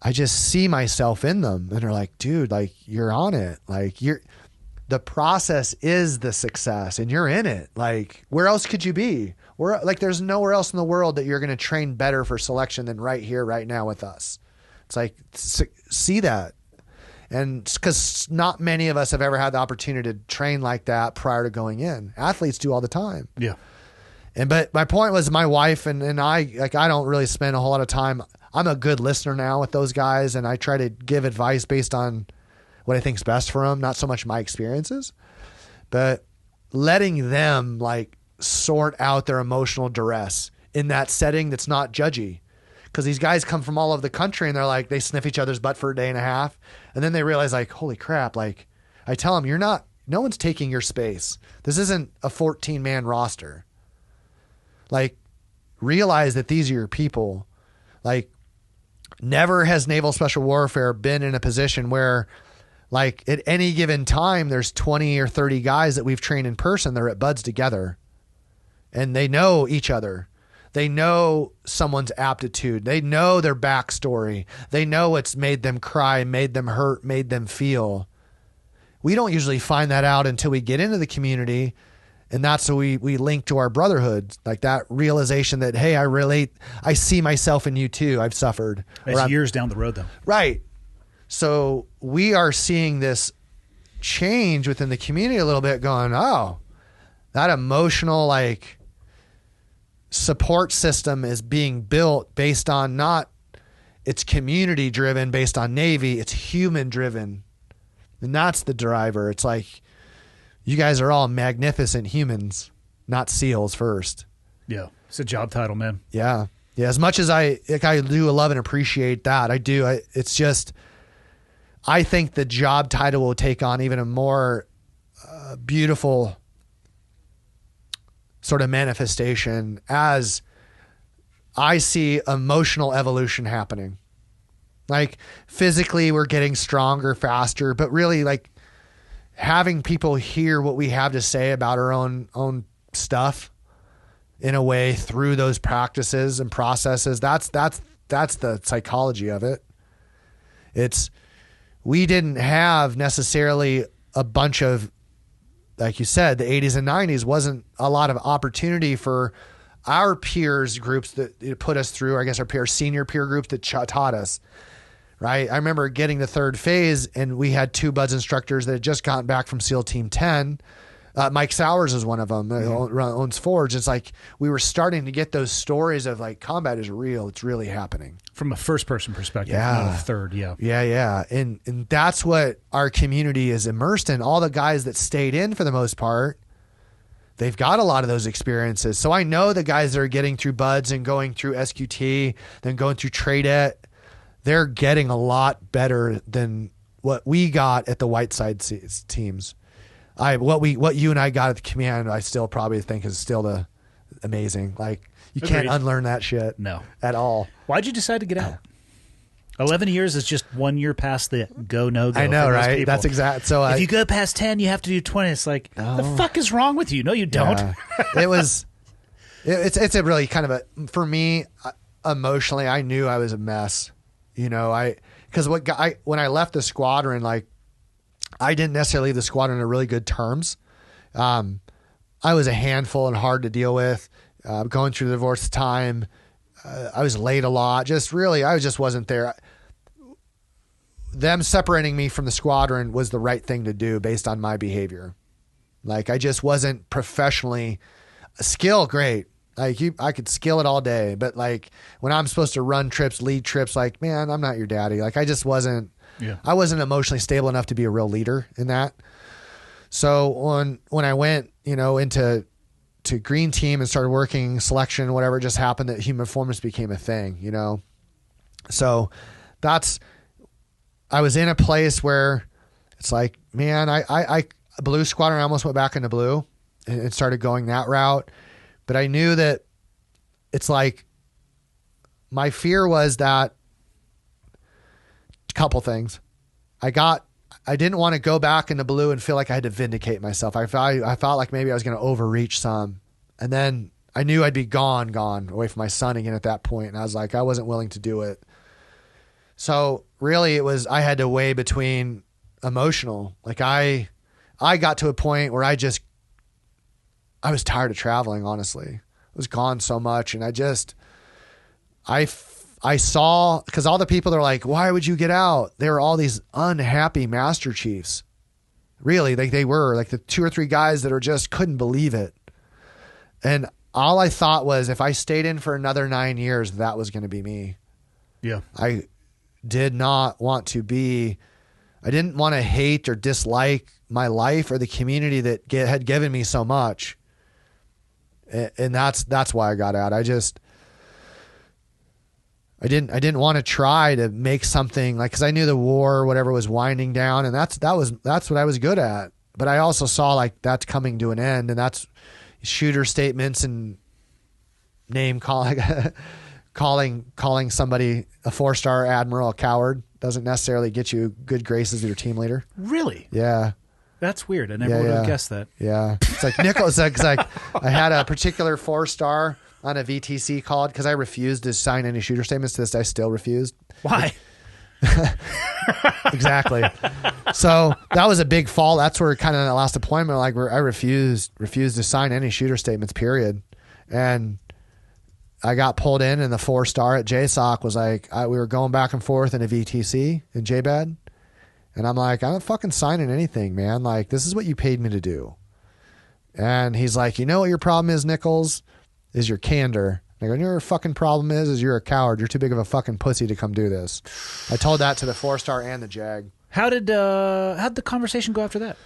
I just see myself in them, and they're like, dude, like, you're on it. Like, the process is the success and you're in it. Like, where else could you be? There's nowhere else in the world that you're going to train better for selection than right here, right now with us. It's like, see that. And because not many of us have ever had the opportunity to train like that prior to going in. Athletes do all the time. Yeah. But my point was, my wife and I, like, I don't really spend a whole lot of time. I'm a good listener now with those guys, and I try to give advice based on what I think's best for them, not so much my experiences, but letting them like sort out their emotional duress in that setting that's not judgy. Because these guys come from all over the country and they're like, they sniff each other's butt for a day and a half. And then they realize like, holy crap. Like I tell them, no one's taking your space. This isn't a 14-man roster. Like realize that these are your people. Like never has Naval Special Warfare been in a position where like at any given time, there's 20 or 30 guys that we've trained in person. They're at buds together and they know each other. They know someone's aptitude. They know their backstory. They know what's made them cry, made them hurt, made them feel. We don't usually find that out until we get into the community. And that's what we link to our brotherhood, like that realization that, hey, I relate. I see myself in you too. I've suffered. That's years down the road though. Right. So we are seeing this change within the community a little bit going, oh, that emotional, like, support system is being built based on not it's community driven based on Navy, it's human driven. And that's the driver. It's like you guys are all magnificent humans, not SEALs first. Yeah. It's a job title, man. Yeah. Yeah. As much as I do love and appreciate that, I do. It's just, I think the job title will take on even a more beautiful sort of manifestation as I see emotional evolution happening. Like physically we're getting stronger, faster, but really like having people hear what we have to say about our own stuff in a way through those practices and processes. That's the psychology of it. We didn't have necessarily a bunch of, like you said, the 80s and 90s wasn't a lot of opportunity for our peers groups that put us through, I guess our senior peer groups that taught us, right? I remember getting the third phase and we had two buds instructors that had just gotten back from SEAL Team 10. Mike Sowers is one of them, owns Forge. It's like we were starting to get those stories of like combat is real. It's really happening. From a first person perspective, Yeah. not a third. Yeah. Yeah, yeah. And that's what our community is immersed in. All the guys that stayed in for the most part, they've got a lot of those experiences. So I know the guys that are getting through buds and going through SQT, then going through TRADET, they're getting a lot better than what we got at the Whiteside teams. What you and I got at the command, I still probably think is still amazing. Like you can't unlearn that shit. No. At all. Why'd you decide to get out? 11 years is just 1 year past the no-go. I know, for most right? people. That's exact. So if you go past 10, you have to do 20. It's like, the fuck is wrong with you? No, you don't. Yeah. It's a really kind of for me, emotionally, I knew I was a mess. You know, because when I left the squadron, like, I didn't necessarily leave the squadron on really good terms. I was a handful and hard to deal with. Going through the divorce time, I was late a lot. Just really, I just wasn't there. Them separating me from the squadron was the right thing to do based on my behavior. Like I just wasn't professionally great. Like I could skill it all day, but like when I'm supposed to run trips, lead trips, like, man, I'm not your daddy. Like I just wasn't. Yeah. I wasn't emotionally stable enough to be a real leader in that. So when I went, into Green Team and started working selection, whatever, it just happened that human performance became a thing, So I was in a place where it's like, man, I Blue Squadron, I almost went back into Blue and started going that route. But I knew that it's like my fear was that couple things. I didn't want to go back into Blue and feel like I had to vindicate myself. I felt like maybe I was going to overreach some. And then I knew I'd be gone away from my son again at that point. And I was like, I wasn't willing to do it. So really I had to weigh between emotional. Like I got to a point where I was tired of traveling, honestly. I was gone so much. And I saw, because all the people that are like, why would you get out? They were all these unhappy Master Chiefs. Really, they were like the 2 or 3 guys that just couldn't believe it. And all I thought was if I stayed in for another 9 years, that was going to be me. Yeah. I did not want to be, I didn't want to hate or dislike my life or the community that had given me so much. And that's why I got out. I didn't want to try to make something like, cause I knew the war or whatever was winding down, and that's what I was good at. But I also saw like that's coming to an end, and that's shooter statements and name calling, calling somebody a 4-star admiral a coward doesn't necessarily get you good graces with your team leader. Really? Yeah. That's weird. I never would have guessed that. Yeah. It's like Nichols, it's like I had a particular 4-star on a VTC called because I refused to sign any shooter statements. To this day, I still refused. Why? Exactly. So that was a big fall. That's where kind of the last deployment, like where I refused to sign any shooter statements, period. And I got pulled in, and the 4-star at JSOC was like, we were going back and forth in a VTC in JBAD. And I'm like, I'm not fucking signing anything, man. Like, this is what you paid me to do. And he's like, you know what your problem is, Nichols? Is your candor. I go, your fucking problem is you're a coward. You're too big of a fucking pussy to come do this. I told that to the 4-star and the JAG. How'd the conversation go after that?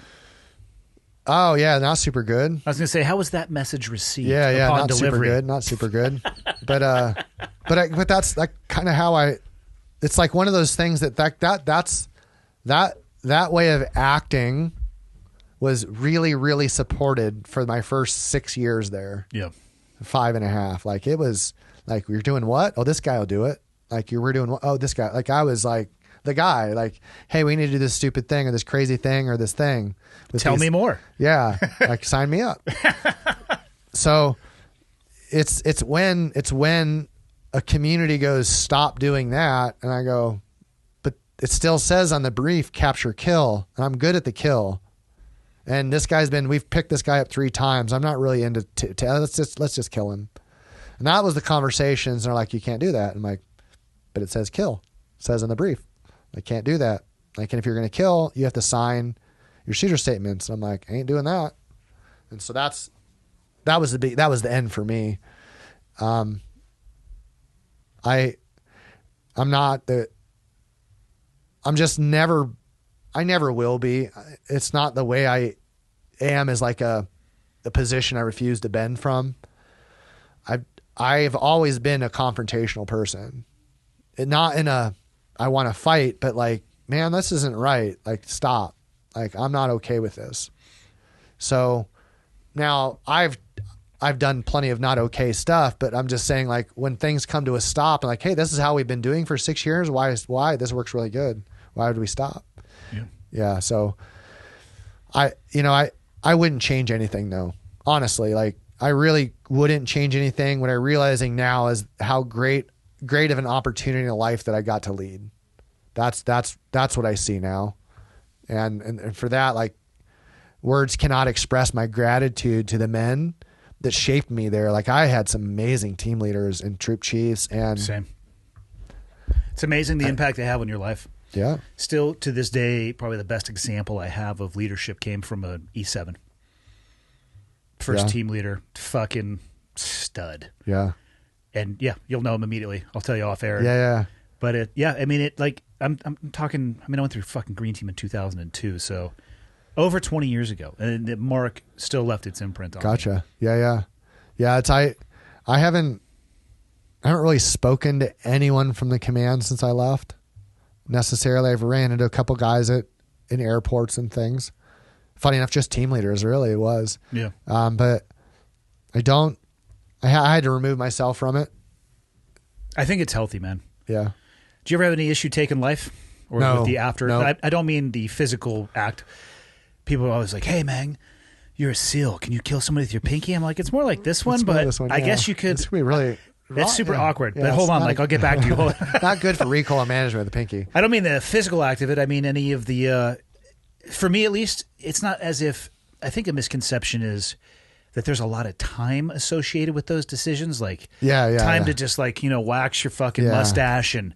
Oh yeah, not super good. I was gonna say, how was that message received? Yeah, upon not delivery? not super good. But that's like kind of how it's like one of those things that way of acting was really, really supported for my first 6 years there. Yeah. 5.5. Like it was like, we were doing what? Oh, this guy will do it. Like you were doing what? Oh, this guy. Like I was like the guy, like, hey, we need to do this stupid thing or this crazy thing or this thing. Tell me more. Yeah. Like sign me up. So it's when a community goes, stop doing that. And I go, but it still says on the brief, capture, kill. And I'm good at the kill. And this guy's we've picked this guy up 3 times. I'm not really into, let's just kill him. And that was the conversations. And they're like, you can't do that. I'm like, but it says kill. It says in the brief. I can't do that. Like, and if you're going to kill, you have to sign your shooter statements. And I'm like, I ain't doing that. And so that was the end for me. I never will be. It's not the way I am, as like the position I refuse to bend from. I've always been a confrontational person. Not in a, I want to fight, but like, man, this isn't right. Like, stop. Like, I'm not okay with this. So now I've done plenty of not okay stuff, but I'm just saying, like, when things come to a stop and like, hey, this is how we've been doing for 6 years. Why this works really good. Why would we stop? Yeah. Yeah. So I wouldn't change anything though. Honestly, like I really wouldn't change anything. What I'm realizing now is how great of an opportunity in life that I got to lead. That's what I see now. And for that, like, words cannot express my gratitude to the men that shaped me there. Like, I had some amazing team leaders and troop chiefs, and same. It's amazing the impact they have on your life. Yeah. Still to this day, probably the best example I have of leadership came from an E7. First team leader, fucking stud. Yeah. And yeah, you'll know him immediately. I'll tell you off air. Yeah. But I went through fucking Green Team in 2002, so over 20 years ago, and Mark still left its imprint on me. Gotcha. Yeah. It's I haven't really spoken to anyone from the command since I left. Necessarily, I've ran into a couple guys in airports and things. Funny enough, just team leaders. Really, it was. Yeah. But I had to remove myself from it. I think it's healthy, man. Yeah. Do you ever have any issue taking life? Or No. with the after? No. I don't mean the physical act. People are always like, hey, man, you're a SEAL. Can you kill somebody with your pinky? I'm like, it's more like this one, It's more but this one, I yeah. guess you could. It's gonna be really. That's super awkward. Yeah, but hold it's on, not like, I'll get back to you. Hold on. Not good for recall and management of the pinky. I don't mean the physical act of it. I mean any of the, for me at least, it's not as if, I think a misconception is that there's a lot of time associated with those decisions. Like time to just like, wax your fucking mustache and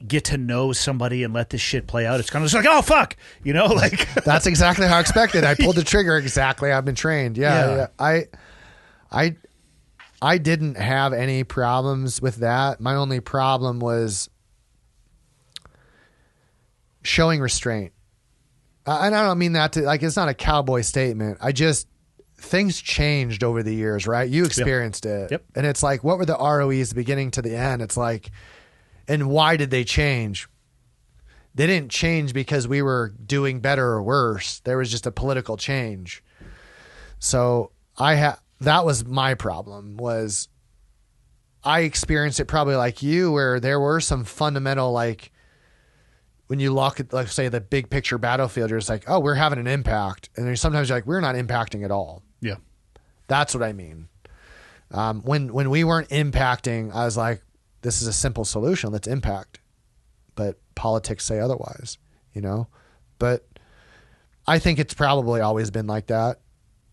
get to know somebody and let this shit play out. It's kind of just like, oh, fuck, like. That's exactly how I expected. I pulled the trigger exactly. I've been trained. Yeah. I didn't have any problems with that. My only problem was showing restraint. And I don't mean that to like, it's not a cowboy statement. Things changed over the years, right? You experienced it. Yep. And it's like, what were the ROEs beginning to the end? It's like, and why did they change? They didn't change because we were doing better or worse. There was just a political change. So that was my problem, was I experienced it probably like you, where there were some fundamental, like when you look at, like, say, the big picture battlefield, you're just like, oh, we're having an impact. And then sometimes you're like, we're not impacting at all. Yeah. That's what I mean. When we weren't impacting, I was like, this is a simple solution. Let's impact. But politics say otherwise, you know? But I think it's probably always been like that.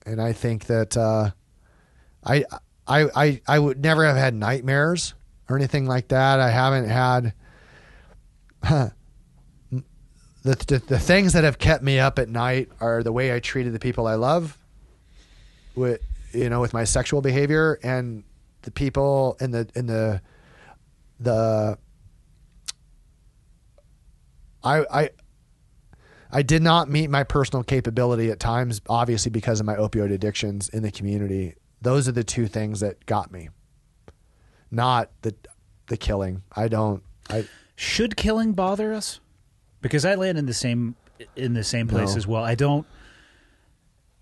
And I think that I would never have had nightmares or anything like that. I haven't had the things that have kept me up at night are the way I treated the people I love, with my sexual behavior, and the people in the I did not meet my personal capability at times, obviously because of my opioid addictions in the community. Those are the two things that got me, not the killing. Should killing bother us? Because I land in the same place as well. I don't.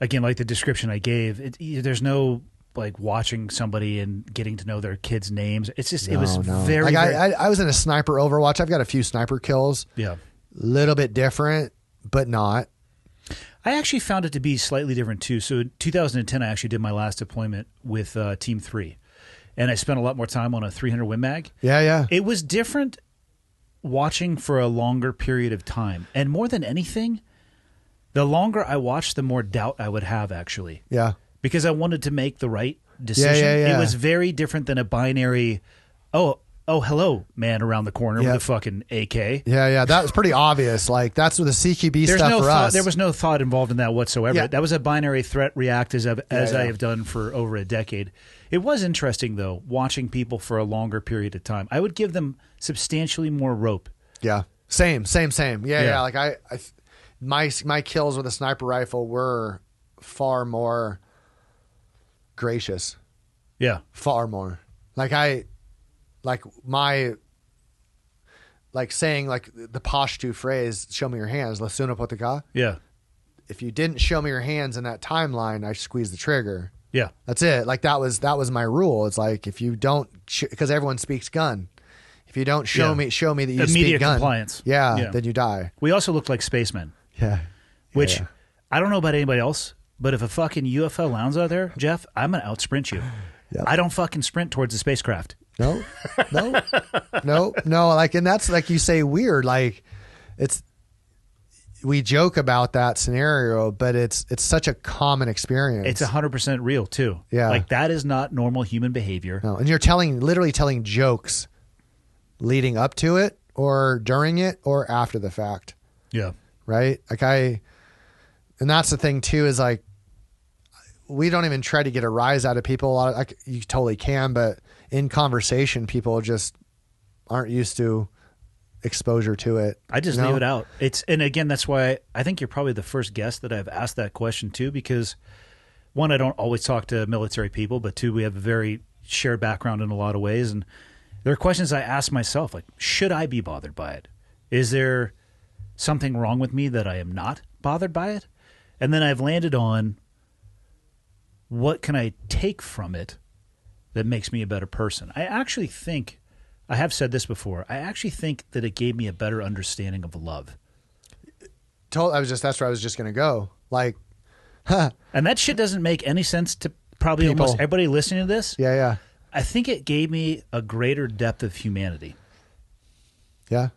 Again, like the description I gave, there's no like watching somebody and getting to know their kids' names. It's just it was very. Like I was in a sniper Overwatch. I've got a few sniper kills. Yeah, little bit different, but not. I actually found it to be slightly different too. So in 2010, I actually did my last deployment with Team 3, and I spent a lot more time on a 300 Win Mag. Yeah. It was different watching for a longer period of time, and more than anything, the longer I watched, the more doubt I would have, actually. Yeah. Because I wanted to make the right decision. Yeah. It was very different than a binary, oh, hello, man around the corner with a fucking AK. Yeah. That was pretty obvious. Like, that's what the CQB stuff for us. There was no thought involved in that whatsoever. Yeah. That was a binary threat react as I have done for over a decade. It was interesting, though, watching people for a longer period of time. I would give them substantially more rope. Yeah. Same. Yeah. Like my kills with a sniper rifle were far more gracious. Yeah. Far more. Saying like the Pashto phrase, show me your hands, Lasuna Potaka. Yeah. If you didn't show me your hands in that timeline, I squeezed the trigger. Yeah. That's it. Like that was my rule. It's like, if you don't, because everyone speaks gun. If you don't show me that you immediate speak gun, compliance. Yeah, then you die. We also look like spacemen. Yeah. Which I don't know about anybody else, but if a fucking UFO lands out there, Jeff, I'm gonna outsprint you. Yep. I don't fucking sprint towards the spacecraft. No. Like, and that's like you say weird. Like, we joke about that scenario, but it's such a common experience. It's 100% real too. Yeah. Like that is not normal human behavior. No, and you're literally telling jokes leading up to it or during it or after the fact. Yeah. Right? Like and that's the thing too, is like, we don't even try to get a rise out of people. You totally can, but in conversation, people just aren't used to exposure to it. I just leave it out. And again, that's why I think you're probably the first guest that I've asked that question to, because one, I don't always talk to military people, but two, we have a very shared background in a lot of ways. And there are questions I ask myself, like, should I be bothered by it? Is there something wrong with me that I am not bothered by it? And then I've landed on, what can I take from it that makes me a better person? I actually think, I have said this before, I actually think that it gave me a better understanding of love. That's where I was just going to go. Like, and that shit doesn't make any sense to probably almost everybody listening to this. Yeah. I think it gave me a greater depth of humanity. Yeah.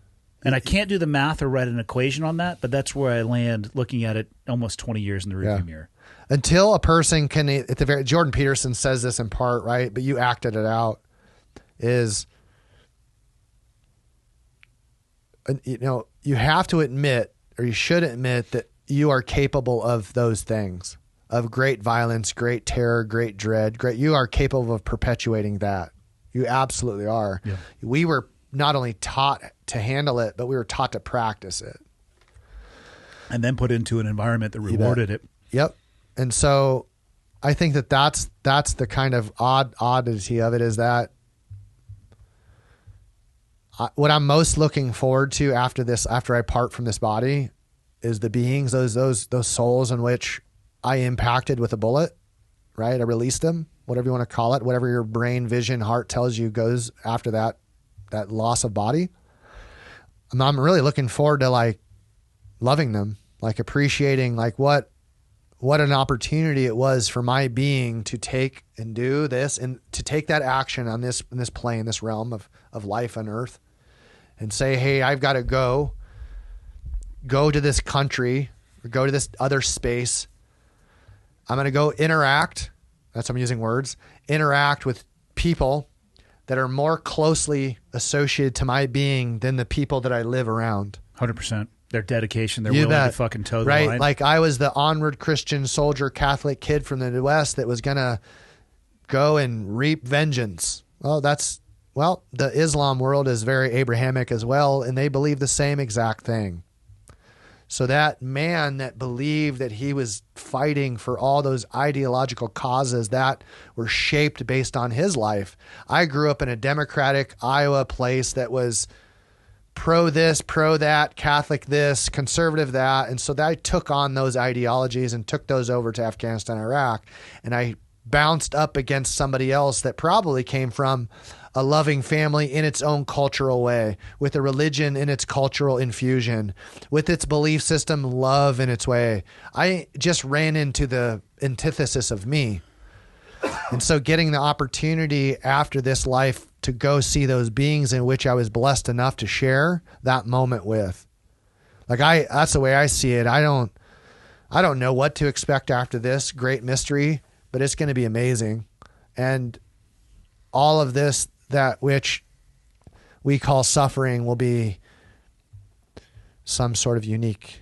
And I can't do the math or write an equation on that, but that's where I land looking at it almost 20 years in the rearview mirror. Until a person can, Jordan Peterson says this in part, right? But you acted it out, is, you have to admit, or you should admit, that you are capable of those things, of great violence, great terror, great dread, you are capable of perpetuating that. You absolutely are. Yeah. We were not only taught to handle it, but we were taught to practice it. And then put into an environment that rewarded it. Yep. And so I think that's the kind of oddity of it, is that what I'm most looking forward to after I part from this body, is the beings, those souls in which I impacted with a bullet, right? I released them, whatever you want to call it, whatever your brain, vision, heart tells you goes after that loss of body. I'm really looking forward to like loving them, like appreciating like what an opportunity it was for my being to take and do this, and to take that action on this plane, this realm of life on earth, and say, hey, I've got to go to this country, or go to this other space. I'm going to go interact. That's, I'm using words, interact with people that are more closely associated to my being than the people that I live around. 100%. Their dedication, they're willing to fucking toe the right? line. Like I was the onward Christian soldier, Catholic kid from the West that was going to go and reap vengeance. The Islam world is very Abrahamic as well, and they believe the same exact thing. So that man that believed that he was fighting for all those ideological causes that were shaped based on his life. I grew up in a Democratic Iowa place that was pro this, pro that, Catholic this, conservative that. And so I took on those ideologies and took those over to Afghanistan, Iraq. And I bounced up against somebody else that probably came from a loving family in its own cultural way, with a religion in its cultural infusion, with its belief system, love in its way. I just ran into the antithesis of me. And so getting the opportunity after this life to go see those beings in which I was blessed enough to share that moment with. That's the way I see it. I don't know what to expect after this great mystery, but it's going to be amazing. And all of this, that which we call suffering, will be some sort of unique,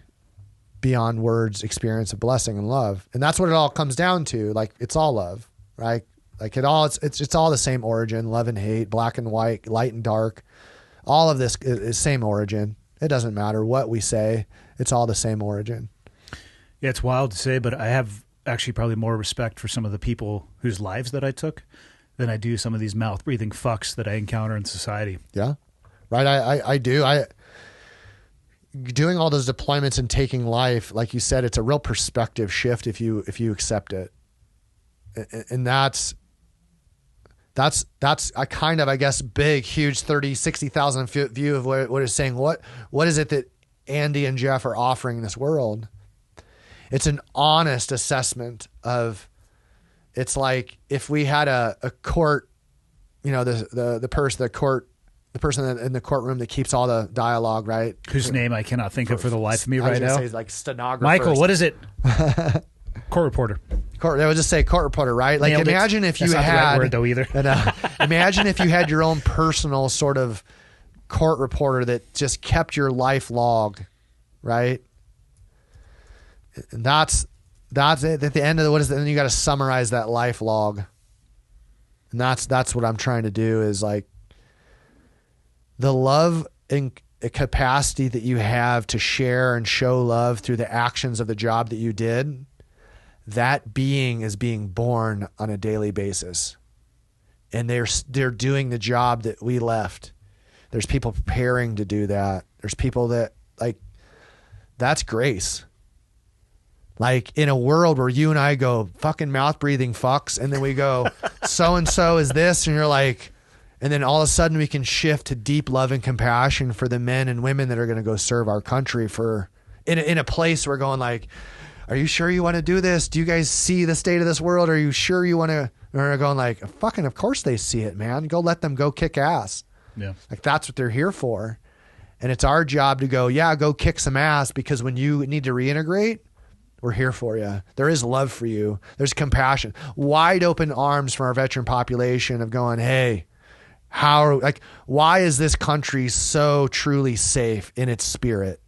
beyond words experience of blessing and love. And that's what it all comes down to. Like, it's all love, right? Like it's all the same origin, love and hate, black and white, light and dark. All of this is same origin. It doesn't matter what we say. It's all the same origin. Yeah, it's wild to say, but I have actually probably more respect for some of the people whose lives that I took than I do some of these mouth-breathing fucks that I encounter in society. Yeah, right. I do. Doing all those deployments and taking life, like you said, it's a real perspective shift if you accept it, and that's a kind of, I guess, big, huge 30, 60,000 foot view of what it's saying. What is it that Andy and Jeff are offering in this world? It's an honest assessment of. It's like if we had a court, the person in the courtroom that keeps all the dialogue, right? Whose name I cannot think of for the life of me right now. I was like stenographer. Michael, what is it? Court reporter. They would just say court reporter, right? Like, Nailed imagine it. if you That's not had the right word though either. Imagine if you had your own personal sort of court reporter that just kept your life log, right? And that's it. At the end of then you got to summarize that life log. And that's what I'm trying to do, is like the love and capacity that you have to share and show love through the actions of the job that you did. That being is being born on a daily basis. And they're doing the job that we left. There's people preparing to do that. There's people that, like, that's grace. Like, in a world where you and I go fucking mouth breathing fucks, and then we go so-and-so is this, and you're like, and then all of a sudden we can shift to deep love and compassion for the men and women that are going to go serve our country in a place where we're going like, are you sure you want to do this? Do you guys see the state of this world? Are you sure you want to? Or they're going like, fucking, of course they see it, man. Go let them go kick ass. Yeah. Like, that's what they're here for. And it's our job to go, yeah, go kick some ass, because when you need to reintegrate, we're here for you. There is love for you. There's compassion. Wide open arms from our veteran population of going, hey, why is this country so truly safe in its spirit?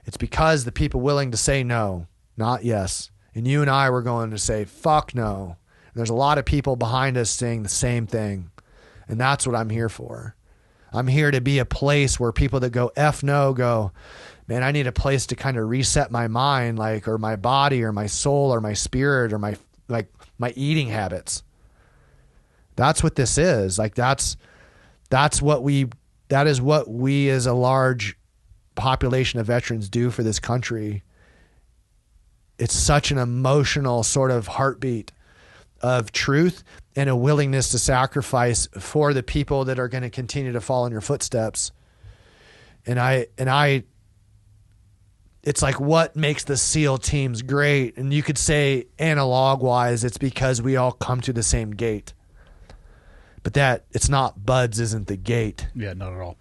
It's because the people willing to say no, not yes. And you and I were going to say, fuck no. And there's a lot of people behind us saying the same thing. And that's what I'm here for. I'm here to be a place where people that go F no go, man, I need a place to kind of reset my mind, like, or my body or my soul or my spirit or my eating habits. That's what this is. Like, that is what we as a large population of veterans do for this country. It's such an emotional sort of heartbeat of truth and a willingness to sacrifice for the people that are going to continue to follow in your footsteps. And it's like what makes the SEAL teams great. And you could say analog wise, it's because we all come to the same gate. But that it's not Buds isn't the gate. Yeah, not at all.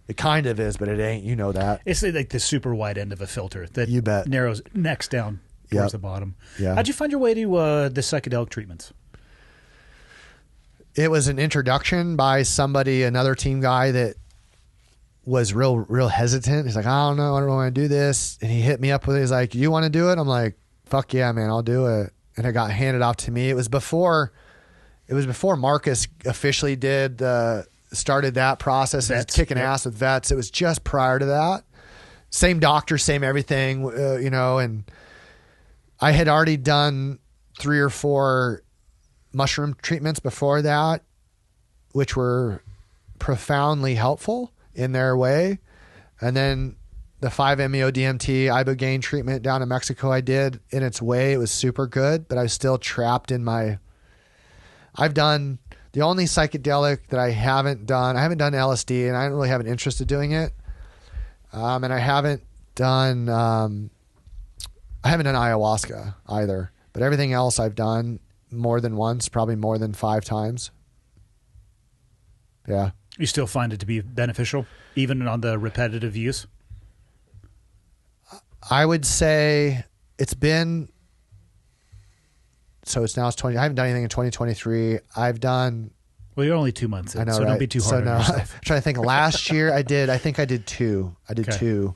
It kind of is, but it ain't. You know that. It's like the super wide end of a filter that you bet narrows next down towards the bottom. Yeah. How'd you find your way to the psychedelic treatments? It was an introduction by somebody, another team guy that was real hesitant. He's like, I don't know want to do this. And he hit me up with it. He's like, you want to do it? I'm like, fuck yeah, man, I'll do it. And it got handed off to me. It was before Marcus officially started that process. It was kicking ass with vets. It was just prior to that. Same doctor, same everything, and I had already done 3 or 4 mushroom treatments before that, which were profoundly helpful in their way. And then the 5-MeO DMT ibogaine treatment down in Mexico I did in its way. It was super good, but I was still trapped in I've done the only psychedelic that I haven't done LSD, and I don't really have an interest in doing it. And I haven't done ayahuasca either, but everything else I've done more than once, probably more than 5 times. Yeah. You still find it to be beneficial, even on the repetitive use? I would say it's been... So it's 20. I haven't done anything in 2023. I've done. Well, you're only 2 months in, I know, so right? don't be too hard on yourself. I'm trying to think. Last year I think I did 2. I did 2.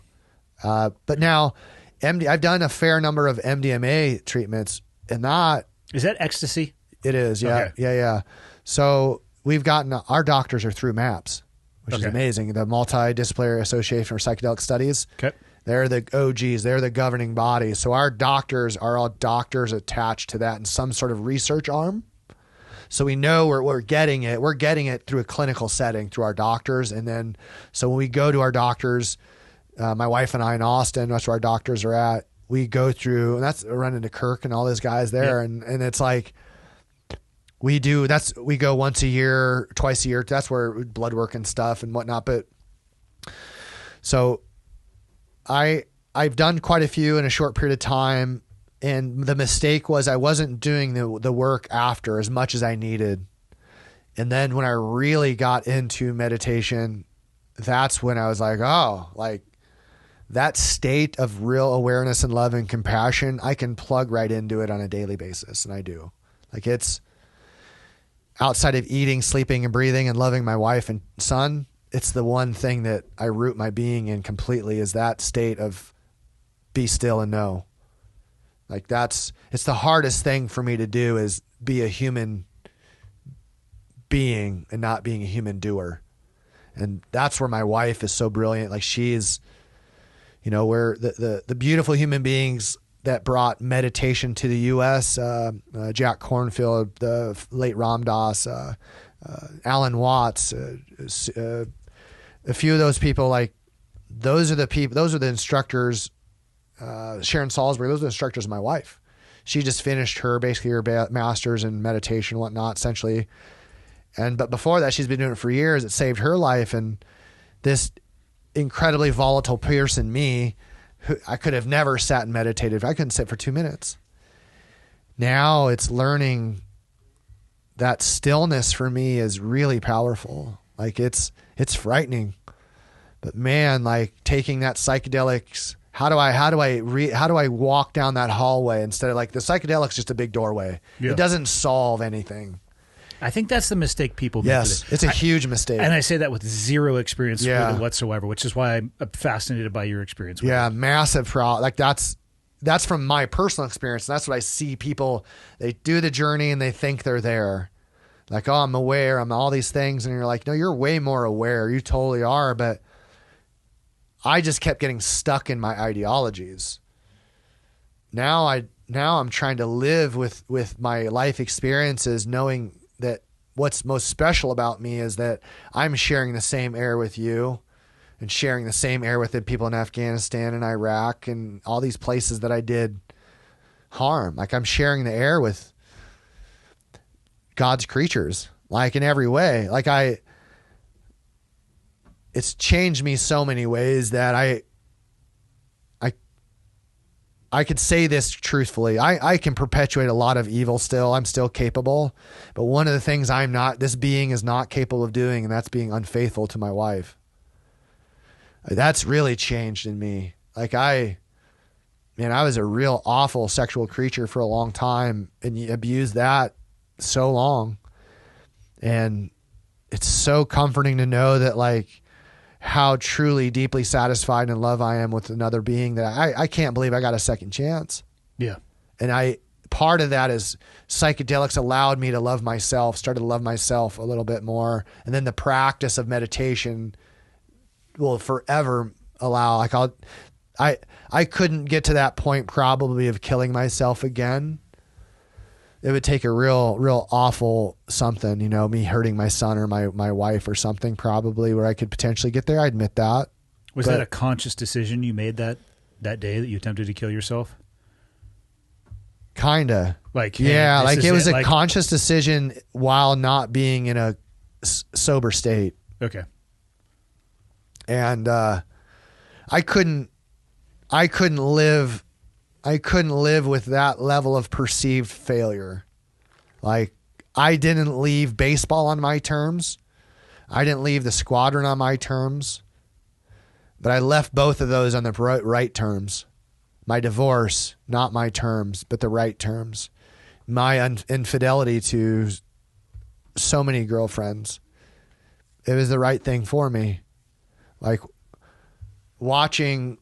But now I've done a fair number of MDMA treatments, and that is that ecstasy? It is. Yeah. Okay. Yeah. So we've gotten our doctors are through MAPS, which is amazing. The Multidisciplinary Association for Psychedelic Studies. Okay. They're the OGs. They're the governing body. So our doctors are all doctors attached to that in some sort of research arm. So we know we're getting it. We're getting it through a clinical setting through our doctors. And then, so when we go to our doctors, my wife and I in Austin, that's where our doctors are at. We go through, and that's running to Kirk and all those guys there. Yep. And it's like, we go once a year, twice a year. That's where blood work and stuff and whatnot. But so I've done quite a few in a short period of time, and the mistake was I wasn't doing the work after as much as I needed. And then when I really got into meditation, that's when I was like, oh, like that state of real awareness and love and compassion, I can plug right into it on a daily basis. And I do. Like, it's outside of eating, sleeping, and breathing and loving my wife and son, it's the one thing that I root my being in completely is that state of be still and know. Like it's the hardest thing for me to do is be a human being and not being a human doer. And that's where my wife is so brilliant. Like she's, where the beautiful human beings that brought meditation to the U.S., Jack Kornfield, the late Ram Dass, Alan Watts, a few of those people, like those are the instructors, Sharon Salisbury, those are the instructors of my wife. She just finished her master's in meditation and whatnot, essentially. But before that, she's been doing it for years. It saved her life. And this incredibly volatile person, me, who I could have never sat and meditated. I couldn't sit for 2 minutes. Now it's learning that stillness for me is really powerful. Like it's frightening, but man, like taking that psychedelics, how do I walk down that hallway instead of like the psychedelics, just a big doorway. Yeah. It doesn't solve anything. I think that's the mistake people make. Yes, it's a huge mistake. And I say that with zero experience with it whatsoever, which is why I'm fascinated by your experience with it. Massive problem. Like that's from my personal experience. And that's what I see people, they do the journey and they think they're there. Like, oh, I'm aware, I'm all these things. And you're like, no, you're way more aware. You totally are. But I just kept getting stuck in my ideologies. Now I'm trying to live with my life experiences, knowing that what's most special about me is that I'm sharing the same air with you and sharing the same air with the people in Afghanistan and Iraq and all these places that I did harm. Like, I'm sharing the air with God's creatures, like, in every way. Like, it's changed me so many ways that I could say this truthfully. I can perpetuate a lot of evil still. I'm still capable. But one of the things this being is not capable of doing, and that's being unfaithful to my wife. That's really changed in me. Like, I was a real awful sexual creature for a long time and abused that so long. And it's so comforting to know that, like, how truly deeply satisfied and in love I am with another being, that I can't believe I got a second chance. Yeah. And part of that is psychedelics allowed me to love myself, started to love myself a little bit more. And then the practice of meditation will forever allow, like, I couldn't get to that point probably of killing myself again. It would take a real awful something, me hurting my son or my wife or something, probably, where I could potentially get there. I admit that. Was that a conscious decision you made that day that you attempted to kill yourself? Kinda. Like, hey, yeah, like it was a conscious decision while not being in a sober state. Okay. And I couldn't live with that level of perceived failure. Like, I didn't leave baseball on my terms. I didn't leave the squadron on my terms. But I left both of those on the right terms. My divorce, not my terms, but the right terms. My infidelity to so many girlfriends. It was the right thing for me. Like, watching,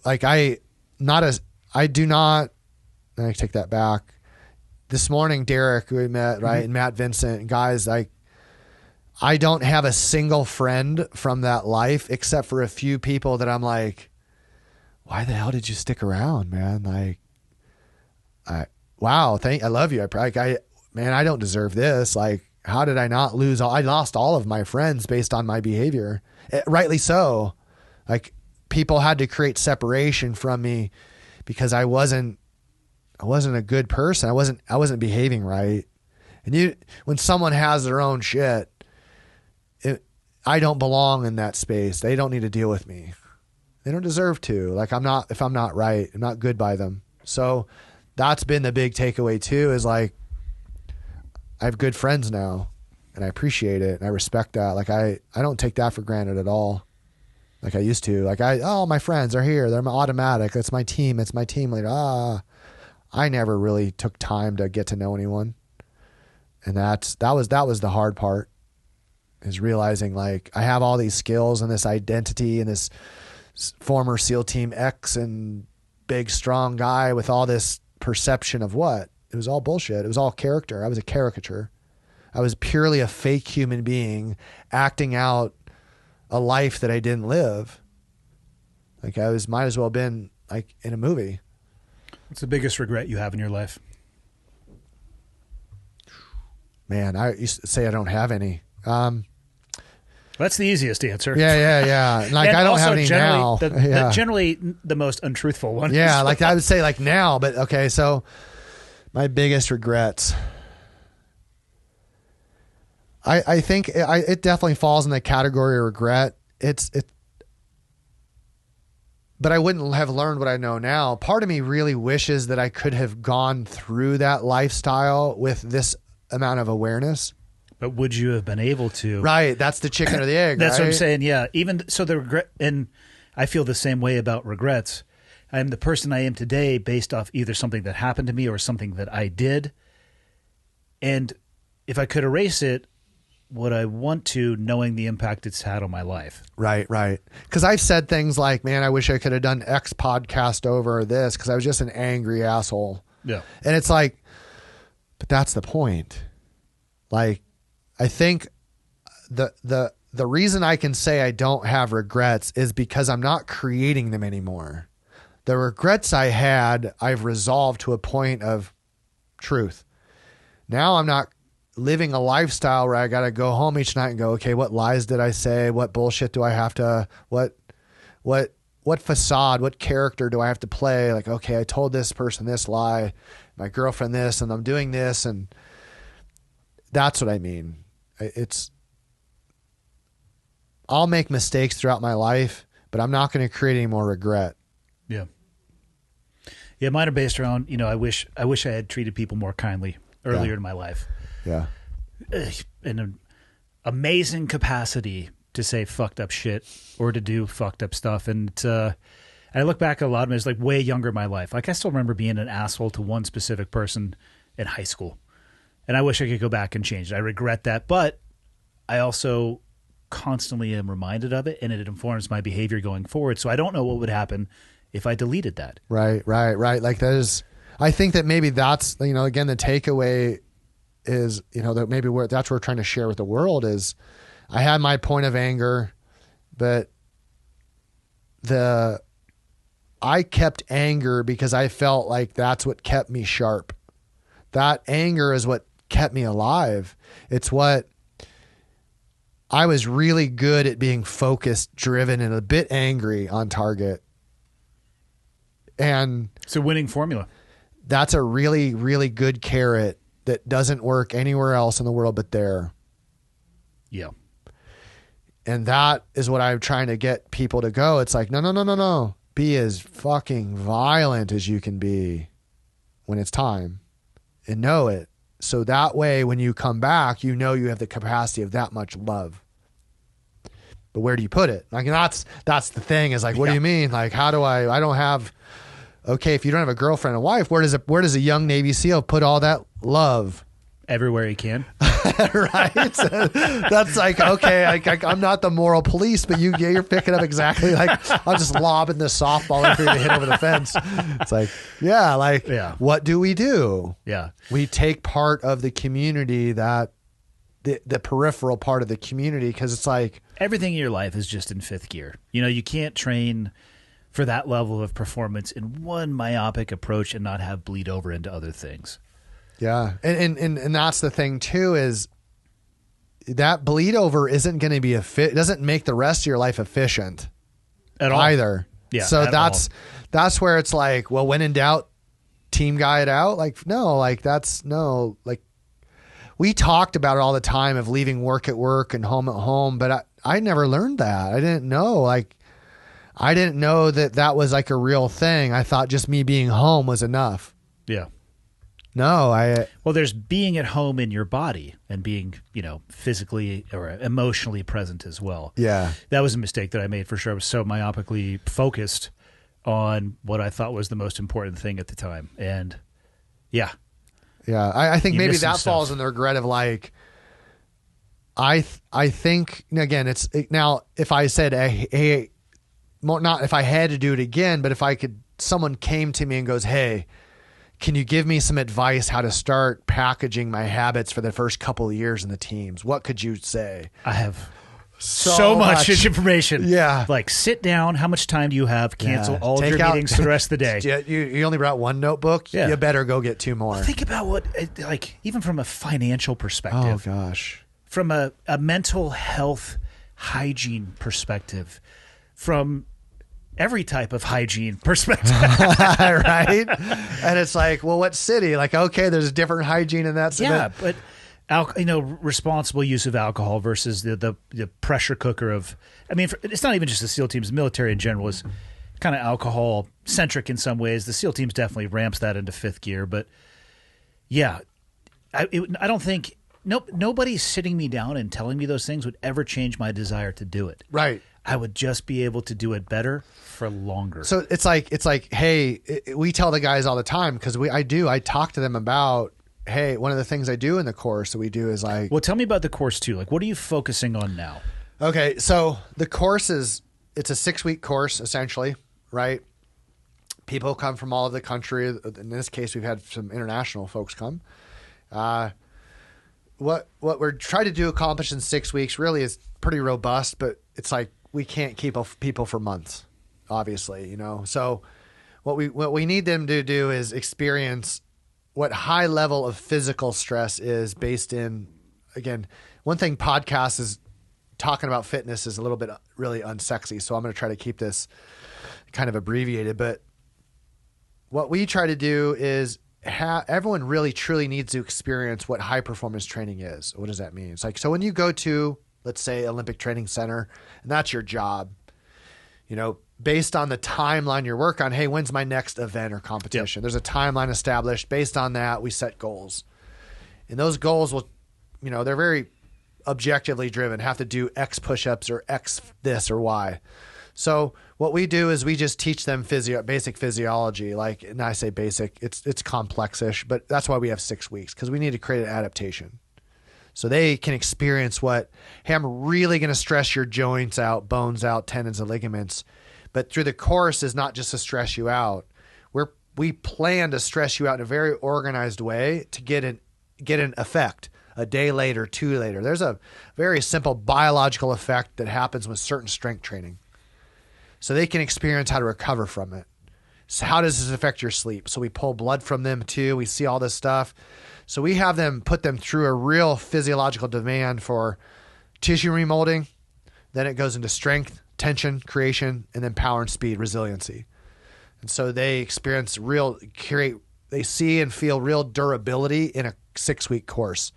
like, I take that back. This morning, Derek, who we met, right, and Matt Vincent, guys, like, I don't have a single friend from that life except for a few people that I'm like, why the hell did you stick around, man? Like, I love you. I don't deserve this. Like, how did I not lose I lost all of my friends based on my behavior. Rightly so. Like, people had to create separation from me because I wasn't a good person. I wasn't behaving right. And when someone has their own shit, I don't belong in that space. They don't need to deal with me. They don't deserve to. Like, if I'm not right, I'm not good by them. So that's been the big takeaway too, is like, I have good friends now and I appreciate it and I respect that. Like, I don't take that for granted at all. Like I used to. Like, my friends are here. They're my automatic. That's my team. It's my team leader. I never really took time to get to know anyone. And that was the hard part, is realizing, like, I have all these skills and this identity and this former SEAL Team X and big, strong guy with all this perception of what? It was all bullshit. It was all character. I was a caricature. I was purely a fake human being acting out a life that I didn't live. Like, might as well have been like in a movie. What's the biggest regret you have in your life? Man, I used to say I don't have any. That's the easiest answer. Yeah. Like, I don't have any now. Generally the most untruthful one. Yeah, like I would say like now, but okay, so my biggest regrets. I think it definitely falls in the category of regret. But I wouldn't have learned what I know now. Part of me really wishes that I could have gone through that lifestyle with this amount of awareness. But would you have been able to? Right. That's the chicken or the egg. That's right? what I'm saying. Yeah. Even so, the regret, and I feel the same way about regrets. I'm the person I am today based off either something that happened to me or something that I did. And if I could erase it, what I want to, knowing the impact it's had on my life. Right. Because I've said things like, man, I wish I could have done X podcast over this because I was just an angry asshole. Yeah. And it's like, but that's the point. Like, I think the reason I can say I don't have regrets is because I'm not creating them anymore. The regrets I had, I've resolved to a point of truth. Now I'm not living a lifestyle where I got to go home each night and go, okay, what lies did I say? What bullshit do I have to, what facade, what character do I have to play? Like, okay, I told this person this lie, my girlfriend this, and I'm doing this. And that's what I mean. I'll make mistakes throughout my life, but I'm not going to create any more regret. Yeah. Yeah. Mine are based around, I wish I had treated people more kindly earlier in my life. Yeah. In an amazing capacity to say fucked up shit or to do fucked up stuff. And I look back at a lot of it as like way younger in my life. Like I still remember being an asshole to one specific person in high school. And I wish I could go back and change it. I regret that. But I also constantly am reminded of it, and it informs my behavior going forward. So I don't know what would happen if I deleted that. Right. Like I think that maybe that's, again, the takeaway is, that maybe that's what we're trying to share with the world is I had my point of anger, but I kept anger because I felt like that's what kept me sharp. That anger is what kept me alive. It's what I was really good at being focused, driven, and a bit angry on target. And it's a winning formula. That's a really, really good carrot that doesn't work anywhere else in the world but there. Yeah. And that is what I'm trying to get people to go. It's like, no. Be as fucking violent as you can be when it's time and know it. So that way, when you come back, you know you have the capacity of that much love. But where do you put it? Like, that's the thing is like, what do you mean? Like, how do I don't have, okay, if you don't have a girlfriend and wife, where does a young Navy SEAL put all that love? Everywhere he can. Right. That's like, okay, I'm not the moral police, but you're picking up exactly like I'm just lobbing this softball in for you to hit over the fence. It's like, what do we do? Yeah. We take part of the community, that the peripheral part of the community, because it's like everything in your life is just in fifth gear. You can't train for that level of performance in one myopic approach and not have bleed over into other things. Yeah. And that's the thing too, is that bleed over isn't going to be it doesn't make the rest of your life efficient at all either. Yeah. So that's where it's like, well, when in doubt, team guy it out. Like, no, like we talked about it all the time of leaving work at work and home at home, but I never learned that. I didn't know that was like a real thing. I thought just me being home was enough. Yeah. No, well, there's being at home in your body and being, physically or emotionally present as well. Yeah. That was a mistake that I made for sure. I was so myopically focused on what I thought was the most important thing at the time. And yeah. Yeah. I think maybe that falls in the regret of like, I think, again, now if I said, hey, not if I had to do it again, but if someone came to me and goes, hey, can you give me some advice how to start packaging my habits for the first couple of years in the teams? What could you say? I have so much information. Yeah. Like sit down. How much time do you have? Cancel all of your meetings for the rest of the day. You only brought one notebook. Yeah. You better go get two more. Well, think about even from a financial perspective. Oh gosh. From a mental health hygiene perspective, from every type of hygiene perspective. Right? And it's like, well, what city? Like, okay, there's different hygiene in that city. Yeah, but responsible use of alcohol versus the pressure cooker of, it's not even just the SEAL teams, the military in general is kind of alcohol centric in some ways. The SEAL teams definitely ramps that into fifth gear, but yeah, I don't think nobody's sitting me down and telling me those things would ever change my desire to do it. Right. I would just be able to do it better for longer. So it's like, hey, we tell the guys all the time, because I talk to them about hey, one of the things I do in the course that we do is like, Well, tell me about the course too. Like, what are you focusing on now? okay, so the course it's a 6-week course essentially, right? People come from all over the country. In this case, we've had some international folks come. What we're trying to accomplish in 6 weeks really is pretty robust, but it's like we can't keep people for months, obviously, you know. So what we need them to do is experience what high level of physical stress is based in, again, one thing podcast is talking about fitness is a little bit really unsexy. So I'm going to try to keep this kind of abbreviated, but what we try to do is everyone really truly needs to experience what high performance training is. What does that mean? It's like, so when you go to, let's say, Olympic Training Center, and that's your job, you know, based on the timeline you work on, hey, when's my next event or competition? Yep. There's a timeline established. Based on that, we set goals. And those goals will, you know, they're very objectively driven, have to do X push-ups or X this or Y. So what we do is we just teach them basic physiology. Like, and I say basic, it's complex-ish, but that's why we have 6 weeks, because we need to create an adaptation. So they can experience what, hey, I'm really going to stress your joints out, bones out, tendons and ligaments. But through the course is not just to stress you out. We plan to stress you out in a very organized way to get an effect a day later, 2 later. There's a very simple biological effect that happens with certain strength training. So they can experience how to recover from it. So how does this affect your sleep? So we pull blood from them too. We see all this stuff. So we have them put them through a real physiological demand for tissue remolding. Then it goes into strength, tension, creation, and then power and speed, resiliency. And so they experience they see and feel real durability in a 6-week course.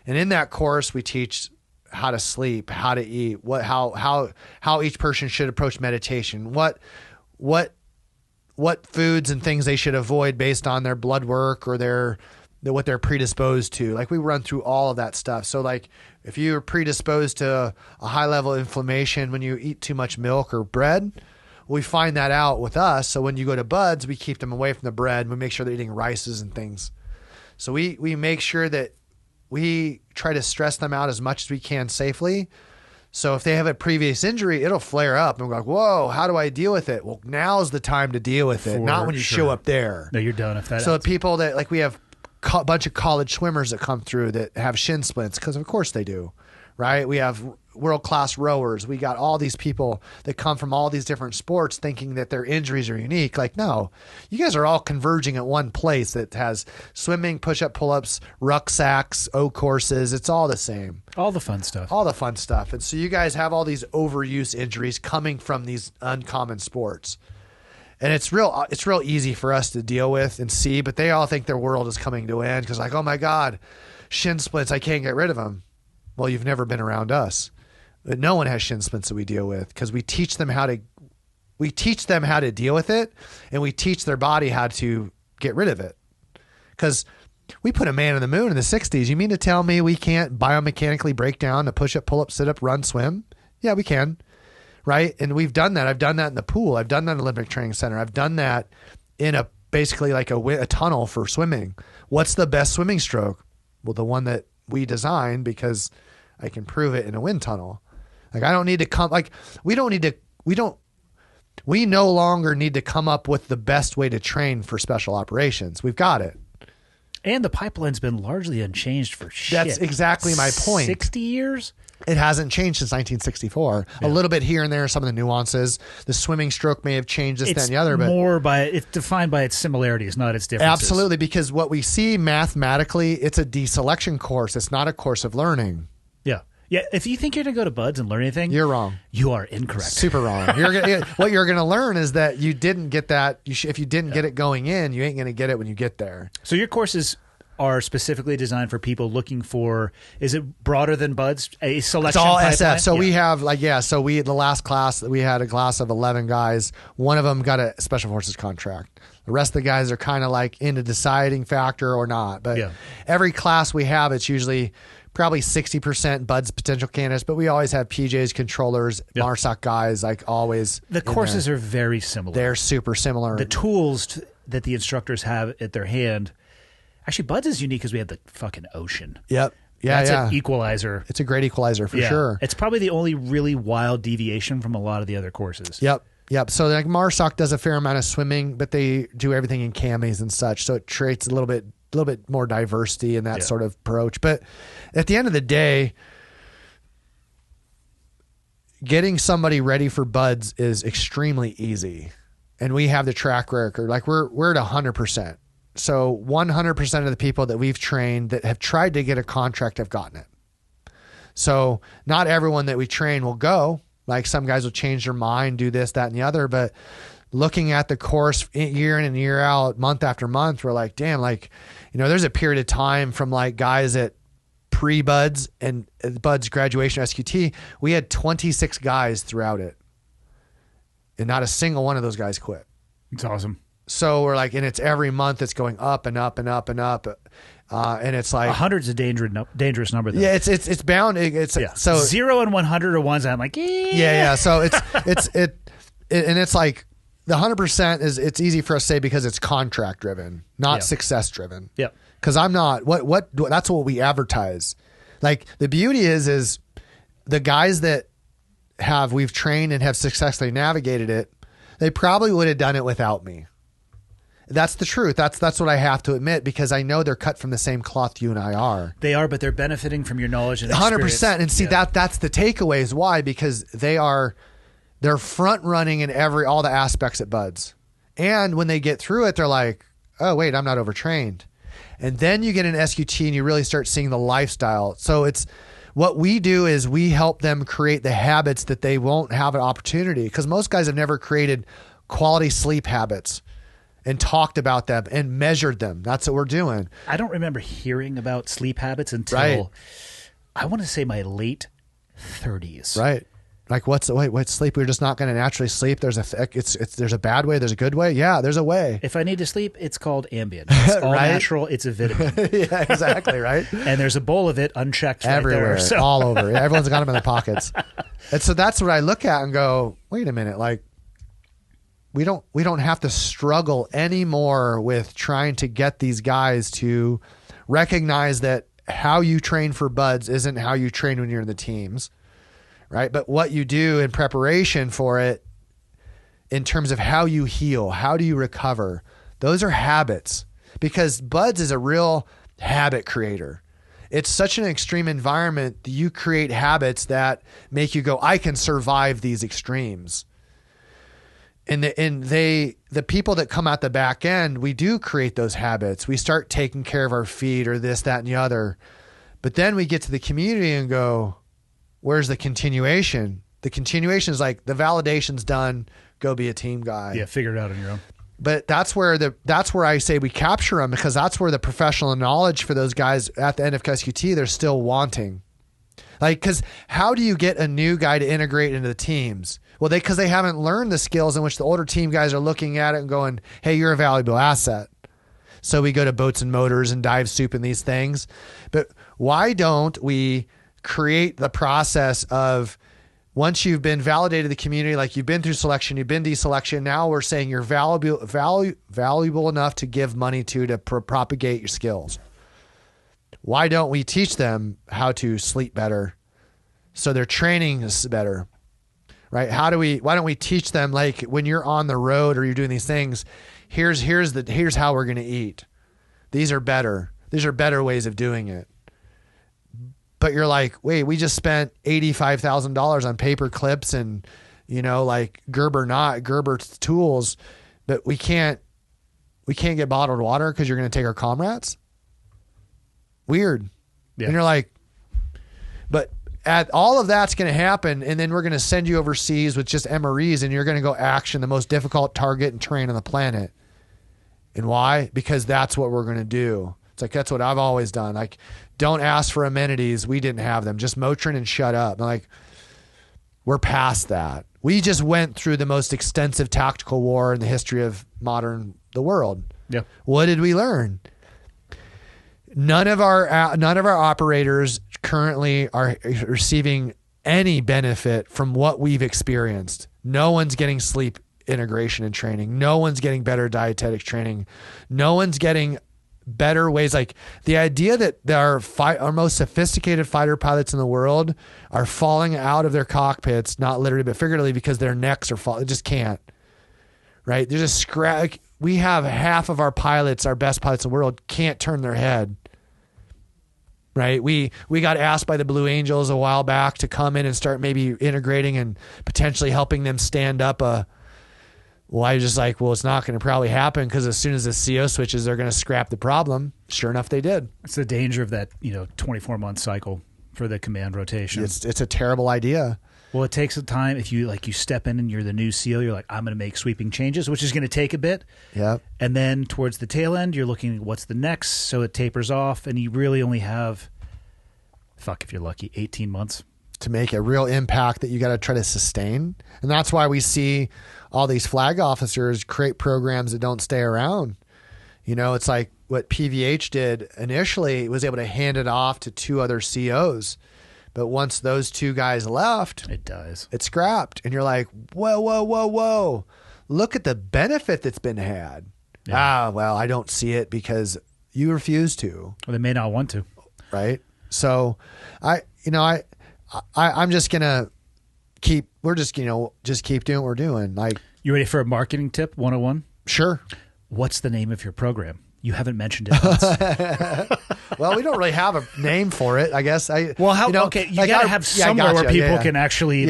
And in that course, we teach how to sleep, how to eat, how each person should approach meditation, what foods and things they should avoid based on their blood work or what they're predisposed to. Like, we run through all of that stuff. So like, if you're predisposed to a high level of inflammation when you eat too much milk or bread, we find that out with us. So when you go to buds, we keep them away from the bread. We make sure they're eating rices and things. So we make sure that we try to stress them out as much as we can safely. So if they have a previous injury, it'll flare up and we're like, whoa, how do I deal with it? Well, now's the time to deal with it, not when you show up there. No, you're done if that. So people that, like, we have a bunch of college swimmers that come through that have shin splints, because of course they do, right? We have world-class rowers. We got all these people that come from all these different sports thinking that their injuries are unique. Like, no, you guys are all converging at one place that has swimming, push-up, pull-ups, rucksacks, O courses. It's all the same. All the fun stuff. All the fun stuff. And so you guys have all these overuse injuries coming from these uncommon sports. And it's real easy for us to deal with and see, but they all think their world is coming to an end because, like, oh my God, shin splints, I can't get rid of them. Well, you've never been around us. But no one has shin splints that we deal with, because we teach them how to deal with it, and we teach their body how to get rid of it. Because we put a man on the moon in the 60s. You mean to tell me we can't biomechanically break down a push-up, pull-up, sit-up, run, swim? Yeah, we can. Right? And we've done that. I've done that in the pool. I've done that in Olympic Training Center. I've done that in basically like a tunnel for swimming. What's the best swimming stroke? Well, the one that we designed, because I can prove it in a wind tunnel. Like, I don't need to come, like, we no longer need to come up with the best way to train for special operations. We've got it. And the pipeline's been largely unchanged for shit. That's exactly my point. 60 years? It hasn't changed since 1964. Yeah. A little bit here and there, some of the nuances. The swimming stroke may have changed this, that, and the other. But it's defined by its similarities, not its differences. Absolutely, because what we see mathematically, it's a deselection course. It's not a course of learning. Yeah. Yeah, if you think you're going to go to Buds and learn anything, you're wrong. You are incorrect. Super wrong. What you're going to learn is that you didn't get that. If you didn't get it going in, you ain't going to get it when you get there. So your courses are specifically designed for people looking for, is it broader than Buds? A selection It's all pipeline? SF. So we have the last class, we had a class of 11 guys. One of them got a Special Forces contract. The rest of the guys are kind of like in the deciding factor or not. But every class we have, it's usually probably 60% Buds potential candidates, but we always have PJs, controllers, MARSOC guys, like always. The courses are very similar. They're super similar. The tools that the instructors have at their hand Actually, Buds is unique because we have the fucking ocean. Yep. Yeah, That's yeah. an equalizer. It's a great equalizer for Yeah. sure. It's probably the only really wild deviation from a lot of the other courses. Yep. Yep. So like MARSOC does a fair amount of swimming, but they do everything in camis and such. So it creates a little bit more diversity in that sort of approach. But at the end of the day, getting somebody ready for Buds is extremely easy. And we have the track record. Like we're at 100%. So 100% of the people that we've trained that have tried to get a contract have gotten it. So not everyone that we train will go. Like some guys will change their mind, do this, that, and the other. But looking at the course year in and year out, month after month, we're like, damn, like, you know, there's a period of time from like guys at pre-Buds and Buds graduation SQT, we had 26 guys throughout it. And not a single one of those guys quit. It's awesome. So we're like, and it's every month it's going up and up and up and up. And it's like 100's a dangerous number though. Yeah, it's bound. So 0 and 100 are ones I'm like, yeah. So and it's like the 100% is, it's easy for us to say because it's contract driven, not success driven. Yeah. Cause I'm not, that's what we advertise. Like the beauty is the guys that we've trained and have successfully navigated it, they probably would have done it without me. That's the truth. That's what I have to admit because I know they're cut from the same cloth you and I are. They are, but they're benefiting from your knowledge and 100%. And see that's the takeaway is why, because they're front running in all the aspects at Buds. And when they get through it, they're like, oh wait, I'm not overtrained. And then you get an SQT and you really start seeing the lifestyle. So it's what we do is we help them create the habits that they won't have an opportunity, because most guys have never created quality sleep habits and talked about them and measured them. That's what we're doing. I don't remember hearing about sleep habits until I want to say my late 30s. Right. Like what's sleep? We're just not going to naturally sleep. There's a bad way. There's a good way. Yeah, there's a way. If I need to sleep, it's called Ambien. It's all natural. It's a vitamin. Yeah, exactly. Right. And there's a bowl of it unchecked everywhere, right there, all over. Yeah, everyone's got them in their pockets. And so that's what I look at and go, wait a minute, like we don't have to struggle anymore with trying to get these guys to recognize that how you train for Buds isn't how you train when you're in the teams. Right. But what you do in preparation for it in terms of how you heal, how do you recover? Those are habits, because Buds is a real habit creator. It's such an extreme environment that you create habits that make you go, I can survive these extremes. And the people that come out the back end, we do create those habits. We start taking care of our feet or this, that, and the other. But then we get to the community and go, where's the continuation? The continuation is like the validation's done. Go be a team guy. Yeah, figure it out on your own. But that's where I say we capture them, because that's where the professional knowledge for those guys at the end of SQT, they're still wanting. Like, because how do you get a new guy to integrate into the teams? Well, because they haven't learned the skills in which the older team guys are looking at it and going, hey, you're a valuable asset. So we go to boats and motors and dive soup and these things. But why don't we create the process of, once you've been validated the community, like you've been through selection, you've been deselection, now we're saying you're valuable enough to give money to propagate your skills. Why don't we teach them how to sleep better so their training is better, right? Why don't we teach them, like when you're on the road or you're doing these things, here's how we're going to eat. These are better ways of doing it. But you're like, wait, we just spent $85,000 on paper clips and, like Gerber tools, but we can't get bottled water because you're going to take our comrades. Weird. Yeah. And you're like, but all of that's going to happen. And then we're going to send you overseas with just MREs and you're going to go action the most difficult target and terrain on the planet. And why? Because that's what we're going to do. It's like, that's what I've always done. Like, don't ask for amenities. We didn't have them. Just Motrin and shut up. And like, we're past that. We just went through the most extensive tactical war in the history of the world. Yeah. What did we learn? None of our operators currently are receiving any benefit from what we've experienced. No one's getting sleep integration and training. No one's getting better dietetic training. No one's getting better ways. Like the idea that our most sophisticated fighter pilots in the world are falling out of their cockpits, not literally but figuratively, because their necks are falling. They just can't. Right? There's a we have half of our pilots, our best pilots in the world, can't turn their head. Right? We got asked by the Blue Angels a while back to come in and start maybe integrating and potentially helping them stand up a. Well, I was just like, well, it's not going to probably happen because as soon as the CO switches, they're going to scrap the problem. Sure enough, they did. It's the danger of that 24-month cycle for the command rotation. It's a terrible idea. Well, it takes a time. If you step in and you're the new CO, you're like, I'm going to make sweeping changes, which is going to take a bit. Yep. And then towards the tail end, you're looking at what's the next, so it tapers off, and you really only have, if you're lucky, 18 months. To make a real impact that you got to try to sustain. And that's why we see all these flag officers create programs that don't stay around. It's like what PVH did initially, it was able to hand it off to 2 other COs. But once those 2 guys left, it dies. It's scrapped. And you're like, whoa. Look at the benefit that's been had. Yeah. Well, I don't see it because you refuse to. Well, they may not want to. Right? So I'm just going to keep doing what we're doing. Like, you ready for a marketing tip 101? Sure. What's the name of your program? You haven't mentioned it once. Well, we don't really have a name for it, I guess. You gotta have somewhere where people can actually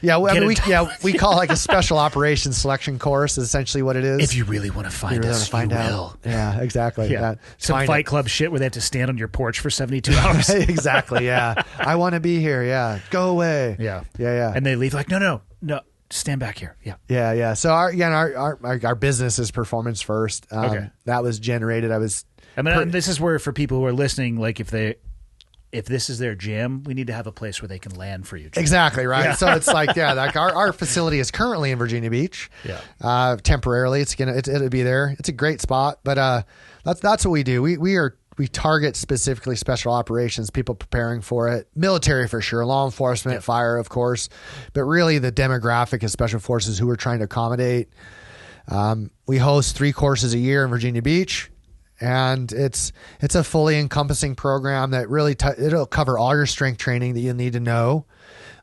we call it like a special operations selection course is essentially what it is. If you really want to find us, you will. Yeah, exactly. Yeah. Some Fight Club shit where they have to stand on your porch for 72 hours. Exactly, yeah. I want to be here, yeah. Go away. Yeah. Yeah. And they leave like, no. Stand back here. Yeah. Yeah. So our business is performance first. Okay. That was generated. This is where, for people who are listening, like if this is their jam, we need to have a place where they can land for you. Exactly. Right. Yeah. So it's like, our facility is currently in Virginia Beach. Yeah. Temporarily it'll be there. It's a great spot, but that's what we do. We target specifically special operations, people preparing for it, military for sure, law enforcement, fire, of course, but really the demographic is special forces who we're trying to accommodate. We host 3 courses a year in Virginia Beach, and it's a fully encompassing program that really it'll cover all your strength training that you need to know,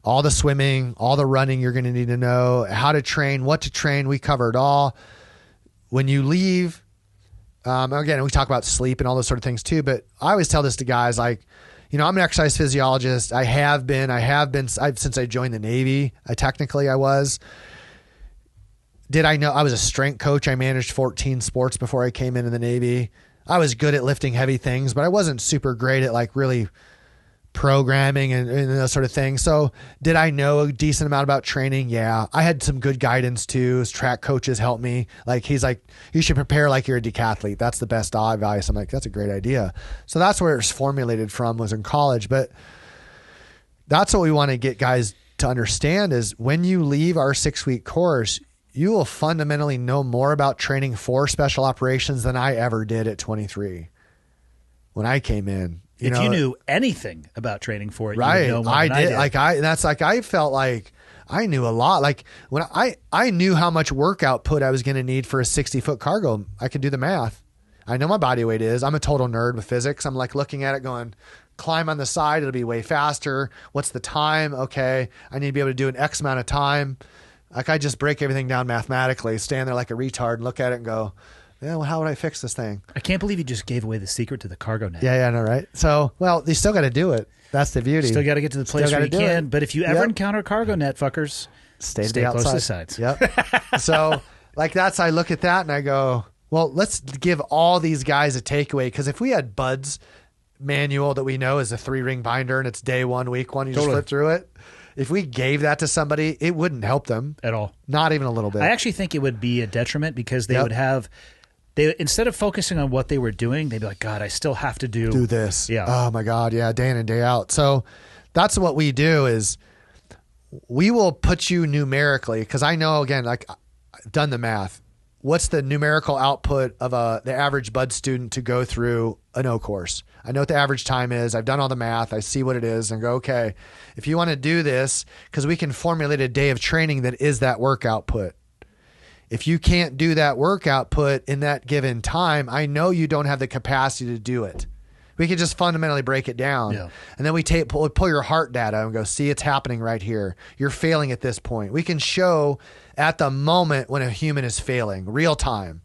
all the swimming, all the running you're going to need to know, how to train, what to train. We cover it all. When you leave. Again, we talk about sleep and all those sort of things too, but I always tell this to guys like, I'm an exercise physiologist. I have been since I joined the Navy. I was. Did I know I was a strength coach? I managed 14 sports before I came into the Navy. I was good at lifting heavy things, but I wasn't super great at like really programming and those sort of things. So did I know a decent amount about training? Yeah. I had some good guidance too. Track coaches helped me. Like, he's like, you should prepare like you're a decathlete. That's the best advice. I'm like, that's a great idea. So that's where it's formulated from, was in college. But that's what we want to get guys to understand is when you leave our 6-week course, you will fundamentally know more about training for special operations than I ever did at 23 when I came in. If you knew anything about training for it, right? You would know more than I did. I felt like I knew a lot. Like when I knew how much work output I was going to need for a 60-foot cargo. I could do the math. I know my body weight is. I'm a total nerd with physics. I'm like looking at it going, climb on the side. It'll be way faster. What's the time? Okay. I need to be able to do an X amount of time. Like I just break everything down mathematically, stand there like a retard and look at it and go, yeah, well, how would I fix this thing? I can't believe you just gave away the secret to the cargo net. Yeah, I know, right? So, well, you still got to do it. That's the beauty. Still got to get to the place where you can. But if you ever encounter cargo net fuckers, stay close to the sides. Yep. So, like I look at that and I go, well, let's give all these guys a takeaway. Because if we had Bud's manual that we know is a 3-ring binder and it's day 1, week 1, you just flip through it. If we gave that to somebody, it wouldn't help them at all. Not even a little bit. I actually think it would be a detriment because they would have... instead of focusing on what they were doing, they'd be like, God, I still have to do this. Yeah. Oh my God. Yeah. Day in and day out. So that's what we do is we will put you numerically. Cause I know, again, like I've done the math. What's the numerical output of the average Bud student to go through an O course? I know what the average time is. I've done all the math. I see what it is and go, okay, if you want to do this, cause we can formulate a day of training that is that work output. If you can't do that work output in that given time, I know you don't have the capacity to do it. We could just fundamentally break it down. Yeah. And then we pull your heart data and go, see, it's happening right here. You're failing at this point. We can show at the moment when a human is failing, real time.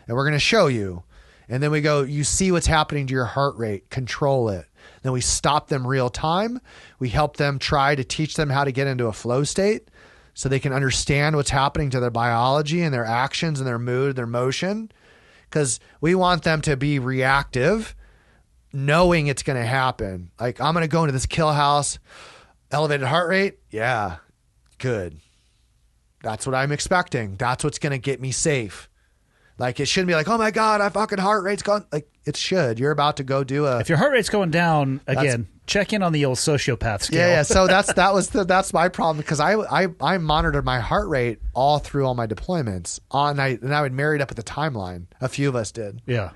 And we're going to show you. And then we go, you see what's happening to your heart rate, control it. Then we stop them real time. We help them try to teach them how to get into a flow state so they can understand what's happening to their biology and their actions and their mood, their motion. Because we want them to be reactive, knowing it's going to happen. Like, I'm going to go into this kill house, elevated heart rate. Yeah, good. That's what I'm expecting. That's what's going to get me safe. Like, it shouldn't be like, oh my God, my fucking heart rate's gone. Like, it should. You're about to go do If your heart rate's going down, again, check in on the old sociopath scale. Yeah. So that's my problem, because I monitored my heart rate all through all my deployments. And I would marry it up with the timeline. A few of us did. Yeah.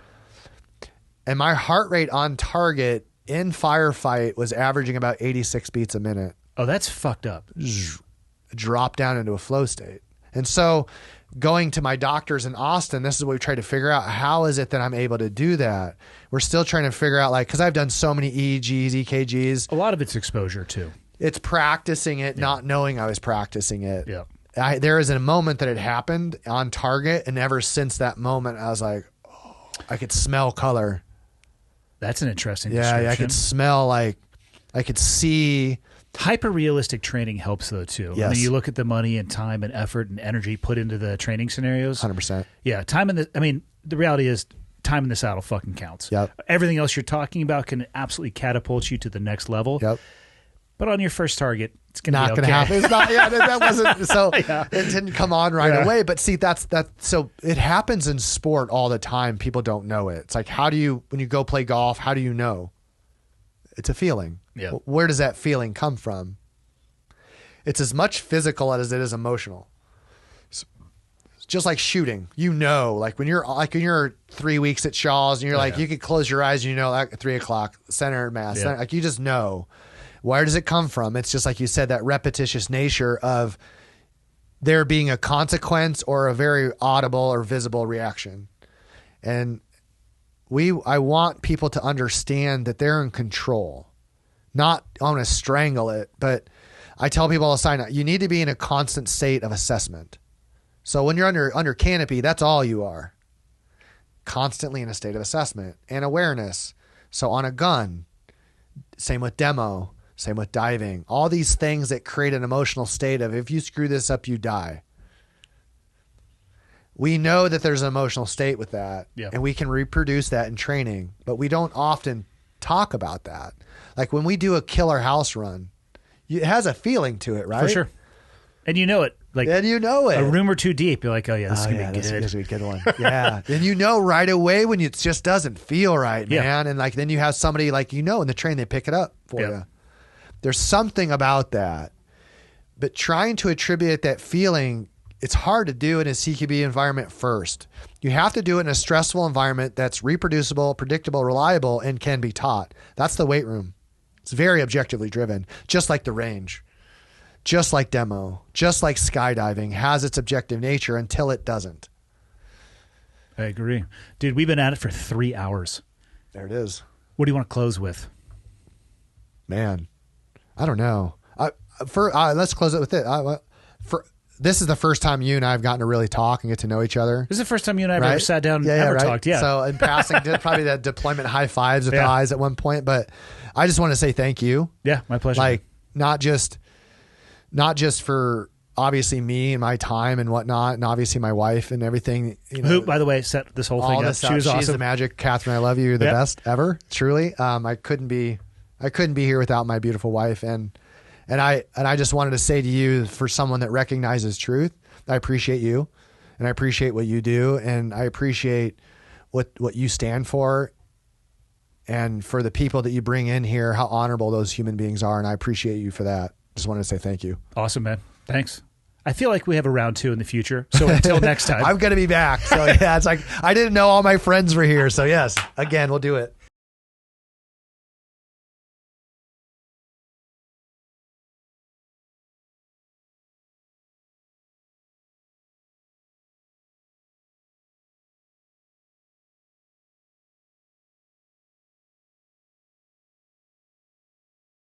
And my heart rate on target in firefight was averaging about 86 beats a minute. Oh, that's fucked up. Drop down into a flow state. And so going to my doctors in Austin, this is what we tried to figure out. How is it that I'm able to do that? We're still trying to figure out, like, because I've done so many EEGs, EKGs. A lot of it's exposure too. It's practicing it, not knowing I was practicing it. Yeah. There is a moment that it happened on target, and ever since that moment, I was like, oh, I could smell color. That's an interesting Yeah, description. I could smell, like, I could see. Hyper-realistic training helps, though, too. Yes. I mean, you look at the money and time and effort and energy put into the training scenarios. 100%. Yeah, the reality is time in the saddle fucking counts. Yep. Everything else you're talking about can absolutely catapult you to the next level. Yep. But on your first target, it's going to be Not okay. going to happen. It's not, yeah, that wasn't, so Yeah. it didn't come on right away. But see, so it happens in sport all the time. People don't know it. It's like, when you go play golf, how do you know? It's a feeling. Yeah. Where does that feeling come from? It's as much physical as it is emotional. It's just like shooting, like when you're 3 weeks at Shaw's and you're like, you could close your eyes and like at 3 o'clock, center mass, like you just know. Where does it come from? It's just like you said, that repetitious nature of there being a consequence or a very audible or visible reaction. And I want people to understand that they're in control. Not I want to strangle it, but I tell people all the time, you need to be in a constant state of assessment. So when you're under canopy, that's all you are. Constantly in a state of assessment and awareness. So on a gun, same with demo, same with diving, all these things that create an emotional state of, if you screw this up, you die. We know that there's an emotional state with that, and we can reproduce that in training, but we don't often talk about that. Like when we do a killer house run, it has a feeling to it, right? For sure. And you know it. Like, and you know it. A room or two deep, you're like, oh yeah, this is going to be good. This is going to be a good one. Yeah. And you know right away when it just doesn't feel right, man. And like then you have somebody like, in the train, they pick it up for you. There's something about that. But trying to attribute that feeling, it's hard to do in a CQB environment first. You have to do it in a stressful environment that's reproducible, predictable, reliable, and can be taught. That's the weight room. It's very objectively driven, just like the range, just like demo, just like skydiving has its objective nature until it doesn't. I agree. Dude, we've been at it for 3 hours. There it is. What do you want to close with? Man, I don't know. Let's close it with it. This is the first time you and I have gotten to really talk and get to know each other. This is the first time you and I have ever sat down and ever talked. Yeah. So in passing, did probably that deployment high fives with the eyes at one point, but I just want to say thank you. Yeah, my pleasure. Like not just for obviously me and my time and whatnot, and obviously my wife and everything. Who, by the way, set this whole thing up. She was awesome. She's the magic. Catherine, I love you. You're the best ever. Truly. I couldn't be here without my beautiful wife. And I just wanted to say to you, for someone that recognizes truth, I appreciate you, and I appreciate what you do, and I appreciate what you stand for, and for the people that you bring in here, how honorable those human beings are, and I appreciate you for that. Just wanted to say thank you. Awesome, man. Thanks. I feel like we have a round 2 in the future, so until next time. I'm going to be back. So yeah, it's like I didn't know all my friends were here. So yes, again, we'll do it.